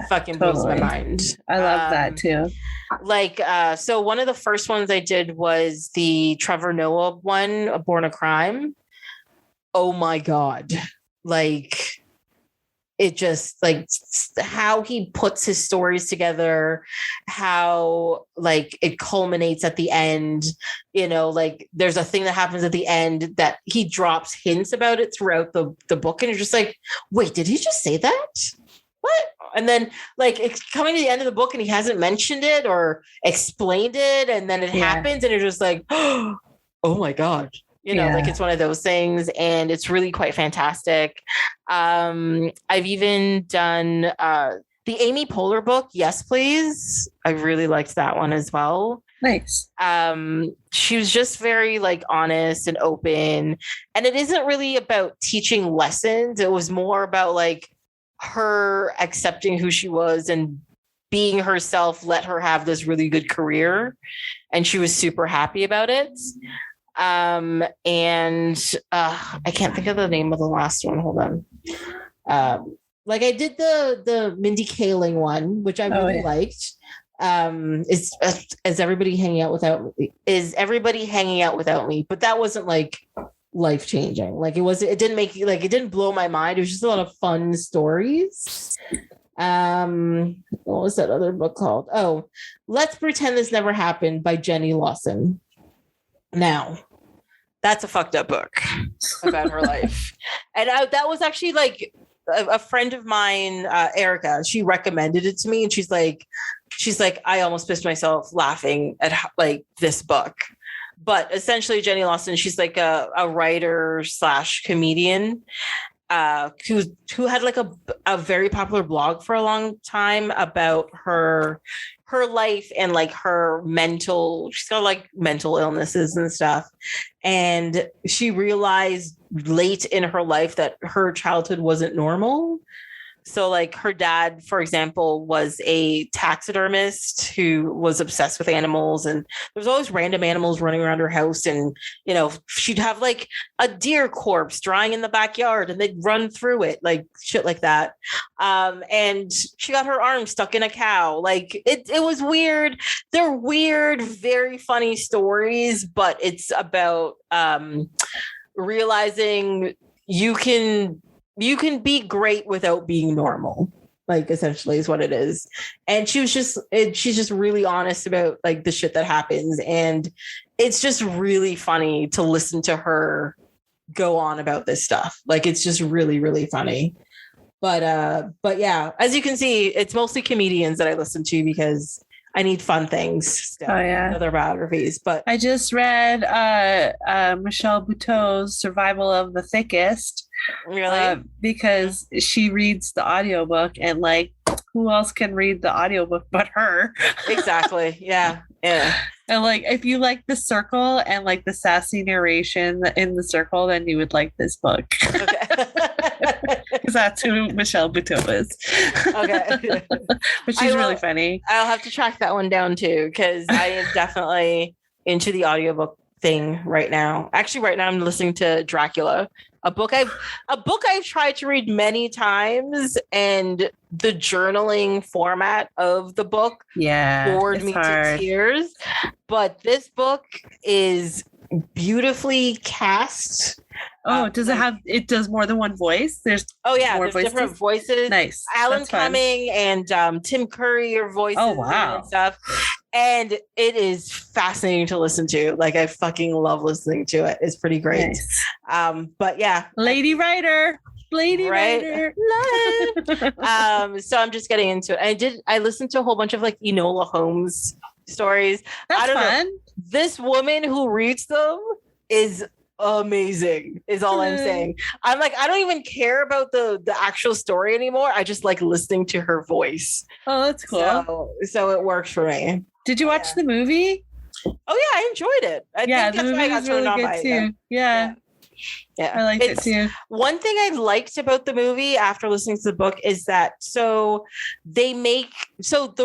fucking blows my mind. I love that too. Like, so one of the first ones I did was the Trevor Noah one, A Born a Crime. Oh my God. Like, it just, like, how he puts his stories together, how, like, it culminates at the end, you know, like there's a thing that happens at the end that he drops hints about it throughout the book. And you're just like, wait, did he just say that? What? And then, like, it's coming to the end of the book and he hasn't mentioned it or explained it. And then it happens and you're just like, oh my God. You know, like, it's one of those things, and it's really quite fantastic. I've even done the Amy Poehler book, Yes, Please. I really liked that one as well. Nice. She was just very, like, honest and open. And it isn't really about teaching lessons. It was more about, like, her accepting who she was and being herself, let her have this really good career. And she was super happy about it. And I can't think of the name of the last one. Hold on. Like, I did the Mindy Kaling one, which I really liked. Is everybody hanging out without me? Is everybody hanging out without me? But that wasn't, like, life changing. Like, it didn't make, like, it didn't blow my mind. It was just a lot of fun stories. What was that other book called? Oh, Let's Pretend This Never Happened by Jenny Lawson. Now, that's a fucked up book about her life. And that was actually, like, a friend of mine, Erica, she recommended it to me, and she's like, I almost pissed myself laughing at, like, this book. But essentially, Jenny Lawson, she's like a writer / comedian who had, like, a very popular blog for a long time about her life and, like, she's got, like, mental illnesses and stuff. And she realized late in her life that her childhood wasn't normal. So, like, her dad, for example, was a taxidermist who was obsessed with animals, and there was always random animals running around her house. And, you know, she'd have, like, a deer corpse drying in the backyard, and they'd run through it, like, shit like that. And she got her arm stuck in a cow. Like, it was weird. They're weird, very funny stories, but it's about realizing you can be great without being normal, like, essentially is what it is. And she's just really honest about, like, the shit that happens. And it's just really funny to listen to her go on about this stuff. Like, it's just really, really funny. But yeah, as you can see, it's mostly comedians that I listen to because I need fun things still. Oh, yeah. Other biographies. But I just read Michelle Buteau's Survival of the Thickest. Really? Because she reads the audiobook, and, like, who else can read the audiobook but her? Exactly. Yeah. And, like, if you like The Circle and, like, the sassy narration in The Circle, then you would like this book. Okay. Because that's who Michelle Buteau is. Okay. But she's really funny. I'll have to track that one down too, because I am definitely into the audiobook thing right now. Actually, right now I'm listening to Dracula, a book I've tried to read many times, and the journaling format of the book bored me to tears. But this book is beautifully cast. Oh, it does more than one voice? There's different voices. Nice. Alan Cumming and Tim Curry are voices. Oh, wow. And stuff. And it is fascinating to listen to. Like, I fucking love listening to it. It's pretty great. Nice. But yeah. Lady writer. So I'm just getting into it. I listened to a whole bunch of, like, Enola Holmes stories. That's I don't fun. know. This woman who reads them is amazing, is all I'm saying. I'm like, I don't even care about the actual story anymore. I just like listening to her voice. Oh, that's cool. So it works for me. Did you watch the movie? Oh yeah, I enjoyed it. I think the movie was really good too. Yeah. I liked it too. One thing I liked about the movie after listening to the book is that the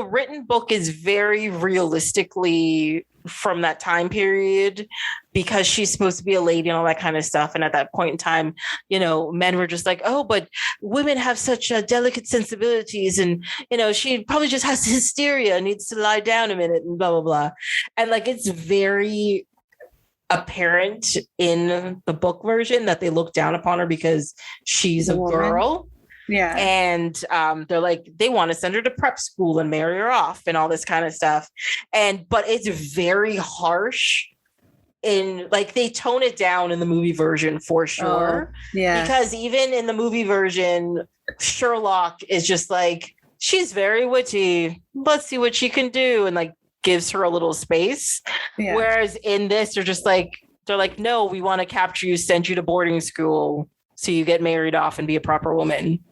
written book is very realistically from that time period because she's supposed to be a lady and all that kind of stuff. And at that point in time, men were just like, oh, but women have such delicate sensibilities. And, she probably just has hysteria, needs to lie down a minute and blah, blah, blah. And like, it's very apparent in the book version that they look down upon her because she's a girl. Yeah. And they're like, they want to send her to prep school and marry her off and all this kind of stuff. But it's very harsh they tone it down in the movie version for sure. Yeah. Because even in the movie version, Sherlock is just like, she's very witty. Let's see what she can do. And like gives her a little space. Yeah. Whereas in this, they're like, no, we want to capture you, send you to boarding school. So you get married off and be a proper woman.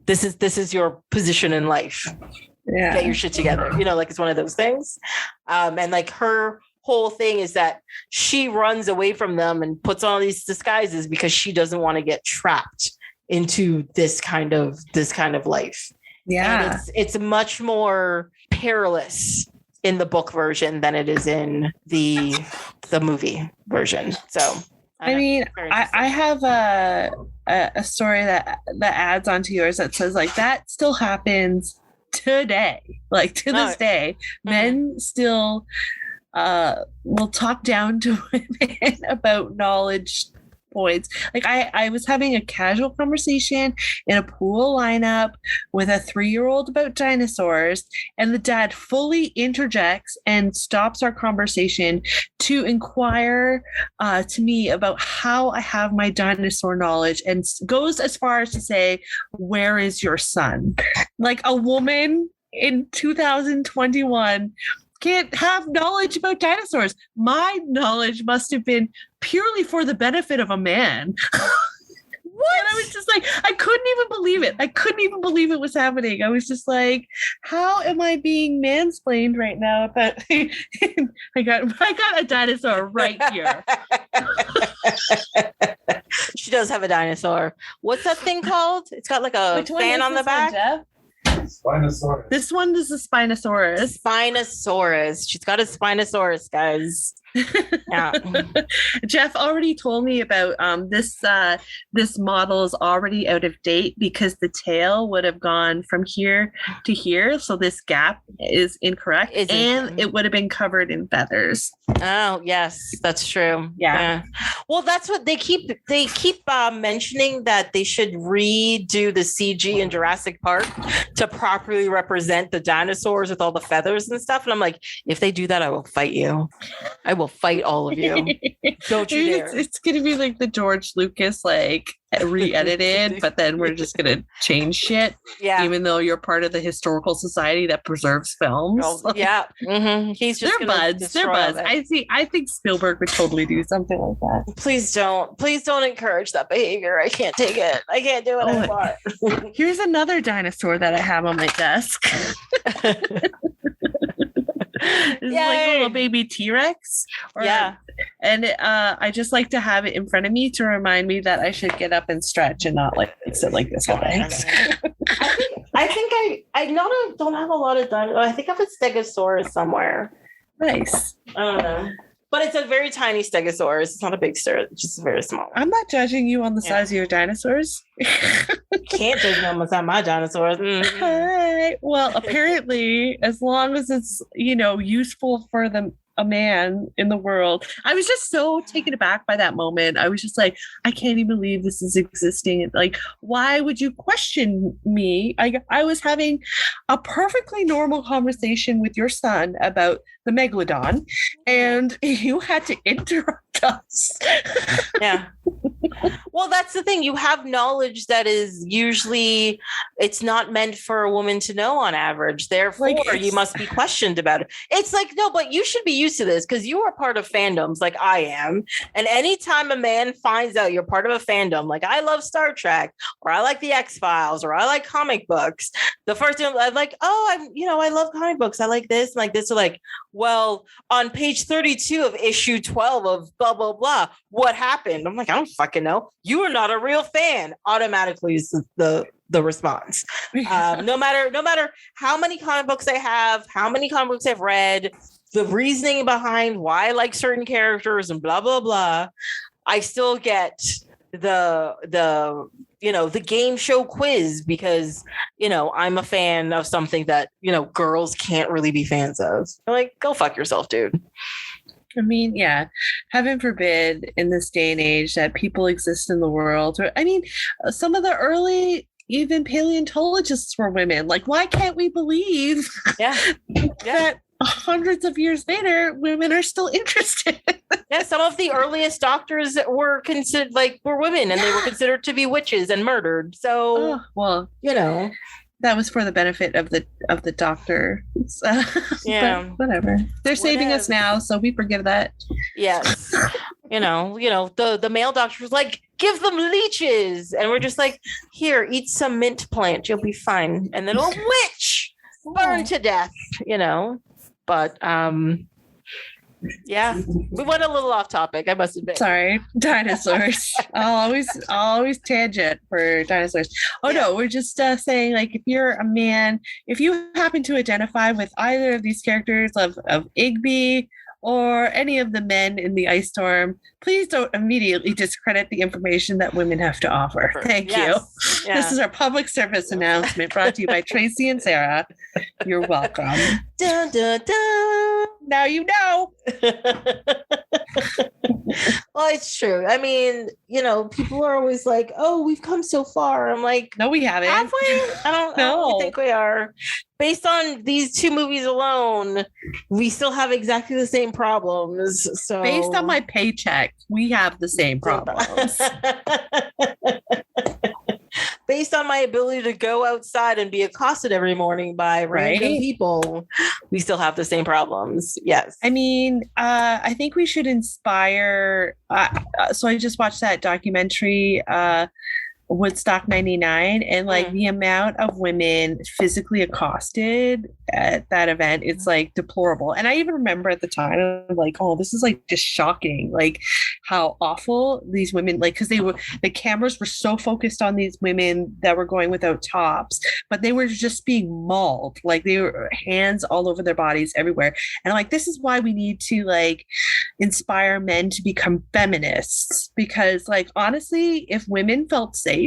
This is your position in life. Yeah. Get your shit together. Like it's one of those things. And like her whole thing is that she runs away from them and puts on these disguises because she doesn't want to get trapped into this kind of life. Yeah. And it's much more perilous in the book version than it is in the movie version. So I have a story that adds on to yours that says like that still happens today. Like to this day, men still will talk down to women about knowledge points. Like I was having a casual conversation in a pool lineup with a 3-year-old about dinosaurs, and the dad fully interjects and stops our conversation to inquire to me about how I have my dinosaur knowledge, and goes as far as to say, "Where is your son?" Like a woman in 2021 can't have knowledge about dinosaurs. My knowledge must have been purely for the benefit of a man. What? And I was just like, I couldn't even believe it. I couldn't even believe it was happening. I was just like, how am I being mansplained right now about I got a dinosaur right here. She does have a dinosaur. What's that thing called? It's got like a fan on the back. One, Spinosaurus. This one is a Spinosaurus. Spinosaurus. She's got a Spinosaurus, guys. Yeah. Jeff already told me about this model is already out of date because the tail would have gone from here to here, so this gap is incorrect, it would have been covered in feathers. Oh yes, that's true. Yeah. Well, that's what they keep mentioning, that they should redo the CG in Jurassic Park to properly represent the dinosaurs with all the feathers and stuff, and I'm like, if they do that, I will fight you. I will fight all of you. Don't you dare. It's going to be like the George Lucas, like re-edited, but then we're just going to change shit. Yeah. Even though you're part of the historical society that preserves films. Oh, yeah. Mm-hmm. He's just They're buds. I think Spielberg would totally do something like that. Please don't encourage that behavior. I can't take it. I can't do it anymore. Here's another dinosaur that I have on my desk. This is like a little baby T-Rex. And I just like to have it in front of me to remind me that I should get up and stretch and not like sit like this all day. I think I don't have a lot of dinosaurs. I think I have a Stegosaurus somewhere. Nice. I don't know. But it's a very tiny Stegosaurus. It's not a big stir. It's just very small. I'm not judging you on the size of your dinosaurs. Can't judge me on the size of my dinosaurs. Mm-hmm. Hi. Well, apparently, as long as it's, useful for a man in the world. I was just so taken aback by that moment. I was just like, I can't even believe this is existing. Like, why would you question me? I was having a perfectly normal conversation with your son about the megalodon, and you had to interrupt us. Yeah. Well, that's the thing. You have knowledge that is usually it's not meant for a woman to know on average. Therefore, you must be questioned about it. It's like, no, but you should be used to this because you are part of fandoms like I am. And anytime a man finds out you're part of a fandom, like I love Star Trek or I like the X-Files or I like comic books, the first thing I'm like, I love comic books. I like this and like this. So like, well, on page 32 of issue 12 of blah, blah, blah, what happened? I'm like, I don't fucking know. You are not a real fan. Automatically is the response. No matter how many comic books I have, how many comic books I've read, the reasoning behind why I like certain characters and blah, blah, blah, I still get the game show quiz because, I'm a fan of something that, girls can't really be fans of. I'm like, go fuck yourself, dude. I mean, yeah, heaven forbid in this day and age that people exist in the world. I mean, some of the early even paleontologists were women. Like, why can't we believe that hundreds of years later, women are still interested? Yeah, some of the earliest doctors were considered were women and they were considered to be witches and murdered. So, that was for the benefit of the doctor. Yeah, whatever. They're saving us now, so we forgive that. Yes. The male doctor was like, give them leeches, and we're just like, here, eat some mint plant, you'll be fine, and then a witch burn to death. But yeah, we went a little off topic, I must admit. Sorry, dinosaurs. I'll always tangent for dinosaurs. No, we're just saying, like, if you're a man, if you happen to identify with either of these characters of Igby or any of the men in the ice storm, please don't immediately discredit the information that women have to offer. Thank you. Yeah. This is our public service announcement brought to you by Tracy and Sarah. You're welcome. Dun, dun, dun. Now you know. Well, it's true. I mean, people are always like, oh, we've come so far. I'm like, no, we haven't. Have we? I don't think we are. Based on these two movies alone, we still have exactly the same problems. So based on my paycheck, we have the same problems. Based on my ability to go outside and be accosted every morning by random people, we still have the same problems. Yes. I mean, I think we should inspire. So I just watched that documentary, Woodstock 99, and the amount of women physically accosted at that event, it's like deplorable. And I even remember at the time, I'm like, oh, this is like just shocking, like how awful these women, because the cameras were so focused on these women that were going without tops, but they were just being mauled, like they were hands all over their bodies everywhere. And I'm like, this is why we need to inspire men to become feminists, because honestly, if women felt safe,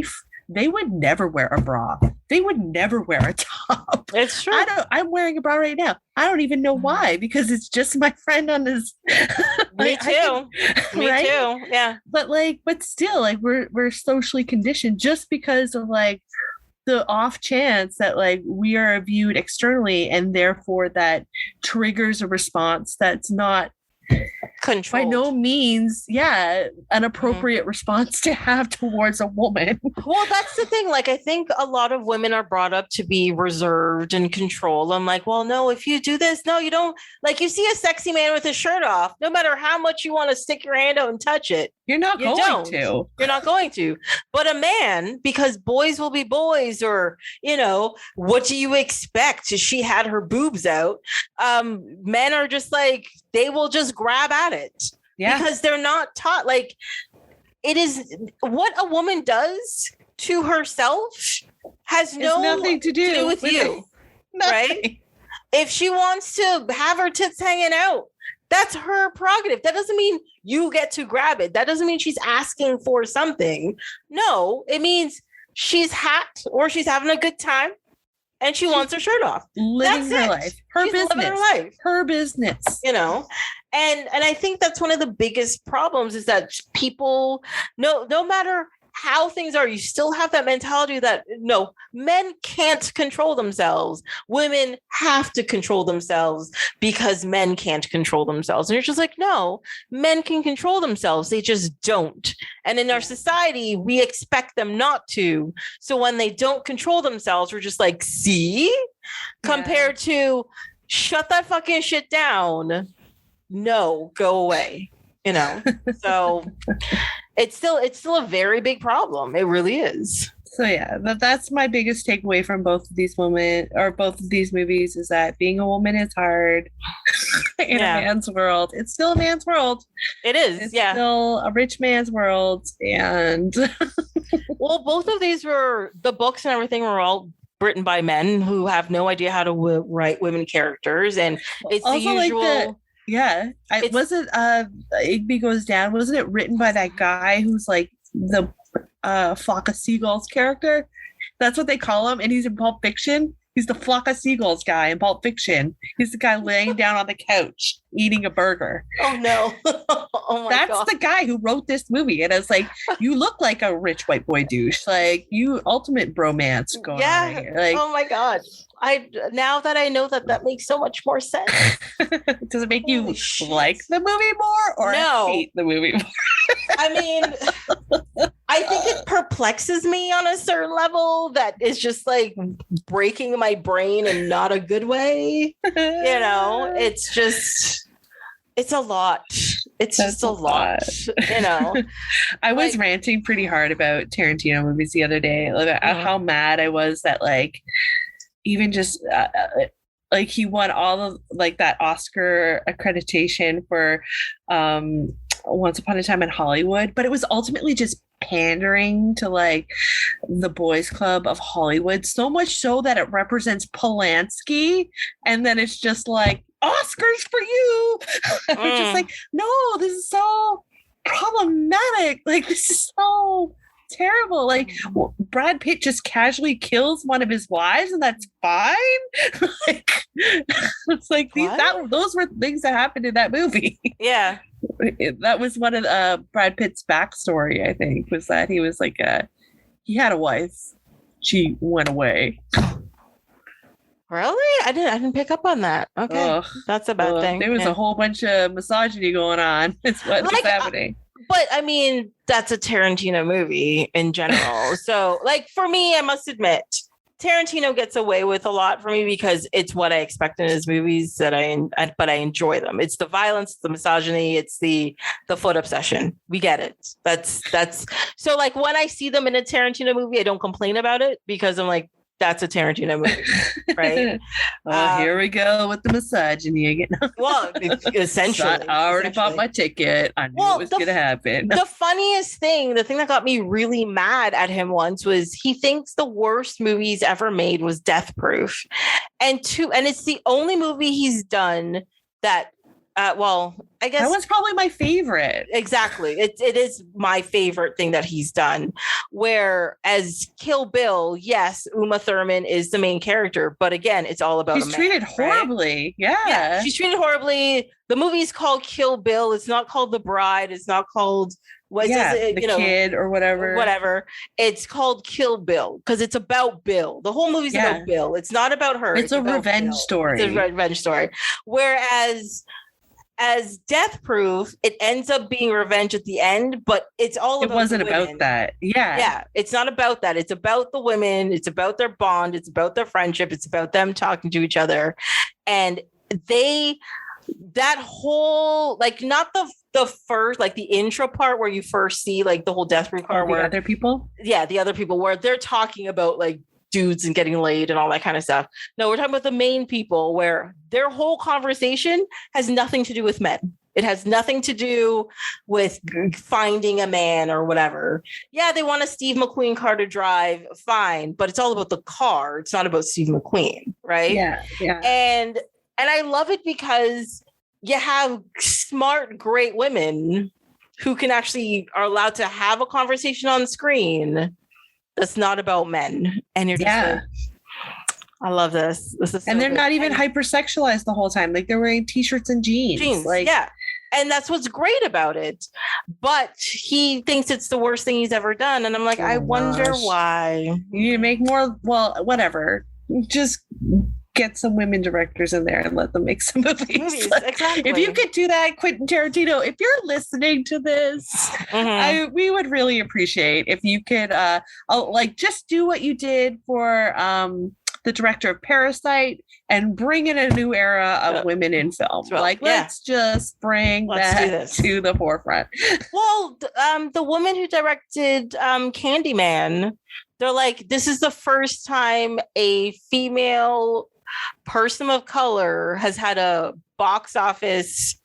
they would never wear a bra. They would never wear a top. It's true. I'm wearing a bra right now. I don't even know why, because it's just my friend on this. Me too. Me too. Yeah. But still, we're socially conditioned just because of the off chance that we are viewed externally, and therefore that triggers a response that's not controlled. By no means, an appropriate response to have towards a woman. Well, that's the thing. I think a lot of women are brought up to be reserved and controlled. I'm like, well, no, if you do this, no, you don't. You see a sexy man with his shirt off, no matter how much you want to stick your hand out and touch it, you're not going to. You're not going to. But a man, because boys will be boys, or, what do you expect? She had her boobs out. Men are just they will just grab at it. Yeah. Because they're not taught. It is what a woman does to herself has nothing to do with you. Right? If she wants to have her tits hanging out, that's her prerogative. That doesn't mean you get to grab it. That doesn't mean she's asking for something. No, it means she's hot or she's having a good time and she wants her shirt off. Living her life. Her business. Her business. And I think that's one of the biggest problems is that people, no matter how things are. You still have that mentality that no, men can't control themselves. Women have to control themselves because men can't control themselves. And you're just like, no, men can control themselves. They just don't. And in our society, we expect them not to. So when they don't control themselves, we're just like, see, compared to shut that fucking shit down. No, go away. You know, so it's still a very big problem. It really is. So yeah, that's my biggest takeaway from both of these movies is that being a woman is hard in a man's world. It's still a man's world. It is. It's still a rich man's world. And well, both of these the books and everything were all written by men who have no idea how to write women characters. And it's also the usual. Wasn't Igby Goes Down, wasn't it written by that guy who's like the Flock of Seagulls character? That's what they call him, and he's in Pulp Fiction. He's the Flock of Seagulls guy in Pulp Fiction. He's the guy laying down on the couch eating a burger. Oh no. Oh my That's God. the guy who wrote this movie. And I was like, you look like a rich white boy douche. Like, you ultimate bromance going on here. Like, oh my God. Now that I know that makes so much more sense. Does it make you like the movie more or hate the movie more? I mean, I think it perplexes me on a certain level that is just like breaking my brain in not a good way. You know, it's a lot. It's just a lot. You know, I was ranting pretty hard about Tarantino movies the other day about how mad I was that like even just like he won all of like that Oscar accreditation for Once Upon a Time in Hollywood, but it was ultimately just pandering to like the boys club of Hollywood, so much so that it represents Polanski, and then it's just like Oscars for you. We're just like, no, this is so problematic. Like, this is so terrible. Like, Brad Pitt just casually kills one of his wives, and that's fine. Like, it's like those were things that happened in that movie. Yeah. That was one of Brad Pitt's backstory, I think, was that he was like he had a wife. She went away. Really? I didn't pick up on that. Okay. That's a bad thing. There was a whole bunch of misogyny going on. It's what's happening. But I mean, that's a Tarantino movie in general. So like for me, I must admit, Tarantino gets away with a lot for me because it's what I expect in his movies but I enjoy them. It's the violence, the misogyny, it's the foot obsession. We get it. That's so like when I see them in a Tarantino movie, I don't complain about it because I'm like, that's a Tarantino movie, right? Here we go with the misogyny again. Well, essentially. I already bought my ticket. I knew it was going to happen. The funniest thing, the thing that got me really mad at him once was he thinks the worst movie he's ever made was Death Proof. And it's the only movie he's done that I guess that was probably my favorite. Exactly. It is my favorite thing that he's done. Whereas Kill Bill, yes, Uma Thurman is the main character, but again, it's all about she's treated horribly. Right? Yeah, she's treated horribly. The movie's called Kill Bill. It's not called The Bride. It's not called Kid or whatever. Whatever. It's called Kill Bill because it's about Bill. The whole movie's about Bill. It's not about her. It's a revenge story. It's a revenge story. Whereas as Death Proof, it ends up being revenge at the end, but it's all about. It wasn't about that. Yeah. It's not about that. It's about the women. It's about their bond. It's about their friendship. It's about them talking to each other. And that whole, like, not the first, like the intro part where you first see like the whole Death Proof part where other people. Yeah. The other people where they're talking about like dudes and getting laid and all that kind of stuff. No, we're talking about the main people where their whole conversation has nothing to do with men. It has nothing to do with finding a man or whatever. Yeah, they want a Steve McQueen car to drive, fine, but it's all about the car. It's not about Steve McQueen, right? Yeah. And I love it because you have smart, great women who can actually are allowed to have a conversation on screen that's not about men. And you're just like, I love this. This is so and they're good. not even hypersexualized the whole time. Like they're wearing t-shirts and jeans. Like, yeah. And that's what's great about it. but he thinks it's the worst thing he's ever done. And I'm like, I wonder why. You need to make more. Well, whatever. Just get some women directors in there and let them make some movies. Exactly. If you could do that, Quentin Tarantino, if you're listening to this, we would really appreciate if you could just do what you did for the director of Parasite and bring in a new era of women in film. Let's just bring that to the forefront. Well, the woman who directed Candyman, they're like, this is the first time a female person of color has had a box office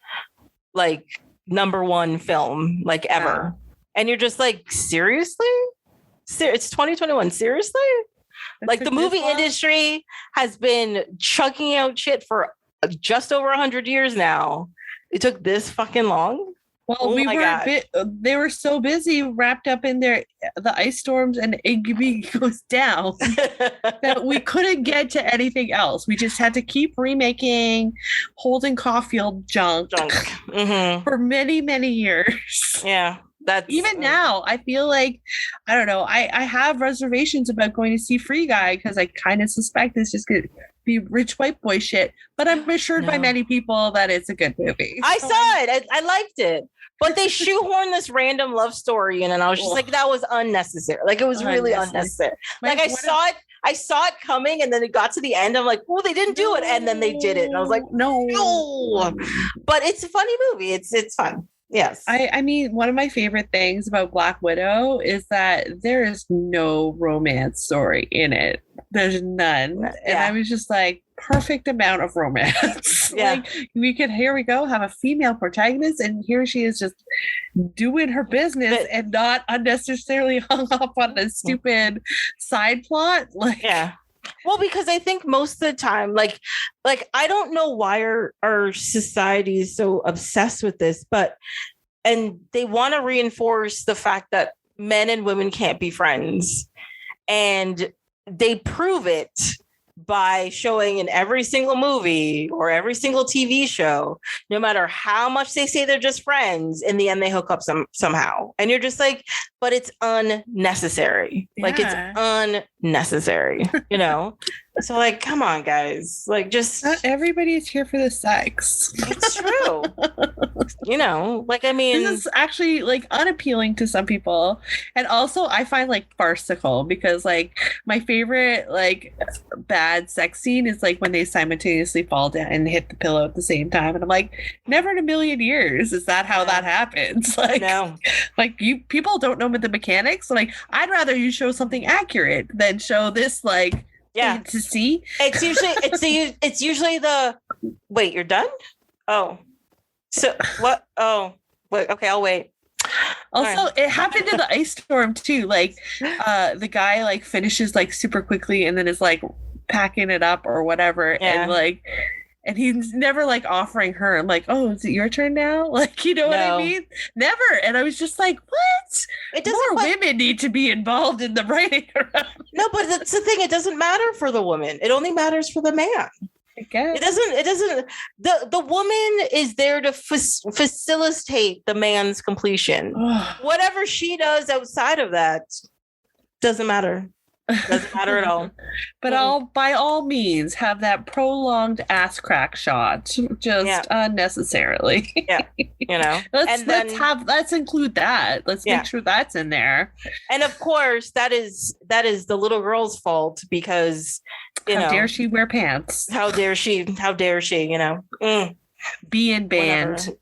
like #1 film like ever. And you're just like, seriously? It's 2021. Seriously? Like the movie industry has been chucking out shit for just over 100 years now. It took this fucking long. Well, they were so busy wrapped up in the ice storms and Igby goes down that we couldn't get to anything else. We just had to keep remaking Holden Caulfield junk for many, many years. Yeah. That's even now, I feel like, I don't know, I have reservations about going to see Free Guy because I kind of suspect it's just going to be rich white boy shit. But I'm assured by many people that it's a good movie. I saw it. I liked it. But they shoehorned this random love story in, and I was just like, that was unnecessary. Like, it was really unnecessary. Like, I saw it coming, and then it got to the end. I'm like, well, they didn't do it, and then they did it. And I was like, no. But it's a funny movie. It's fun. Yes. I mean, one of my favorite things about Black Widow is that there is no romance story in it. There's none. Yeah. And I was just like, perfect amount of romance. Yeah. Like, here we go, have a female protagonist, and here she is just doing her business and not unnecessarily hung up on a stupid side plot. Like, yeah. Well, because I think most of the time, like I don't know why our society is so obsessed with this, and they want to reinforce the fact that men and women can't be friends. And they prove it by showing in every single movie or every single TV show, no matter how much they say they're just friends, in the end they hook up somehow. And you're just like, but it's unnecessary. Yeah. Like, it's unnecessary, you know? So, like, come on, guys. Like, just... Not everybody's here for the sex. It's true. You know, like, I mean... This is actually, like, unappealing to some people. And also, I find, like, farcical because, like, my favorite, like, bad sex scene is, like, when they simultaneously fall down and hit the pillow at the same time. And I'm like, never in a million years is that how that happens. Like, no. Like, people don't know the mechanics. Like, I'd rather you show something accurate than show this, like... Yeah, to see. It's usually the wait. You're done? Oh, so what? Oh, wait. Okay, I'll wait. Also, it happened in the ice storm too. Like, the guy like finishes like super quickly and then is like packing it up or whatever, and like. And he's never like offering her. I'm like, oh, is it your turn now? Like, you know what I mean? Never. And I was just like, what? It doesn't. More women need to be involved in the writing. No, but that's the thing. It doesn't matter for the woman. It only matters for the man. I guess. It doesn't. The woman is there to facilitate the man's completion. Whatever she does outside of that doesn't matter. Doesn't matter at all. But by all means, have that prolonged ass crack shot, just unnecessarily. Yeah, you know. Let's include that. Let's make sure that's in there. And of course, that is the little girl's fault because how dare she wear pants? How dare she? How dare she? You know. Be in band.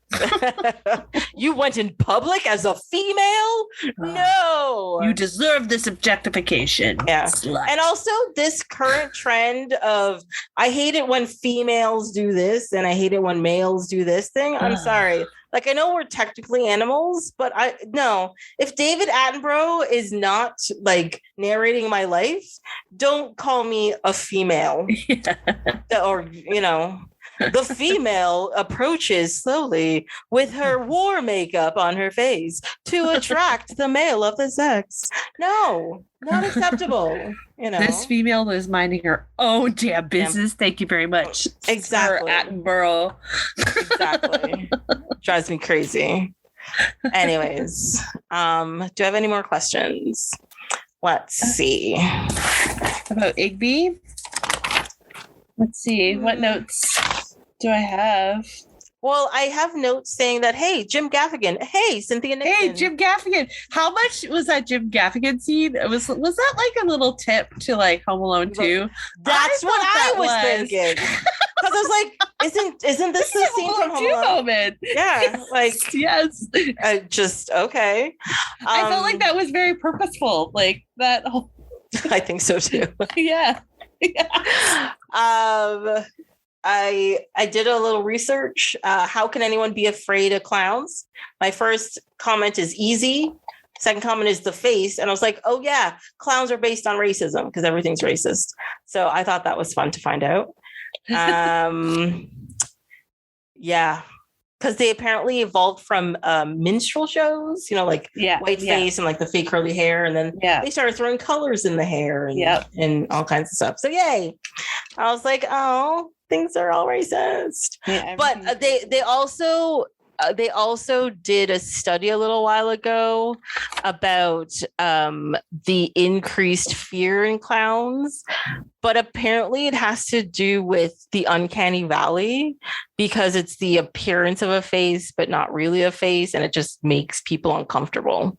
You went in public as a female? No. You deserve this objectification. Yeah. Slut. And also this current trend of I hate it when females do this and I hate it when males do this thing. I'm sorry. Like, I know we're technically animals, but if David Attenborough is not like narrating my life, don't call me a female. Or, you know. The female approaches slowly with her war makeup on her face to attract the male of the sex. No, not acceptable. You know, this female is minding her own damn business. Thank you very much, exactly. Sir Attenborough. Exactly. Drives me crazy. Anyways, do I have any more questions? Let's see. About Igby? Let's see. What notes do I have? Well, I have notes saying that, hey, Jim Gaffigan. Hey, Cynthia Nixon. Hey, Jim Gaffigan. How much was that Jim Gaffigan scene? Was that like a little tip to like Home Alone 2? That's what I was thinking. Because I was like, isn't this the scene from Home Alone? Moment? Yeah, like yes. Just okay. I felt like that was very purposeful. Like that whole I think so too. Yeah. I did a little research. How can anyone be afraid of clowns? My first comment is easy. Second comment is the face. And I was like, oh yeah, clowns are based on racism because everything's racist. So I thought that was fun to find out. Yeah. Because they apparently evolved from minstrel shows, like whiteface and like the fake curly hair. And then they started throwing colors in the hair and all kinds of stuff. So yay. I was like, oh, things are all racist. Yeah, but they also did a study a little while ago about the increased fear in clowns. But apparently it has to do with the uncanny valley because it's the appearance of a face, but not really a face. And it just makes people uncomfortable.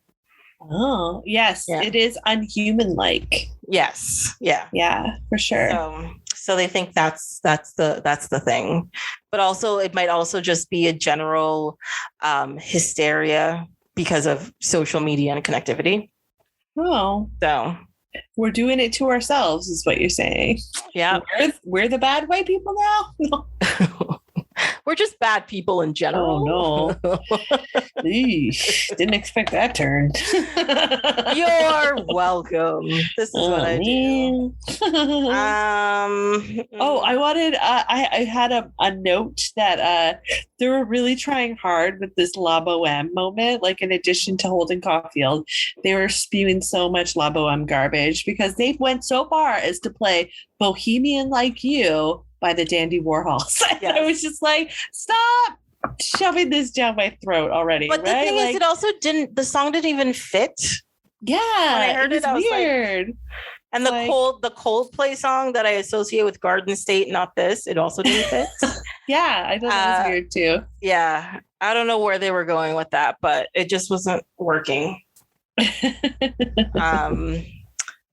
Oh, yes. Yeah. It is unhuman-like. Yes. Yeah. Yeah, for sure. So they think that's the thing. But also it might also just be a general hysteria because of social media and connectivity. Oh. So we're doing it to ourselves, is what you're saying. Yeah. We're the bad white people now? We're just bad people in general. Oh, no. Didn't expect that turn. You're welcome. This is what I do. I wanted, I had a note that they were really trying hard with this La Boheme moment. Like, in addition to Holden Caulfield, they were spewing so much La Boheme garbage because they went so far as to play Bohemian Like You by the Dandy Warhols. Yes. I was just like, stop shoving this down my throat already. But the thing is, it also the song didn't even fit. Yeah. When I heard it, I was weird. Like, and the Coldplay song that I associate with Garden State, not this, it also didn't fit. Yeah, I thought that was weird too. Yeah. I don't know where they were going with that, but it just wasn't working.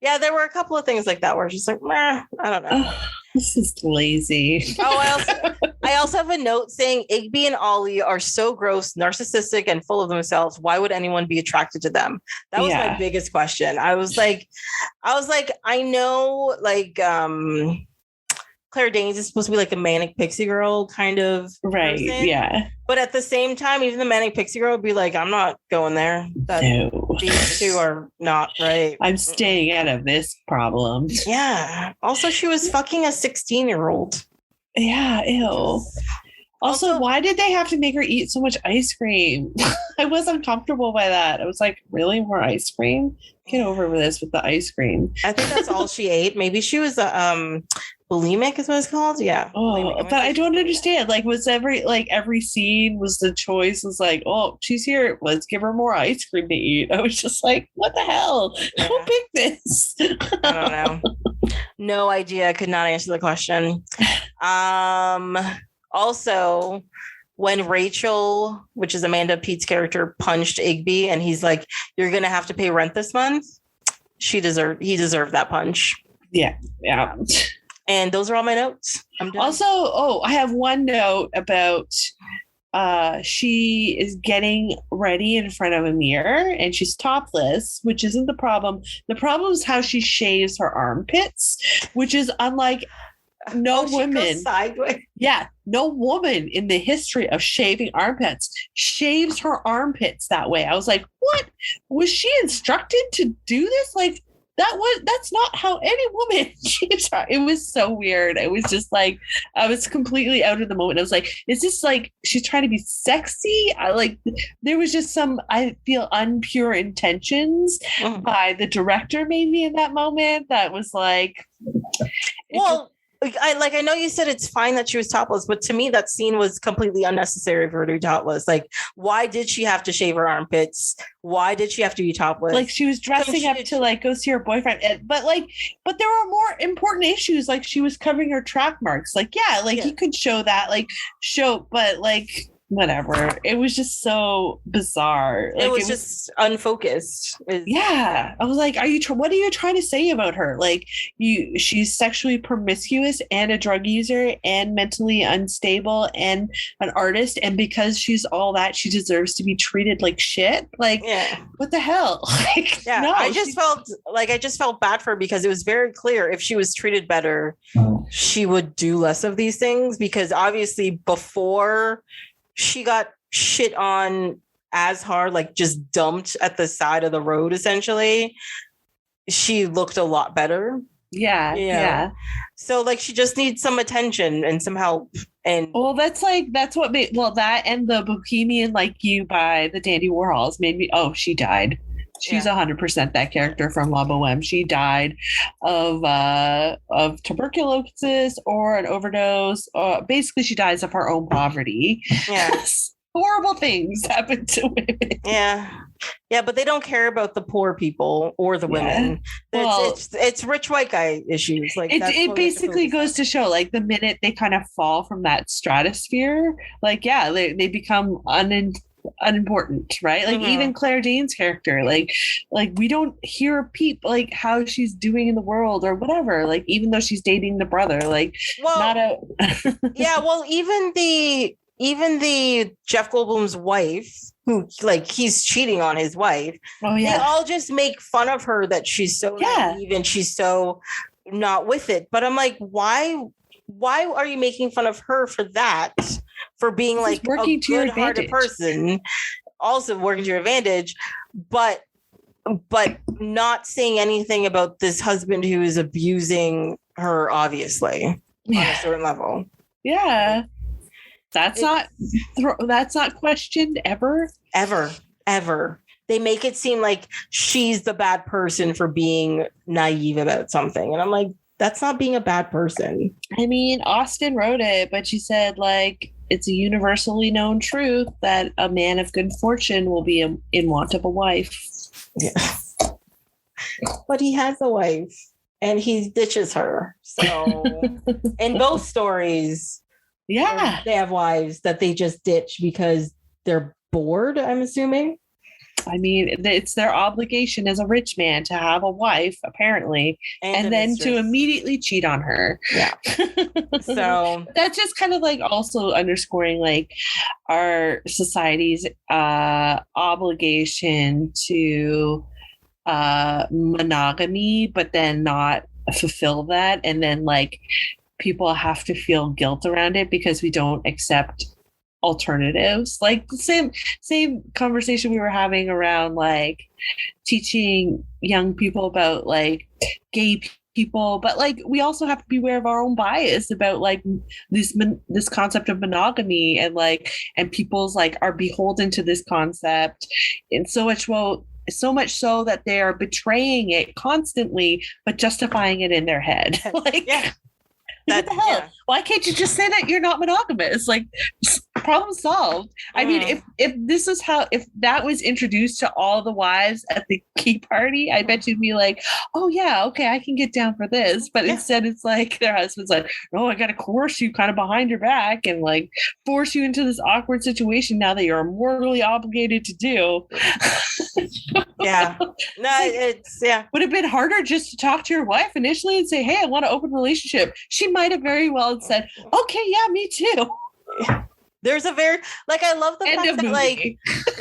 Yeah, there were a couple of things like that where it's just like, meh, I don't know. This is lazy. I also have a note saying Igby and Ollie are so gross, narcissistic, and full of themselves. Why would anyone be attracted to them? That was my biggest question. I was like, I know, like, Claire Danes is supposed to be like a manic pixie girl kind of person. Yeah. But at the same time, even the manic pixie girl would be like, I'm not going there. These two are not right. I'm staying out of this problem. Yeah. Also, she was fucking a 16-year-old. Yeah, ew. Also, why did they have to make her eat so much ice cream? I was uncomfortable by that. I was like, really? More ice cream? Get over this with the ice cream. I think that's all she ate. Maybe she was bulimic is what it's called. Yeah. Oh, but I don't understand. Like, was every scene was the choice was like, oh, she's here. Let's give her more ice cream to eat. I was just like, what the hell? Yeah. Who picked this? I don't know. No idea. I could not answer the question. Also, when Rachel, which is Amanda Peet's character, punched Igby and he's like, you're going to have to pay rent this month. He deserved that punch. Yeah. Yeah. And those are all my notes. I'm done. Also, I have one note about she is getting ready in front of a mirror and she's topless, which isn't the problem. The problem is how she shaves her armpits, which is unlike no woman. Sideways. Yeah, no woman in the history of shaving armpits shaves her armpits that way. I was like, what? Was she instructed to do this? Like, that's not how any woman shaves her. It was so weird. It was just like, I was completely out of the moment. I was like, is this like she's trying to be sexy? There was just some, I feel, unpure intentions by the director maybe in that moment that was like, well, I know you said it's fine that she was topless, but to me that scene was completely unnecessary for her to be topless. Like, why did she have to shave her armpits? Why did she have to be topless? Like, she was dressing up to like go see her boyfriend, but there were more important issues. Like, she was covering her track marks. Like, you could show that, but like, whatever. It was just so bizarre. Like, it was just unfocused. I was like, what are you trying to say about her? Like, she's sexually promiscuous and a drug user and mentally unstable and an artist, and because she's all that, she deserves to be treated like shit. Like, what the hell? Like, no, I just felt bad for her, because it was very clear if she was treated better, she would do less of these things, because obviously before she got shit on as hard, like just dumped at the side of the road, essentially, she looked a lot better. Yeah. So like, she just needs some attention and some help. And that and the Bohemian Like You by the Dandy Warhols made me, she died. She's 100% that character from La Boheme. She died of tuberculosis or an overdose. Basically, she dies of her own poverty. Yes. Horrible things happen to women. Yeah, but they don't care about the poor people or the women. It's rich white guy issues. Like, it basically goes to show, like, the minute they kind of fall from that stratosphere, like, they become unimportant, right? Like, even Claire Danes' character, like we don't hear people like how she's doing in the world or whatever, like, even though she's dating the brother, like, even the Jeff Goldblum's wife, who, like, he's cheating on his wife. They all just make fun of her that she's so naive and she's so not with it. But I'm like, why are you making fun of her for that? For being like a good-hearted person, also working to your advantage, but not saying anything about this husband who is abusing her, obviously, on a certain level. Yeah, that's not questioned ever. They make it seem like she's the bad person for being naive about something, and I'm like, that's not being a bad person. I mean, Austen wrote it, but she said, like, it's a universally known truth that a man of good fortune will be in want of a wife. Yeah. But he has a wife and he ditches her. So in both stories, they have wives that they just ditch because they're bored, I'm assuming. I mean, it's their obligation as a rich man to have a wife, apparently, and then to immediately cheat on her. Yeah. So that's just kind of like also underscoring like our society's obligation to monogamy, but then not fulfill that. And then like people have to feel guilt around it because we don't accept alternatives. Like the same conversation we were having around like teaching young people about like gay people, but like we also have to be aware of our own bias about like this concept of monogamy and people's like are beholden to this concept, and so much so that they are betraying it constantly but justifying it in their head. Like, what the hell? Yeah. Why can't you just say that you're not monogamous? Like, problem solved. I mean, if that was introduced to all the wives at the key party, I bet you'd be like, oh yeah, okay, I can get down for this. But instead it's like their husband's like, oh, I gotta coerce you kind of behind your back and like force you into this awkward situation now that you're morally obligated to do. Yeah. No, it's would have been harder just to talk to your wife initially and say, hey, I want an open relationship. She might have very well said, okay, yeah, me too. There's a very I love the fact that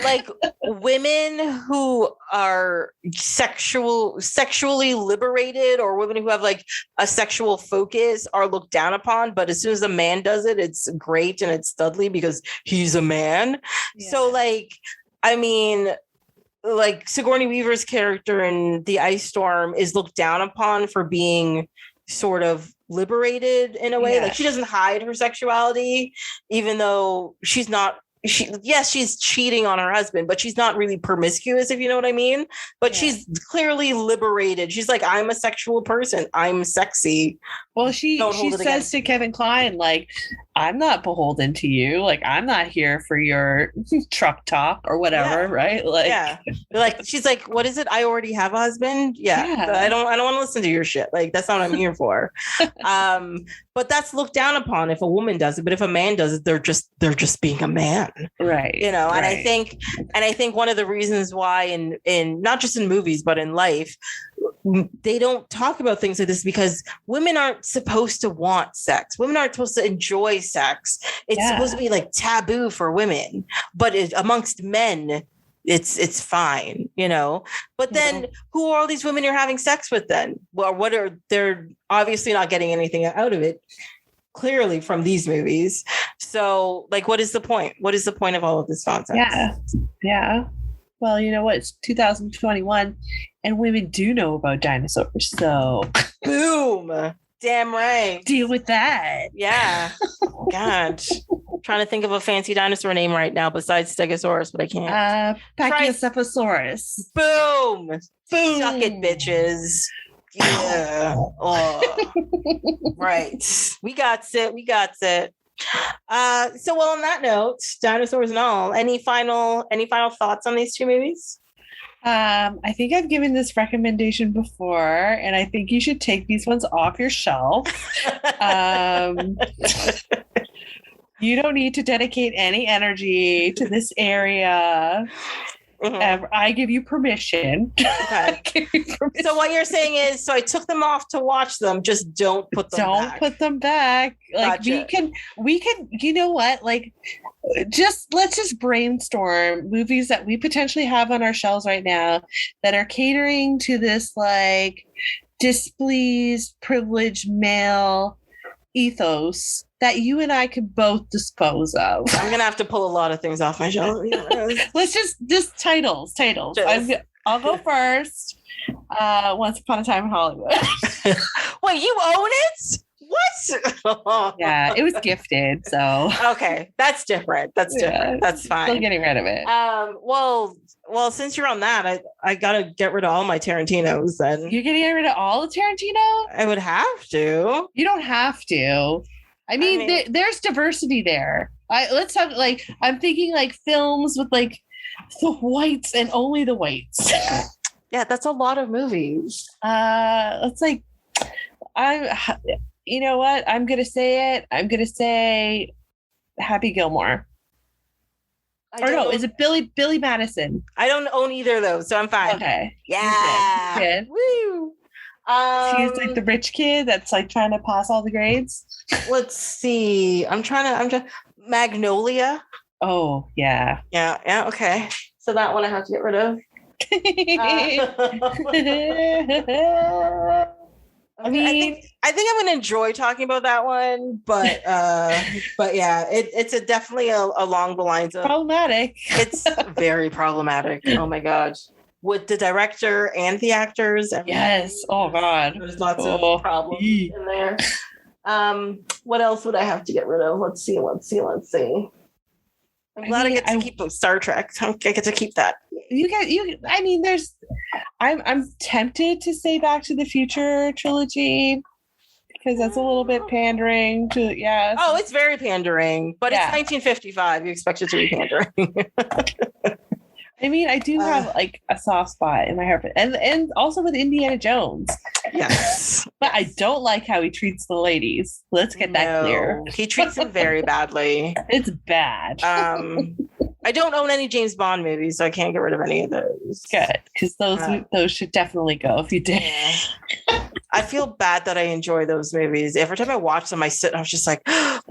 like women who are sexually liberated or women who have like a sexual focus are looked down upon, but as soon as a man does it, it's great and it's studly because he's a man. Yeah. So like, I mean, like Sigourney Weaver's character in The Ice Storm is looked down upon for being sort of liberated in a way. Like she doesn't hide her sexuality, even though she's not she's cheating on her husband, but she's not really promiscuous, if you know what I mean. But she's clearly liberated. She's like, I'm a sexual person. I'm sexy. Well, she says to Kevin Kline, like, I'm not beholden to you. Like, I'm not here for your truck talk or whatever, right? Like, she's like, what is it? I already have a husband. Yeah. I don't want to listen to your shit. Like, that's not what I'm here for. But that's looked down upon if a woman does it. But if a man does it, they're just being a man, right? You know. And I think one of the reasons why in not just in movies but in life, they don't talk about things like this because women aren't supposed to want sex. Women aren't supposed to enjoy sex. It's supposed to be like taboo for women, but amongst men, it's fine, you know. But then who are all these women you're having sex with then? Well, they're obviously not getting anything out of it, clearly, from these movies. So, like, what is the point? What is the point of all of this nonsense? Yeah. Well, you know what? It's 2021 and women do know about dinosaurs. So boom. Damn right. Deal with that. Yeah. God. Trying to think of a fancy dinosaur name right now besides Stegosaurus, but I can't. Pachycephalosaurus. Boom. Boom. Suck it, bitches. Yeah. Oh. Right. We got it. So well, on that note, dinosaurs and all, any final thoughts on these two movies? I think I've given this recommendation before, and I think you should take these ones off your shelf. You don't need to dedicate any energy to this area. Mm-hmm. I give you permission. Okay. So what you're saying is, so I took them off to watch them. Just don't put them back. Don't put them back. Like, gotcha. we can, you know what? Like, let's just brainstorm movies that we potentially have on our shelves right now that are catering to this, like, displeased, privileged male ethos that you and I could both dispose of. I'm gonna have to pull a lot of things off my shelf. Let's just titles. I'll go first. Once Upon a Time in Hollywood. Wait, you own it? What? Yeah, it was gifted, so okay, that's different. That's fine. Still getting rid of it. Well, since you're on that, I gotta get rid of all my Tarantinos. Then you're gonna get rid of all the Tarantino? I would have to. You don't have to. I mean, there's diversity there. Let's talk. Like, I'm thinking like films with like the whites and only the whites. Yeah, that's a lot of movies. It's like you know what? I'm gonna say it. I'm gonna say Happy Gilmore. Is it Billy Madison? I don't own either of those, so I'm fine. Okay. Yeah. Good. Woo. She's like the rich kid that's like trying to pass all the grades. Let's see. I'm trying Magnolia. Oh, yeah. Yeah. Okay. So that one I have to get rid of. I think I'm going to enjoy talking about that one, but yeah, it's definitely along the lines of problematic. It's very problematic. Oh my God. With the director and the actors. Yes. Oh God. There's lots of problems in there. What else would I have to get rid of? Let's see. I'm glad I get to keep Star Trek. I get to keep that. I'm tempted to say Back to the Future trilogy because that's a little bit pandering to, yeah. Oh, it's very pandering, but it's 1955. You expect it to be pandering. I mean, I do have like a soft spot in my heart, and also with Indiana Jones. Yes. But I don't like how he treats the ladies. Let's get that clear. He treats them very badly. It's bad. I don't own any James Bond movies, so I can't get rid of any of those. Good, because those should definitely go if you did. Yeah. I feel bad that I enjoy those movies. Every time I watch them, I sit and I was just like,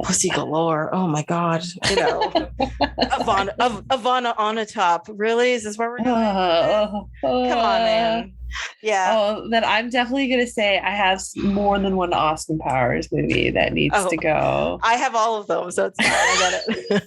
pussy galore. Oh my God. You know, Ivana on a top. Really? Is this where we're going? Come on, man. Yeah. Oh, then I'm definitely going to say I have more than one Austin Powers movie that needs to go. I have all of them, so it's fine. I get it.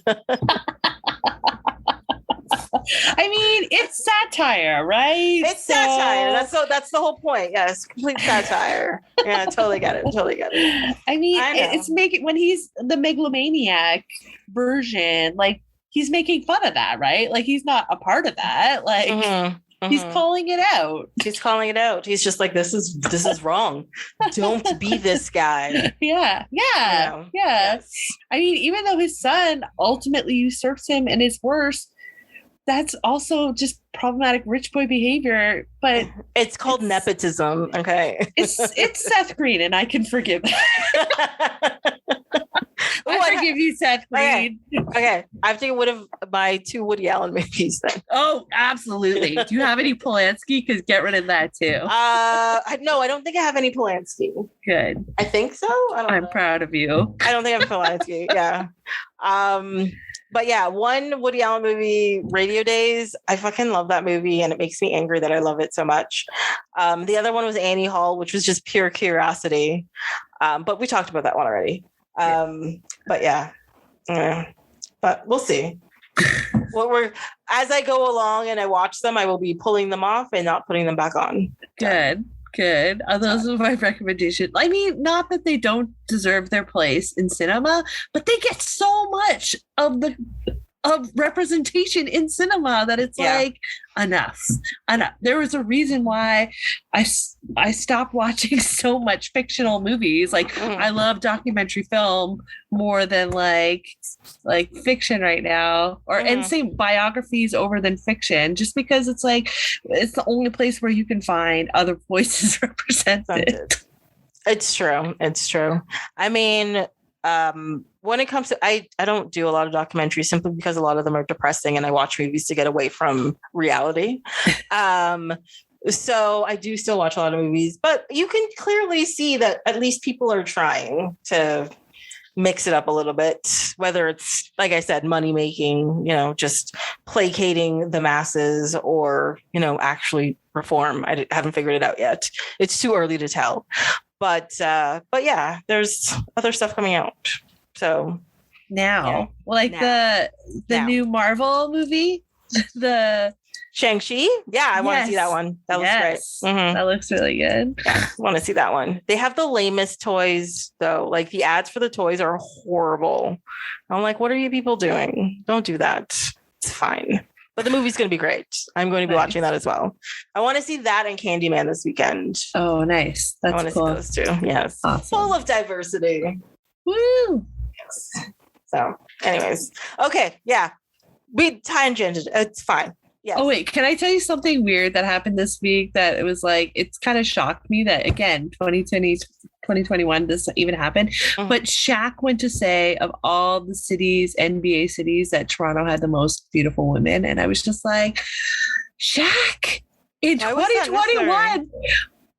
I mean, it's satire, right? It's satire. That's the whole point. Yes, complete satire. Yeah, I totally get it. I mean, it's when he's the megalomaniac version, like he's making fun of that, right? Like he's not a part of that. Like he's calling it out. He's calling it out. He's just like, this is wrong. Don't be this guy. Yeah. Yes. I mean, even though his son ultimately usurps him and is worse, that's also just problematic rich boy behavior. But it's called nepotism. Okay. It's Seth Green, and I can forgive that. I forgive you, Seth Green. Okay. I have to get rid of my 2 Woody Allen movies then. Oh, absolutely. Do you have any Polanski? Because get rid of that too. No, I don't think I have any Polanski. Good. I think so. I'm proud of you. I don't think I have Polanski. Yeah. But yeah, one Woody Allen movie, Radio Days. I fucking love that movie, and it makes me angry that I love it so much. The other one was Annie Hall, which was just pure curiosity. But we talked about that one already. But yeah. But we'll see. As I go along and I watch them, I will be pulling them off and not putting them back on. Good. Those are my recommendations. I mean, not that they don't deserve their place in cinema, but they get so much of representation in cinema that it's like enough. There was a reason why I stopped watching so much fictional movies. Like I love documentary film more than like fiction right now, and same biographies over than fiction, just because it's like it's the only place where you can find other voices represented. It's true. I mean, when it comes to, I don't do a lot of documentaries simply because a lot of them are depressing and I watch movies to get away from reality. So I do still watch a lot of movies, but you can clearly see that at least people are trying to mix it up a little bit, whether it's, like I said, money making, just placating the masses, or, actually reform. I haven't figured it out yet. It's too early to tell. But yeah, there's other stuff coming out. So now, the new Marvel movie, the Shang-Chi. Yeah, I want to see that one. That looks great. Mm-hmm. That looks really good. Yeah, I want to see that one. They have the lamest toys though. Like the ads for the toys are horrible. I'm like, what are you people doing? Don't do that. It's fine. But the movie's going to be great. I'm going to be watching that as well. I want to see that and Candyman this weekend. Oh, nice. That's I want to cool. see those two. Yes. Awesome. Full of diversity. Woo! Yes. So, anyways. Okay. Yeah. We tangented. It's fine. Yes. Oh, wait. Can I tell you something weird that happened this week that it was like, it's kind of shocked me that, again, 2021, this even happened. Mm-hmm. But Shaq went to say of all the cities, NBA cities, that Toronto had the most beautiful women. And I was just like, Shaq, in 2021,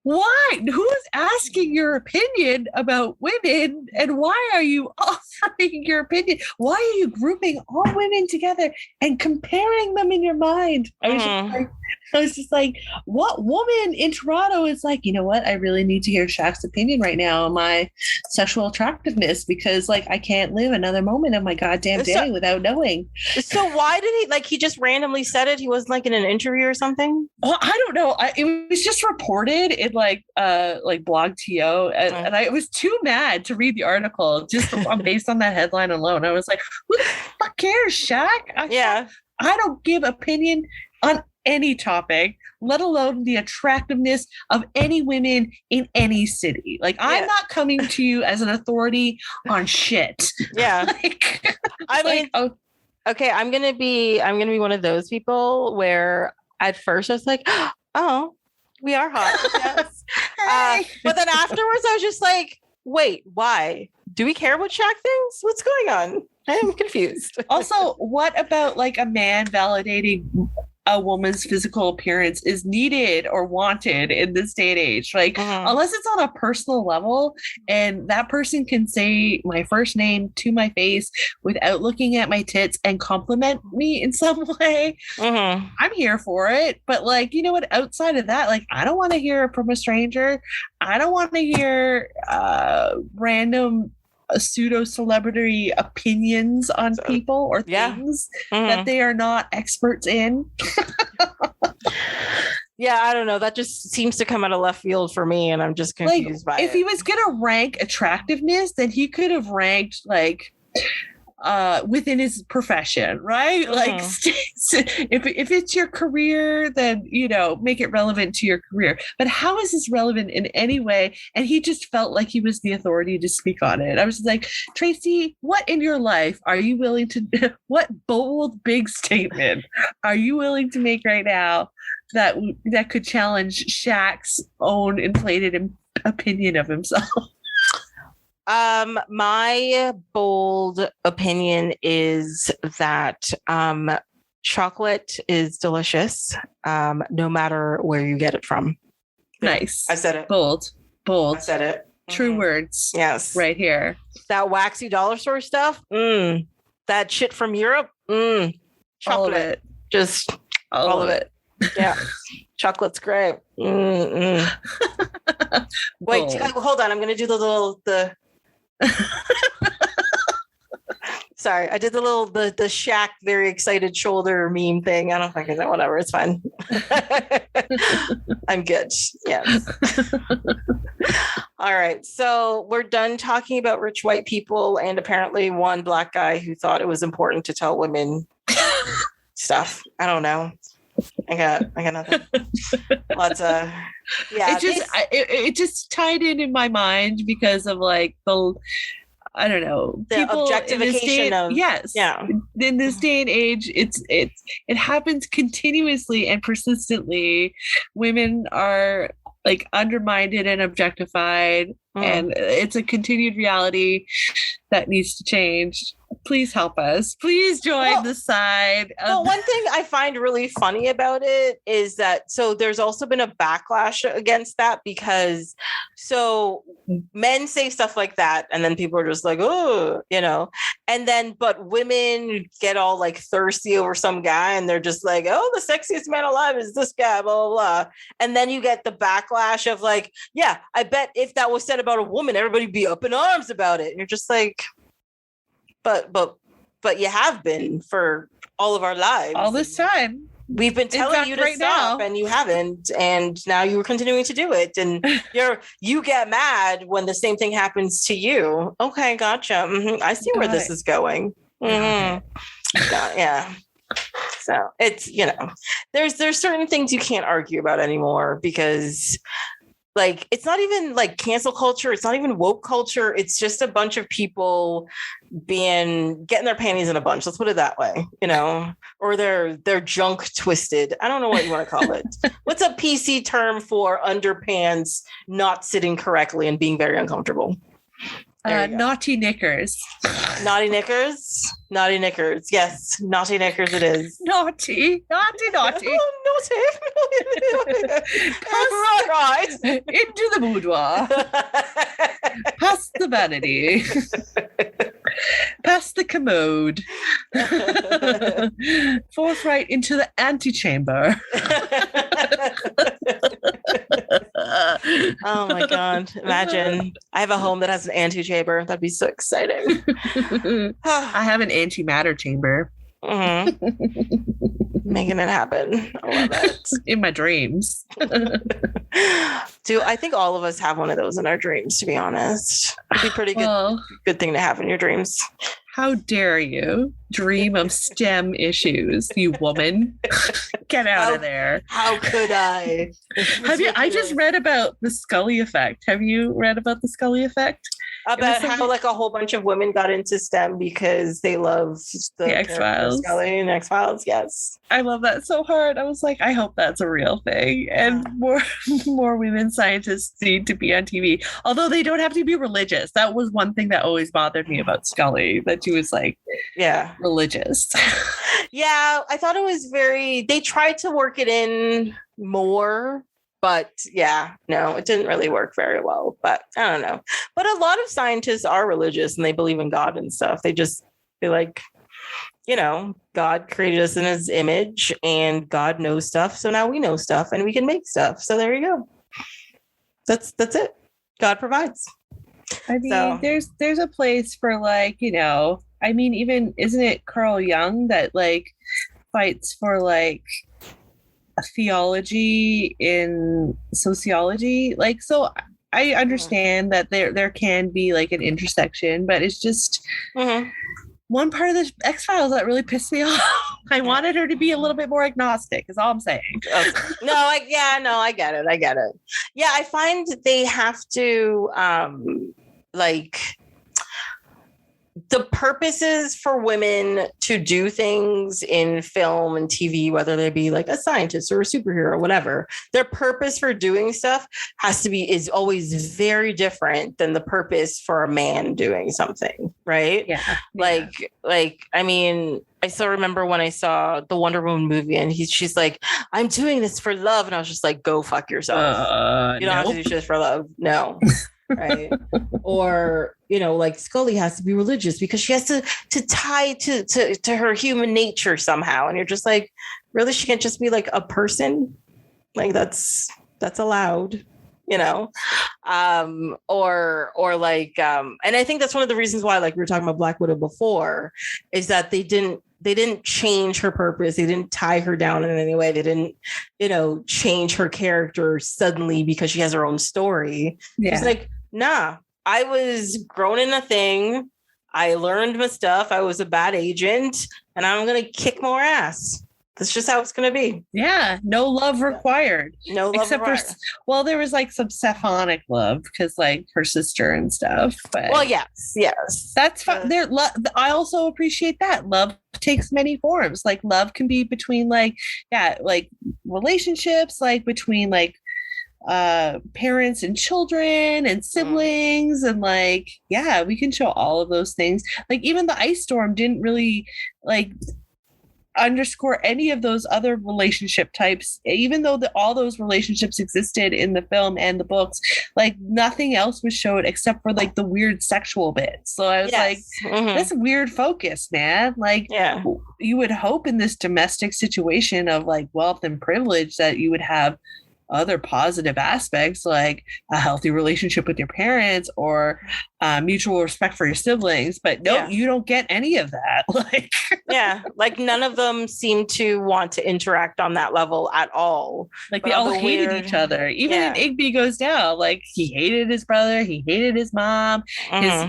why? Who's asking your opinion about women? And why are you offering your opinion? Why are you grouping all women together and comparing them in your mind? I was just like, what woman in Toronto is like, you know what? I really need to hear Shaq's opinion right now on my sexual attractiveness, because like I can't live another moment of my goddamn day without knowing. So why did he just randomly said it? He wasn't like in an interview or something? Well, I don't know. It was just reported in like BlogTO, and I was too mad to read the article just based on that headline alone. I was like, who the fuck cares, Shaq? I don't give opinion on any topic, let alone the attractiveness of any women in any city. Like, I'm not coming to you as an authority on shit. Yeah. Okay, I'm gonna be one of those people where at first I was like, oh, we are hot. Yes. But then afterwards I was just like, wait, why? Do we care what Shaq thinks? What's going on? I am confused. Also, what about like a man validating a woman's physical appearance is needed or wanted in this day and age? Like, unless it's on a personal level and that person can say my first name to my face without looking at my tits and compliment me in some way, I'm here for it. But like, you know what, outside of that, like, I don't want to hear from a stranger. I don't want to hear random pseudo celebrity opinions on people or things that they are not experts in. Yeah, I don't know. That just seems to come out of left field for me, and I'm just confused by it. If he was gonna rank attractiveness, then he could have ranked like within his profession, right? Like, if it's your career, then, you know, make it relevant to your career. But how is this relevant in any way? And he just felt like he was the authority to speak on it. I was like, Tracy, what in your life are you willing to, what bold, big statement are you willing to make right now that could challenge Shaq's own inflated opinion of himself? My bold opinion is that chocolate is delicious, no matter where you get it from. Nice. I said it. Bold. I said it. True words. Yes. Right here. That waxy dollar store stuff. That shit from Europe. Chocolate. All of it. Just all of it. Yeah. Chocolate's great. Wait, hold on. I'm going to do the sorry, I did the Shaq very excited shoulder meme thing. I don't fucking know, whatever, it's fine. I'm good. Yes. All right, so we're done talking about rich white people and apparently one black guy who thought it was important to tell women stuff. I don't know. I got nothing. Lots of it just tied in my mind because of like the people objectification of in this day and age. It happens continuously and persistently. Women are like undermined and objectified, and it's a continued reality that needs to change. Please help us. Please join the side. One thing I find really funny about it is that, so there's also been a backlash against that because so men say stuff like that and then people are just like, oh, you know, and then, but women get all like thirsty over some guy and they're just like, oh, the sexiest man alive is this guy, blah, blah, blah. And then you get the backlash of like, yeah, I bet if that was said about a woman, everybody'd be up in arms about it. And you're just like, but you have been for all of our lives. All this time. We've been telling you to stop and you haven't. And now you're continuing to do it. And you get mad when the same thing happens to you. Okay, gotcha. I see where this is going. Yeah. So it's, you know, there's certain things you can't argue about anymore because like, it's not even like cancel culture. It's not even woke culture. It's just a bunch of people getting their panties in a bunch. Let's put it that way, you know, or their junk twisted. I don't know what you want to call it. What's a PC term for underpants not sitting correctly and being very uncomfortable? Naughty knickers. Naughty knickers. Naughty knickers. Yes, naughty knickers it is. Naughty. Oh, naughty. Right into the boudoir. Past the vanity. Past the commode. Forthright into the antechamber. Oh my God. Imagine. I have a home that has an antechamber. That'd be so exciting. I have an antimatter chamber. Making it happen. I love it. In my dreams. I think all of us have one of those in our dreams, to be honest. It'd be pretty good thing to have in your dreams. How dare you dream of STEM issues, you woman? Get out of there. How could I? I just read about the Scully effect. Have you read about the Scully effect? About how like a whole bunch of women got into STEM because they love the X-Files. Scully and X-Files, yes. I love that so hard. I was like, I hope that's a real thing. And more women scientists need to be on TV. Although they don't have to be religious. That was one thing that always bothered me about Scully, that she was like religious. Yeah, I thought it was they tried to work it in more. But no, it didn't really work very well. But I don't know. But a lot of scientists are religious and they believe in God and stuff. They just feel like, you know, God created us in his image and God knows stuff. So now we know stuff and we can make stuff. So there you go. That's it. God provides. I mean, there's a place for like, you know, I mean, even isn't it Carl Jung that like fights for like a theology in sociology? Like, so I understand that there can be like an intersection, but it's just one part of the X-Files that really pissed me off. I wanted her to be a little bit more agnostic, is all I'm saying. I get it. Yeah, I find they have to like the purposes for women to do things in film and TV, whether they be like a scientist or a superhero or whatever, their purpose for doing stuff is always very different than the purpose for a man doing something, right? Yeah. Like, I mean, I still remember when I saw the Wonder Woman movie and she's like, I'm doing this for love. And I was just like, go fuck yourself. You don't have to do shit for love. No. Right. Or, like Scully has to be religious because she has to tie to her human nature somehow. And you're just like, really? She can't just be like a person? Like that's allowed, or like, and I think that's one of the reasons why, like we were talking about Black Widow before, is that they didn't change her purpose. They didn't tie her down in any way. They didn't, change her character suddenly because she has her own story. Yeah. It's like, nah, I was grown in a thing. I learned my stuff. I was a bad agent and I'm going to kick more ass. That's just how it's going to be. Yeah. No love required. No love required. There was like some Stephanic love because like her sister and stuff. But well, yes. That's fine. I also appreciate that. Love takes many forms. Like love can be between like relationships, like between like parents and children and siblings and like, yeah, we can show all of those things. Like even the ice storm didn't really like underscore any of those other relationship types, even though all those relationships existed in the film and the books. Like nothing else was showed except for like the weird sexual bits. So I was like, that's a weird focus, man. Like, you would hope in this domestic situation of like wealth and privilege that you would have other positive aspects like a healthy relationship with your parents or mutual respect for your siblings, but no, you don't get any of that. Like like none of them seem to want to interact on that level at all. Like they all hated each other. Even in Igby Goes Down, like he hated his brother, he hated his mom. His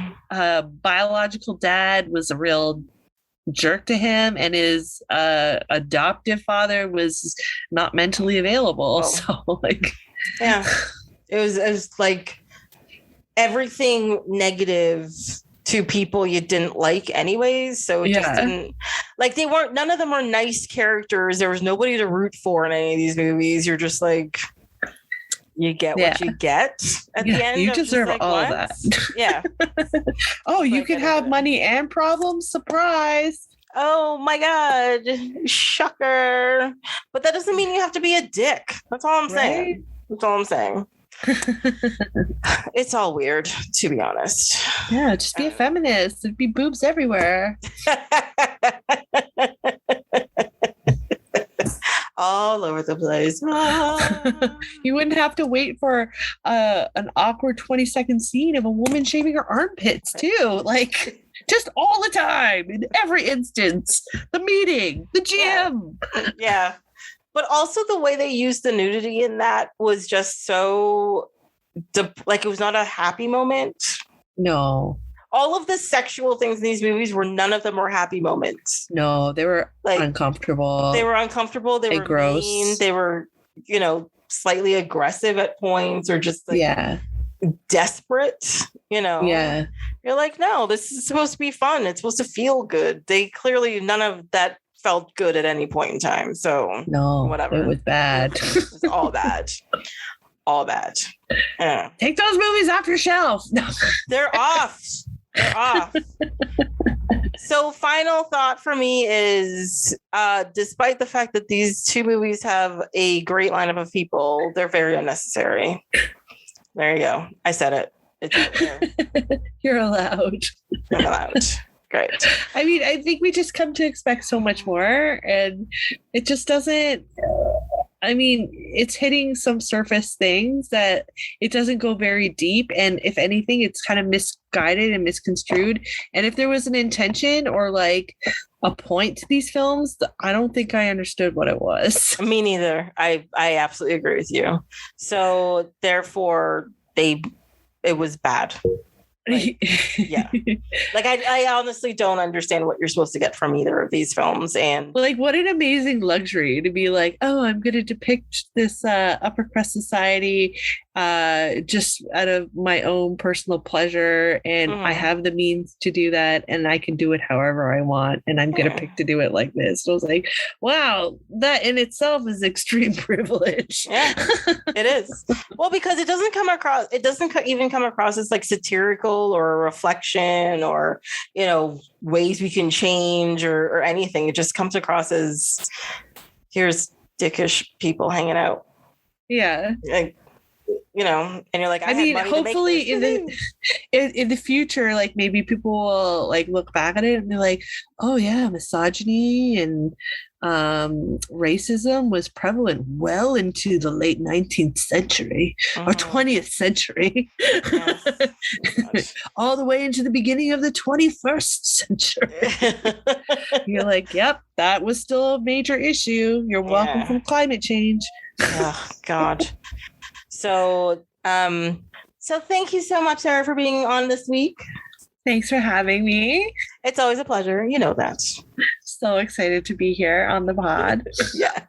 biological dad was a real jerk to him, and his adoptive father was not mentally available. So like, it was like everything negative to people you didn't like anyways. So it just didn't, like, none of them are nice characters. There was nobody to root for in any of these movies. You're just like, you get what you get at the end. You deserve like, all of that. Yeah. Oh, you can have money and problems. Surprise. Oh my God. Shocker. But that doesn't mean you have to be a dick. That's all I'm saying. That's all I'm saying. It's all weird, to be honest. Yeah, just be a feminist. There'd be boobs everywhere. All over the place. You wouldn't have to wait for an awkward 20-second scene of a woman shaving her armpits too. Like just all the time, in every instance. The meeting, the gym. Yeah. But also the way they used the nudity in that was just so like it was not a happy moment. No. All of the sexual things in these movies none of them were happy moments. No, they were like uncomfortable. They were uncomfortable. They were gross. Mean. They were, slightly aggressive at points or just like desperate, Yeah. You're like, no, this is supposed to be fun. It's supposed to feel good. They clearly, none of that felt good at any point in time. So no, whatever. It was bad. It was all bad. All bad. Yeah. Take those movies off your shelf. They're off. They're off. So final thought for me is, despite the fact that these two movies have a great lineup of people, they're very unnecessary. There you go. I said it. It's out there. You're allowed. I'm allowed. Great. I mean, I think we just come to expect so much more, and it just doesn't. I mean, it's hitting some surface things that it doesn't go very deep. And if anything, it's kind of misguided and misconstrued. And if there was an intention or like a point to these films, I don't think I understood what it was. Me neither. I absolutely agree with you. So therefore, it was bad. Like, yeah. Like I honestly don't understand what you're supposed to get from either of these films. And like, what an amazing luxury to be like, oh, I'm going to depict this upper crust society just out of my own personal pleasure, and I have the means to do that, and I can do it however I want, and I'm going to pick to do it like this. So I was like, wow, that in itself is extreme privilege. Yeah, it is. Well, because it doesn't even come across as like satirical or a reflection or, you know, ways we can change or anything. It just comes across as here's dickish people hanging out. Yeah. Like, you know, and you're like, I mean, hopefully in the future, like maybe people will like look back at it and be like, oh yeah, misogyny and racism was prevalent well into the late 19th century or 20th century, all the way into the beginning of the 21st century. You're like, yep, that was still a major issue. You're welcome from climate change. Oh God. So thank you so much, Sarah, for being on this week. Thanks for having me. It's always a pleasure. You know that. So excited to be here on the pod. Yeah.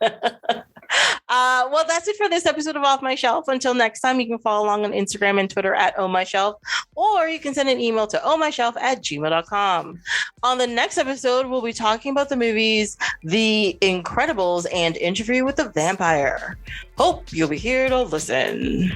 Well, that's it for this episode of Off My Shelf. Until next time, you can follow along on Instagram and Twitter at ohmyshelf, or you can send an email to ohmyshelf@gmail.com. On the next episode, we'll be talking about the movies The Incredibles and Interview with the Vampire. Hope you'll be here to listen.